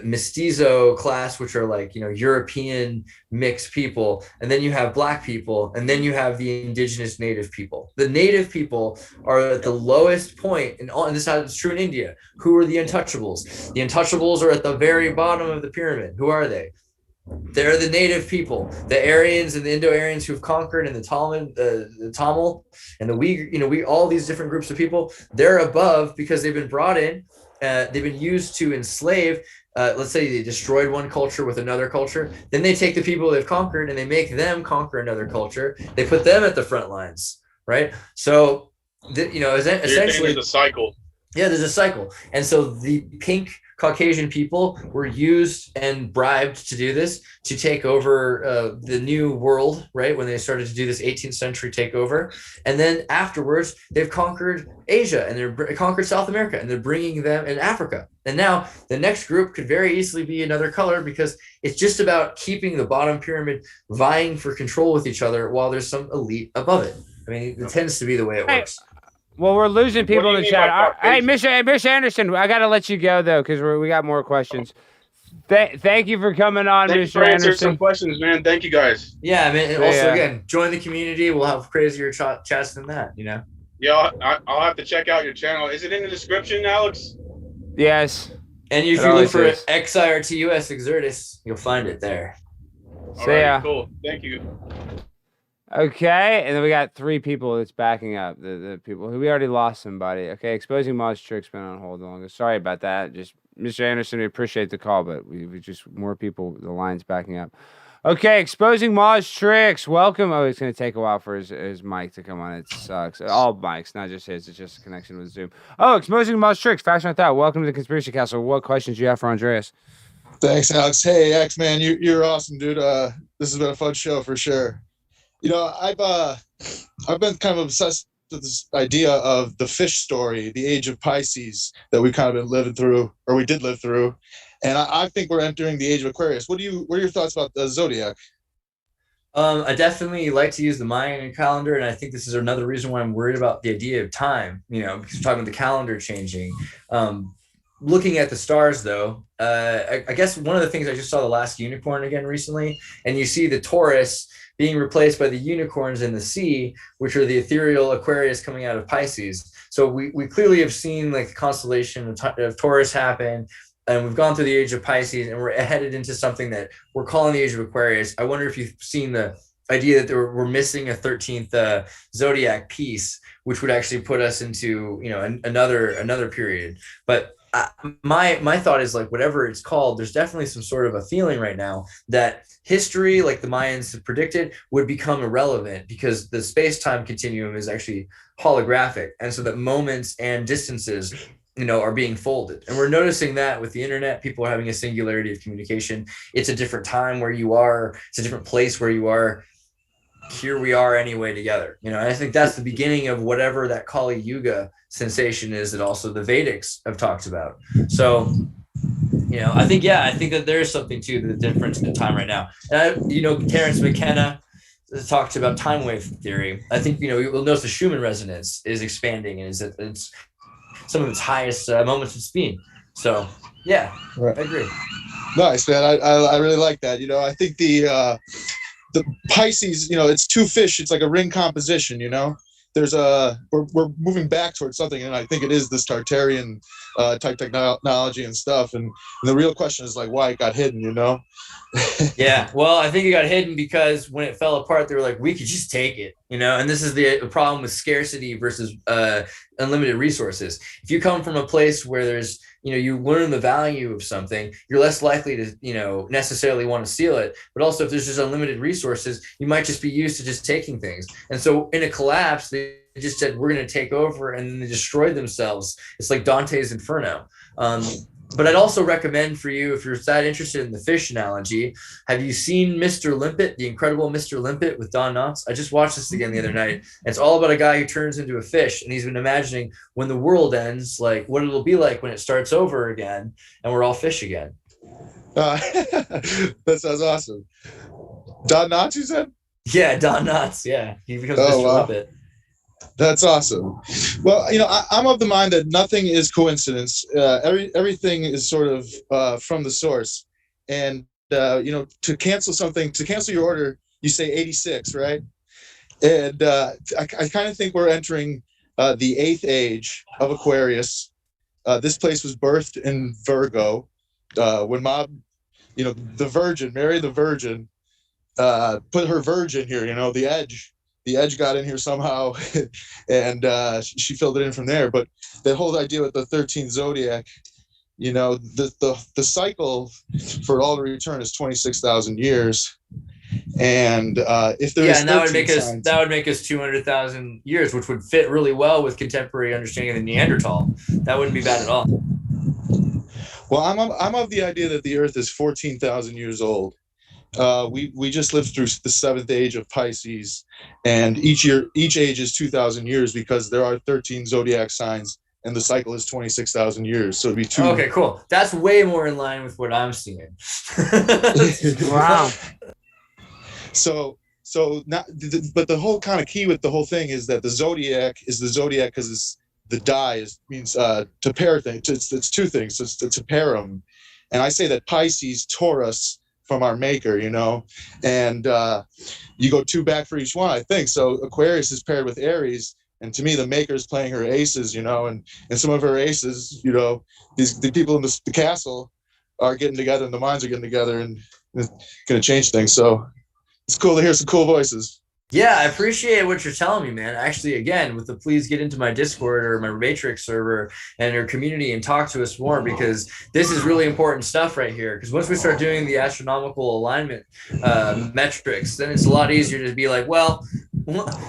mestizo class, which are like European mixed people, and then you have black people, and then you have the indigenous native people. The native people are at the lowest point, and this is true in India. Who are the untouchables? The untouchables are at the very bottom of the pyramid. Who are they? They're the native people, the Aryans and the Indo-Aryans who've conquered, and the Tamil and the Uyghur, all these different groups of people. They're above because they've been brought in. They've been used to enslave. Let's say they destroyed one culture with another culture. Then they take the people they've conquered and they make them conquer another culture. They put them at the front lines, right? So, essentially, there's a cycle. Yeah, there's a cycle. And so the pink Caucasian people were used and bribed to do this, to take over the new world, right? When they started to do this 18th century takeover. And then afterwards, they've conquered Asia, and they've conquered South America, and they're bringing them in Africa. And now the next group could very easily be another color, because it's just about keeping the bottom pyramid vying for control with each other while there's some elite above it. I mean, it tends to be the way it works. Well, we're losing people in the chat. Hey, Mr. Anderson, I got to let you go, though, because we got more questions. Thank you for coming on, Mr. Anderson. Some questions, man. Thank you, guys. Yeah, I mean, also, again, join the community. We'll have crazier chats than that, Yeah, I'll have to check out your channel. Is it in the description, Alex? Yes. And if you look for Xirtus Xirtus, you'll find it there. All right, cool. Thank you. Okay, and then we got 3 people that's backing up. The people who we already lost somebody. Okay, exposing Mod's tricks been on hold longer. Sorry about that. Just Mr. Anderson, we appreciate the call, but we just more people. The line's backing up. Okay, exposing Mod's tricks. Welcome. Oh, it's gonna take a while for his mic to come on. It sucks. All mics, not just his. It's just a connection with Zoom. Oh, exposing Mod's tricks. Fashion with that. Welcome to the Conspiracy Castle. What questions do you have for Andreas? Thanks, Alex. Hey, X man, you're awesome, dude. This has been a fun show for sure. I've been kind of obsessed with this idea of the fish story, the age of Pisces that we've kind of been living through, or we did live through, and I think we're entering the age of Aquarius. What are your thoughts about the zodiac? I definitely like to use the Mayan calendar, and I think this is another reason why I'm worried about the idea of time. Because we're talking about the calendar changing. Looking at the stars, though, I guess one of the things I just saw the last unicorn again recently, and you see the Taurus being replaced by the unicorns in the sea, which are the ethereal Aquarius coming out of Pisces. So we clearly have seen like the constellation of Taurus happen, and we've gone through the age of Pisces, and we're headed into something that we're calling the age of Aquarius. I wonder if you've seen the idea that we're missing a 13th zodiac piece, which would actually put us into, another period. But my thought is, like, whatever it's called, there's definitely some sort of a feeling right now that history, like the Mayans had predicted, would become irrelevant because the space-time continuum is actually holographic, and so that moments and distances are being folded. And we're noticing that with the internet, people are having a singularity of communication. It's a different time where you are, it's a different place where you are. Here we are anyway together. And I think that's the beginning of whatever that Kali Yuga sensation is that also the Vedics have talked about. So, I think that there's something to the difference in time right now. And Terence McKenna talked about time wave theory. I think, you'll notice the Schumann resonance is expanding, and it's some of its highest moments of speed. So, yeah, right. I agree. Nice, man. I really like that. I think the Pisces, it's two fish. It's like a ring composition, There's we're moving back towards something, and I think it is this Tartarian type technology and stuff. And the real question is, like, why it got hidden, Yeah, well, I think it got hidden because when it fell apart, they were like, we could just take it, and this is the problem with scarcity versus unlimited resources. If you come from a place where there's, you learn the value of something, you're less likely to, necessarily want to steal it. But also, if there's just unlimited resources, you might just be used to just taking things. And so in a collapse, they just said, we're going to take over, and then they destroyed themselves. It's like Dante's Inferno. But I'd also recommend for you, if you're that interested in the fish analogy, have you seen Mr. Limpet, the incredible Mr. Limpet with Don Knotts? I just watched this again the other night. It's all about a guy who turns into a fish, and he's been imagining when the world ends, like what it'll be like when it starts over again, and we're all fish again. That sounds awesome. Don Knotts, you said? Yeah, Don Knotts. Yeah, he becomes Mr. Limpet. That's awesome. Well, I'm of the mind that nothing is coincidence. Everything is sort of from the source. And, to cancel something, to cancel your order, you say 86, right? And I kind of think we're entering the 8th age of Aquarius. This place was birthed in Virgo. When the Virgin, Mary the Virgin, put her virgin here, the edge. The edge got in here somehow, and she filled it in from there. But that whole idea with the 13th zodiac, the cycle for it all to return is 26,000 years. And if there's and that would make us 200,000 years, which would fit really well with contemporary understanding of the Neanderthal. That wouldn't be bad at all. Well, I'm of the idea that the Earth is 14,000 years old. We just lived through the 7th age of Pisces, and each age is 2,000 years because there are 13 zodiac signs, and the cycle is 26,000 years. So it'd be two. Okay, cool. That's way more in line with what I'm seeing. Wow. So now, but the whole kind of key with the whole thing is that the zodiac is the zodiac because it's the die means to pair things. It's two things. It's to pair them, and I say that Pisces, Taurus, from our maker, and you go 2 back for each one, I think. So Aquarius is paired with Aries, and to me, the maker is playing her aces, and some of her aces, the people in the castle are getting together, and the minds are getting together, and it's going to change things. So it's cool to hear some cool voices. Yeah, I appreciate what you're telling me, man. Actually, again, please get into my Discord or my Matrix server and your community and talk to us more, because this is really important stuff right here. Because once we start doing the astronomical alignment metrics, then it's a lot easier to be like, well,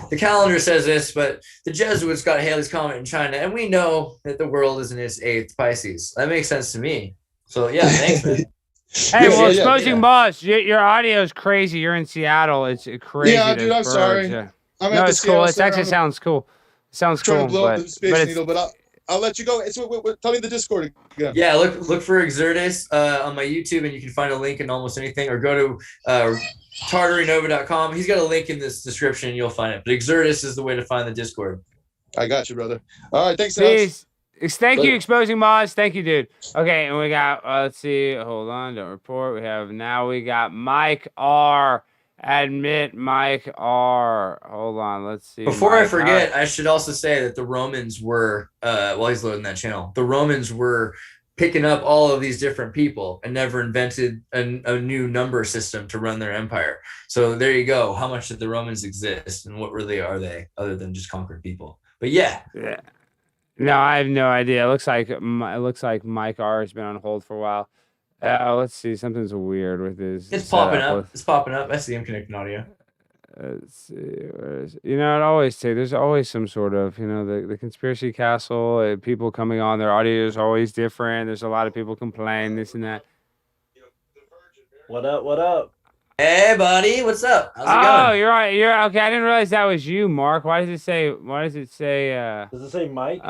the calendar says this, but the Jesuits got Halley's Comet in China, and we know that the world is in its 8th Pisces. That makes sense to me. So, yeah, thanks, man. Hey, Exposing Boss, your audio is crazy. You're in Seattle. It's crazy. Yeah, dude, I'm sorry. No, it's cool. It actually sounds cool. It sounds cool. But I'll let you go. Tell me the Discord again. Yeah, look for Xirtus on my YouTube, and you can find a link in almost anything, or go to tartarinova.com. He's got a link in this description, and you'll find it. But Xirtus is the way to find the Discord. I got you, brother. All right, thanks, Alex. Thank you, Exposing Mods. Thank you, dude. Okay, and we got, let's see. Hold on, don't report. We got Mike R. Admit Mike R. Hold on, let's see. Before I forget, I should also say that the Romans were, while he's loading that channel, the Romans were picking up all of these different people and never invented a new number system to run their empire. So there you go. How much did the Romans exist, and what really are they other than just conquered people? But yeah. No, I have no idea. It looks like Mike R has been on hold for a while. Let's see. Something's weird with his. It's popping up. It's popping up. I see him connecting audio. Let's see. It always there's always some sort of, the conspiracy castle, people coming on, their audio is always different. There's a lot of people complain, this and that. What up? What up? Hey, buddy. What's up? How's it going? Oh, you're right. You're okay. I didn't realize that was you, Mark. Why does it say? Does it say Mike?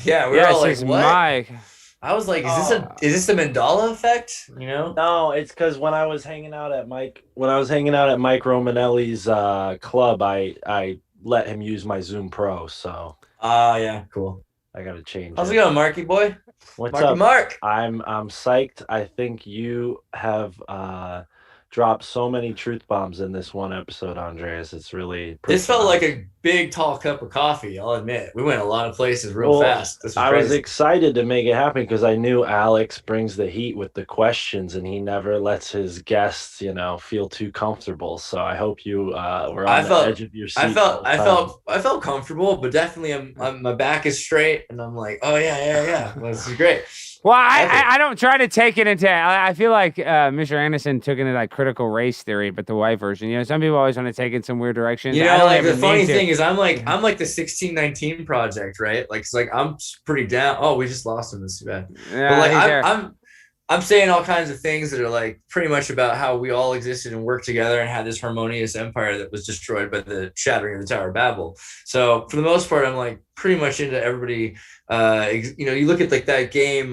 Yeah, we're all like, what? Mike. I was like, is this the Mandela effect? No, it's because when I was hanging out at Mike Romanelli's club, I let him use my Zoom Pro. So. Yeah, cool. I gotta change. How's it going, Marky boy? What's Marky up, Mark? I'm psyched. I think you have dropped so many truth bombs in this one episode, Andreas. It's really. This felt like a big, tall cup of coffee. I'll admit, we went a lot of places real fast. I was excited to make it happen because I knew Alex brings the heat with the questions, and he never lets his guests, feel too comfortable. So I hope you were on the edge of your seat. I felt comfortable, but definitely, my back is straight, and I'm like, oh yeah. Well, this is great. Well, I don't try to take it into. I feel like Mr. Anderson took it into like critical race theory, but the white version. Some people always want to take it in some weird directions. The funny thing is, I'm like the 1619 project, right? Like, it's like I'm pretty down. Oh, we just lost him. This is bad. Yeah, but I'm saying all kinds of things that are like pretty much about how we all existed and worked together and had this harmonious empire that was destroyed by the shattering of the Tower of Babel. So for the most part, I'm like pretty much into everybody. You look at like that game,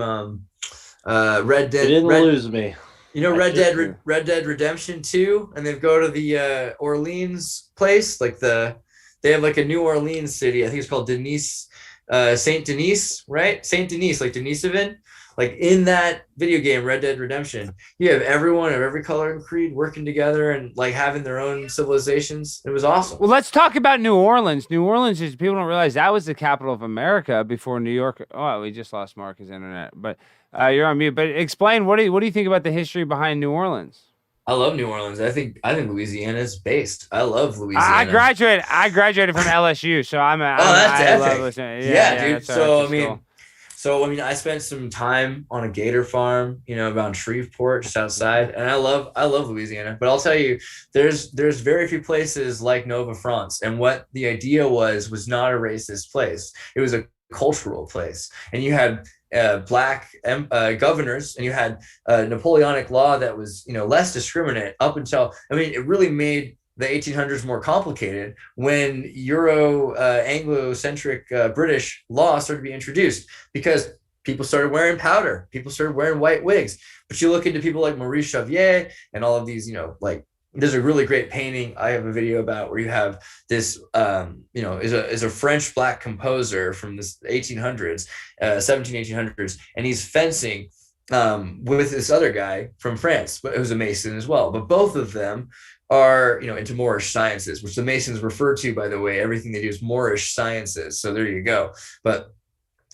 Red Dead. You didn't lose me. Red Dead Redemption 2, and they go to the Orleans place, like they have like a New Orleans city. I think it's called Saint Denis, right? Saint Denis, like Denisovin. Like in that video game, Red Dead Redemption, you have everyone of every color and creed working together and like having their own civilizations. It was awesome. Well, let's talk about New Orleans. New Orleans is, people don't realize that was the capital of America before New York. Oh, we just lost Mark's internet, but you're on mute. But explain, what do you think about the history behind New Orleans? I love New Orleans. I think Louisiana is based. I love Louisiana. I graduated from LSU, so that's epic. Yeah, dude. So I spent some time on a gator farm, around Shreveport, just outside, and I love Louisiana. But I'll tell you, there's very few places like Nova France, and what the idea was not a racist place. It was a cultural place, and you had black governors, and you had Napoleonic law that was less discriminate up until it really made the 1800s more complicated when Anglo-centric British law started to be introduced, because people started wearing powder, people started wearing white wigs. But you look into people like Maurice Chevalier and all of these, there's a really great painting I have a video about where you have this, is a French black composer from the 1800s, 1800s, and he's fencing with this other guy from France, but who's a Mason as well. But both of them are, into Moorish sciences, which the Masons refer to, by the way. Everything they do is Moorish sciences. So there you go. But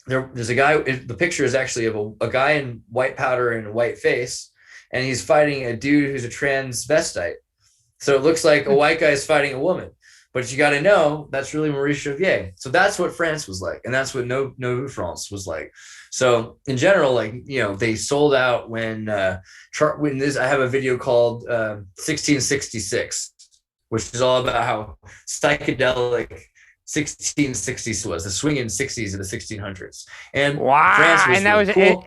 there's a guy, the picture is actually of a guy in white powder and a white face, and he's fighting a dude who's a transvestite. So it looks like a white guy is fighting a woman. But you got to know that's really Maurice Chevalier. So that's what France was like, and that's what Nouvelle France was like. So in general, they sold out when I have a video called 1666, which is all about how psychedelic 1660s was, the swinging 60s of the 1600s. And wow, France was and that really was cool.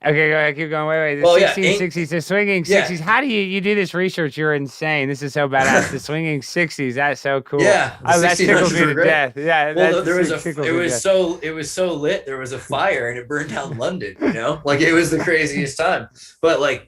Okay, go ahead, keep going. Wait. The 1660s, the swinging 60s. How do you do this research? You're insane. This is so badass. The swinging 60s. That's so cool. Yeah, that tickles me to death. Yeah, well, it was so lit. There was a fire and it burned down London. Like it was the craziest time. But Lord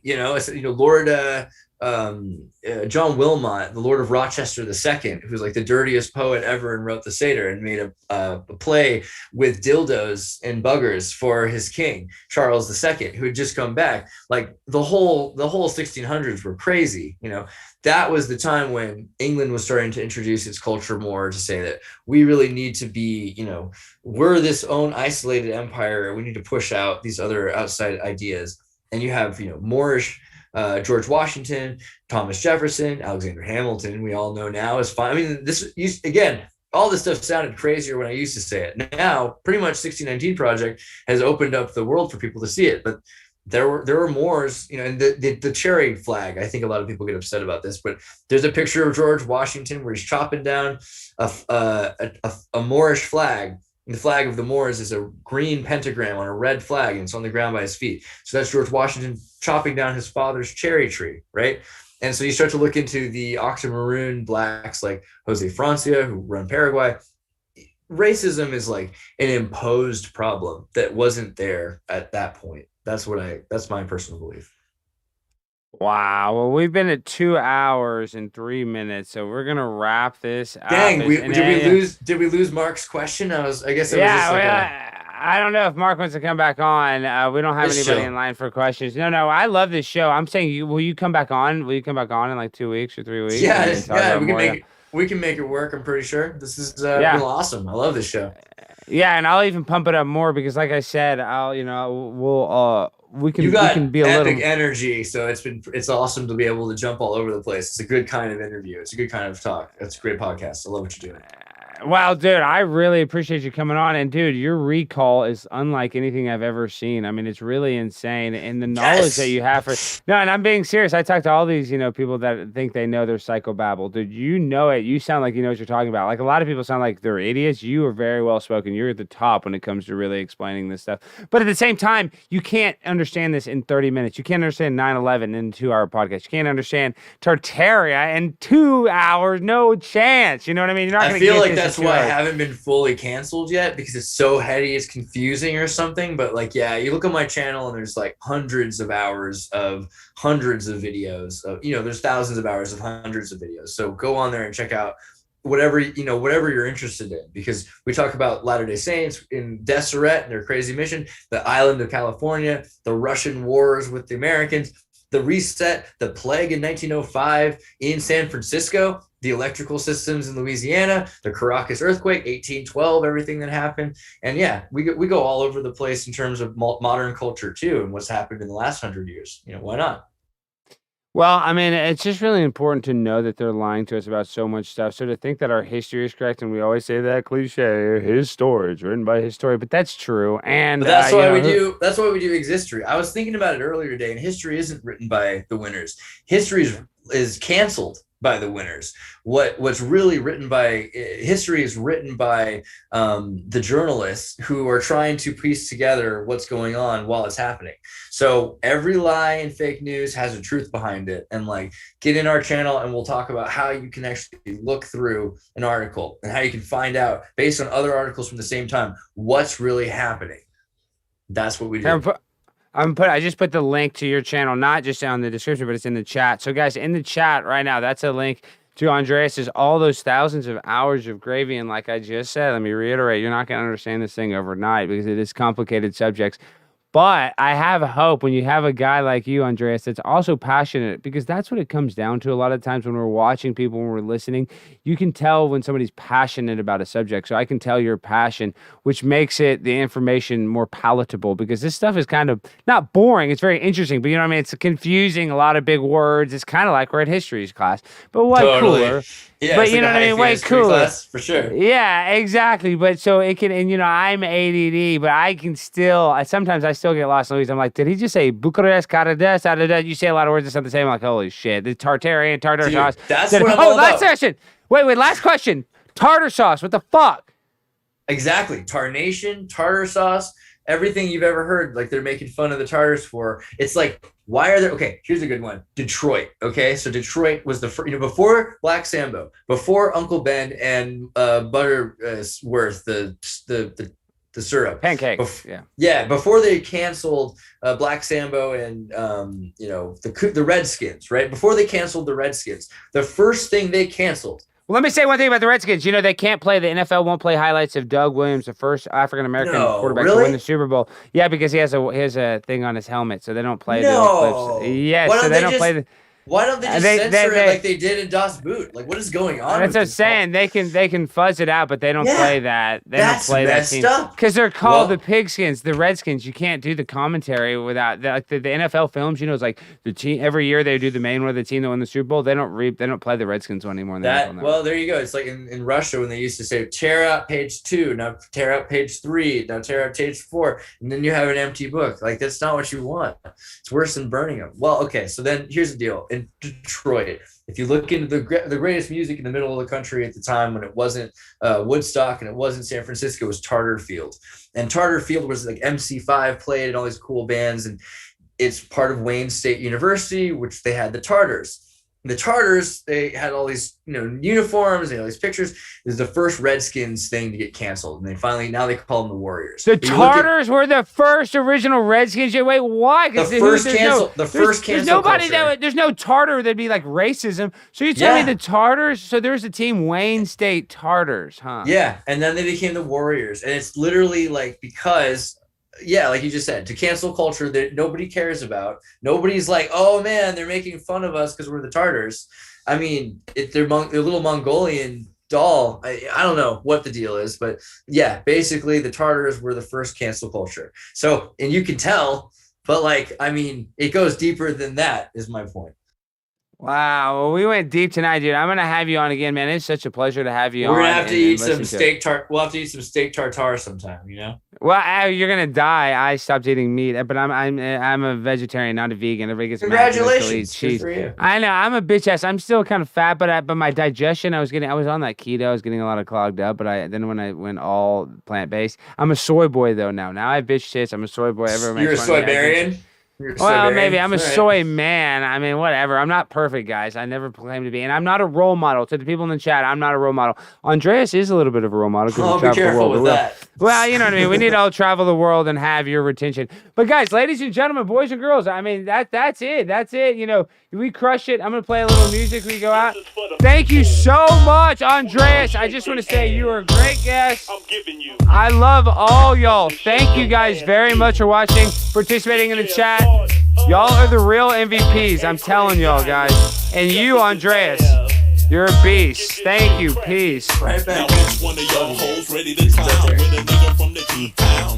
John Wilmot, the Lord of Rochester II, who's like the dirtiest poet ever and wrote the Seder and made a play with dildos and buggers for his king, Charles II, who had just come back. Like the whole 1600s were crazy. That was the time when England was starting to introduce its culture more, to say that we really need to be, we're this own isolated empire. We need to push out these other outside ideas. And you have, Moorish, George Washington, Thomas Jefferson, Alexander Hamilton, we all know now is fine. I mean, again, all this stuff sounded crazier when I used to say it. Now, pretty much 1619 Project has opened up the world for people to see it. But there were Moors, and the cherry flag. I think a lot of people get upset about this, but there's a picture of George Washington where he's chopping down a Moorish flag. And the flag of the Moors is a green pentagram on a red flag, and it's on the ground by his feet. So that's George Washington chopping down his father's cherry tree, right? And so you start to look into the Octomaroon blacks like Jose Francia, who run Paraguay. Racism is like an imposed problem that wasn't there at that point. That's my personal belief. Wow. Well, we've been at 2 hours and 3 minutes, so we're gonna wrap this up. Dang, did we lose Mark's question? I guess it was just like I don't know if Mark wants to come back on. We don't have anybody in line for questions. No, I love this show. I'm saying, will you come back on? Will you come back on in like 2 weeks or 3 weeks? Yeah, we can make it work. I'm pretty sure this is real awesome. I love this show. Yeah, and I'll even pump it up more because, like I said, we can be a little epic energy. So it's awesome to be able to jump all over the place. It's a good kind of interview. It's a good kind of talk. It's a great podcast. I love what you're doing. Wow, dude, I really appreciate you coming on. And dude, your recall is unlike anything I've ever seen. I mean, it's really insane. And the knowledge that you have and I'm being serious. I talk to all these, people that think they know their psychobabble. Dude, you know it. You sound like you know what you're talking about. Like a lot of people sound like they're idiots. You are very well spoken. You're at the top when it comes to really explaining this stuff. But at the same time, you can't understand this in 30 minutes. You can't understand 9/11 in a 2-hour podcast. You can't understand Tartaria in 2 hours. No chance. You know what I mean? You're not going to get this. That's why I haven't been fully canceled yet, because it's so heady, it's confusing or something. But like, yeah, you look at my channel and there's like hundreds of hours of hundreds of videos. There's thousands of hours of hundreds of videos. So go on there and check out whatever you're interested in, because we talk about Latter-day Saints in Deseret and their crazy mission, the island of California, the Russian wars with the Americans, the reset, the plague in 1905 in San Francisco, the electrical systems in Louisiana, the Caracas earthquake, 1812, everything that happened. And yeah, we go all over the place in terms of modern culture too, and what's happened in the last 100 years. Why not? Well, I mean, it's just really important to know that they're lying to us about so much stuff. So to think that our history is correct, and we always say that cliche, his story is written by his story, but that's true. And but that's why we do Exististory. I was thinking about it earlier today, and history isn't written by the winners. History is canceled by the winners. What's really written by history is written by the journalists who are trying to piece together what's going on while it's happening. So every lie and fake news has a truth behind it. And like, get in our channel and we'll talk about how you can actually look through an article and how you can find out based on other articles from the same time what's really happening. That's what we do. I just put the link to your channel, not just on the description, but it's in the chat. So guys, in the chat right now, that's a link to Andreas' all those thousands of hours of gravy. And like I just said, let me reiterate, you're not going to understand this thing overnight because it is complicated subjects. But I have hope when you have a guy like you, Andreas, that's also passionate, because that's what it comes down to. A lot of times when we're watching people, when we're listening, you can tell when somebody's passionate about a subject. So I can tell your passion, which makes the information more palatable, because this stuff is kind of not boring. It's very interesting, but you know what I mean? It's confusing, a lot of big words. It's kind of like we're at history class, but way cooler. Yeah, but you know what I mean? Way cooler. Class, for sure. Yeah, exactly. But so it can, and I'm ADD, but I can sometimes I still get lost in the weeds. I'm like, did he just say Bucharest, Carta? You say a lot of words that sound the same. I'm like, holy shit. The Tartaria and tartar sauce. That's what I'm all about. Last question. Wait, last question. Tartar sauce. What the fuck? Exactly. Tarnation, tartar sauce, everything you've ever heard, like they're making fun of the Tartars for. It's like, why are there? Okay, here's a good one. Detroit. Okay, so Detroit was the first, before Black Sambo, before Uncle Ben and Butterworth, the the syrup. Pancakes. Before they canceled Black Sambo and the Redskins, right? Before they canceled the Redskins, the first thing they canceled. Well, let me say one thing about the Redskins. You know, they can't play. The NFL won't play highlights of Doug Williams, the first African-American quarterback to win the Super Bowl. Yeah, because he has a thing on his helmet, so they don't play the clips. Yes, so they don't play the... Why don't they just censor it like they did in Das Boot? Like, what is going on? That's what I'm saying. They can fuzz it out, but they don't play that. They don't play that team because they're called the Pigskins, the Redskins. You can't do the commentary without the NFL films. You know, it's like the team every year they do the main one of the team that won the Super Bowl. They don't play the Redskins one anymore. Well, there you go. It's like in Russia when they used to say tear out page 2, now tear out page 3, now tear out page 4, and then you have an empty book. Like that's not what you want. It's worse than burning them. Well, okay, so then here's the deal. In Detroit, if you look into the greatest music in the middle of the country at the time when it wasn't Woodstock and it wasn't San Francisco, it was Tartar Field. And Tartar Field was like MC5 played and all these cool bands. And it's part of Wayne State University, which they had the Tartars. The Tartars, they had all these, uniforms and all these pictures. It was the first Redskins thing to get canceled. And now they call them the Warriors. The Tartars were the first original Redskins. Wait, why? The first cancel culture. There's no Tartar that'd be like racism. So you tell me the Tartars? So there's a team, Wayne State Tartars, huh? Yeah, and then they became the Warriors. And it's literally like because... Yeah, like you just said, to cancel culture that nobody cares about. Nobody's like, oh man, they're making fun of us because we're the Tartars. I mean, they're little Mongolian doll. I don't know what the deal is, but yeah, basically the Tartars were the first cancel culture. So, and you can tell, but it goes deeper than that is my point. Wow, well, we went deep tonight, dude. I'm gonna have you on again, man. It's such a pleasure to have you on. We're gonna have to eat some steak We'll have to eat some steak tartare sometime, Well, you're gonna die. I stopped eating meat, but I'm a vegetarian, not a vegan. Everybody gets congratulations. Mad eat cheese. Good for you. I know I'm a bitch ass. I'm still kind of fat, but my digestion, I was on that keto. I was getting a lot of clogged up, but then when I went all plant based, I'm a soy boy though now. Now I have bitch tits. I'm a soy boy. You're a soy-barian? Well, maybe I'm a soy man. I mean, whatever. I'm not perfect, guys. I never claim to be, and I'm not a role model. To the people in the chat, I'm not a role model. Andreas is a little bit of a role model. Oh, be careful with that. Well, you know what I mean. We need to all travel the world and have your retention. But guys, ladies and gentlemen, boys and girls, I mean that's it. That's it. We crush it. I'm gonna play a little music. We go out. Thank you so much, Andreas. I just want to say you are a great guest. I love all y'all. Thank you guys very much for watching, participating in the chat. Y'all are the real MVPs. I'm telling y'all, guys. And you, Andreas, you're a beast. Thank you. Peace. Right back. Now, which one of y'all hoes ready to clown with a nigga from the G-Town?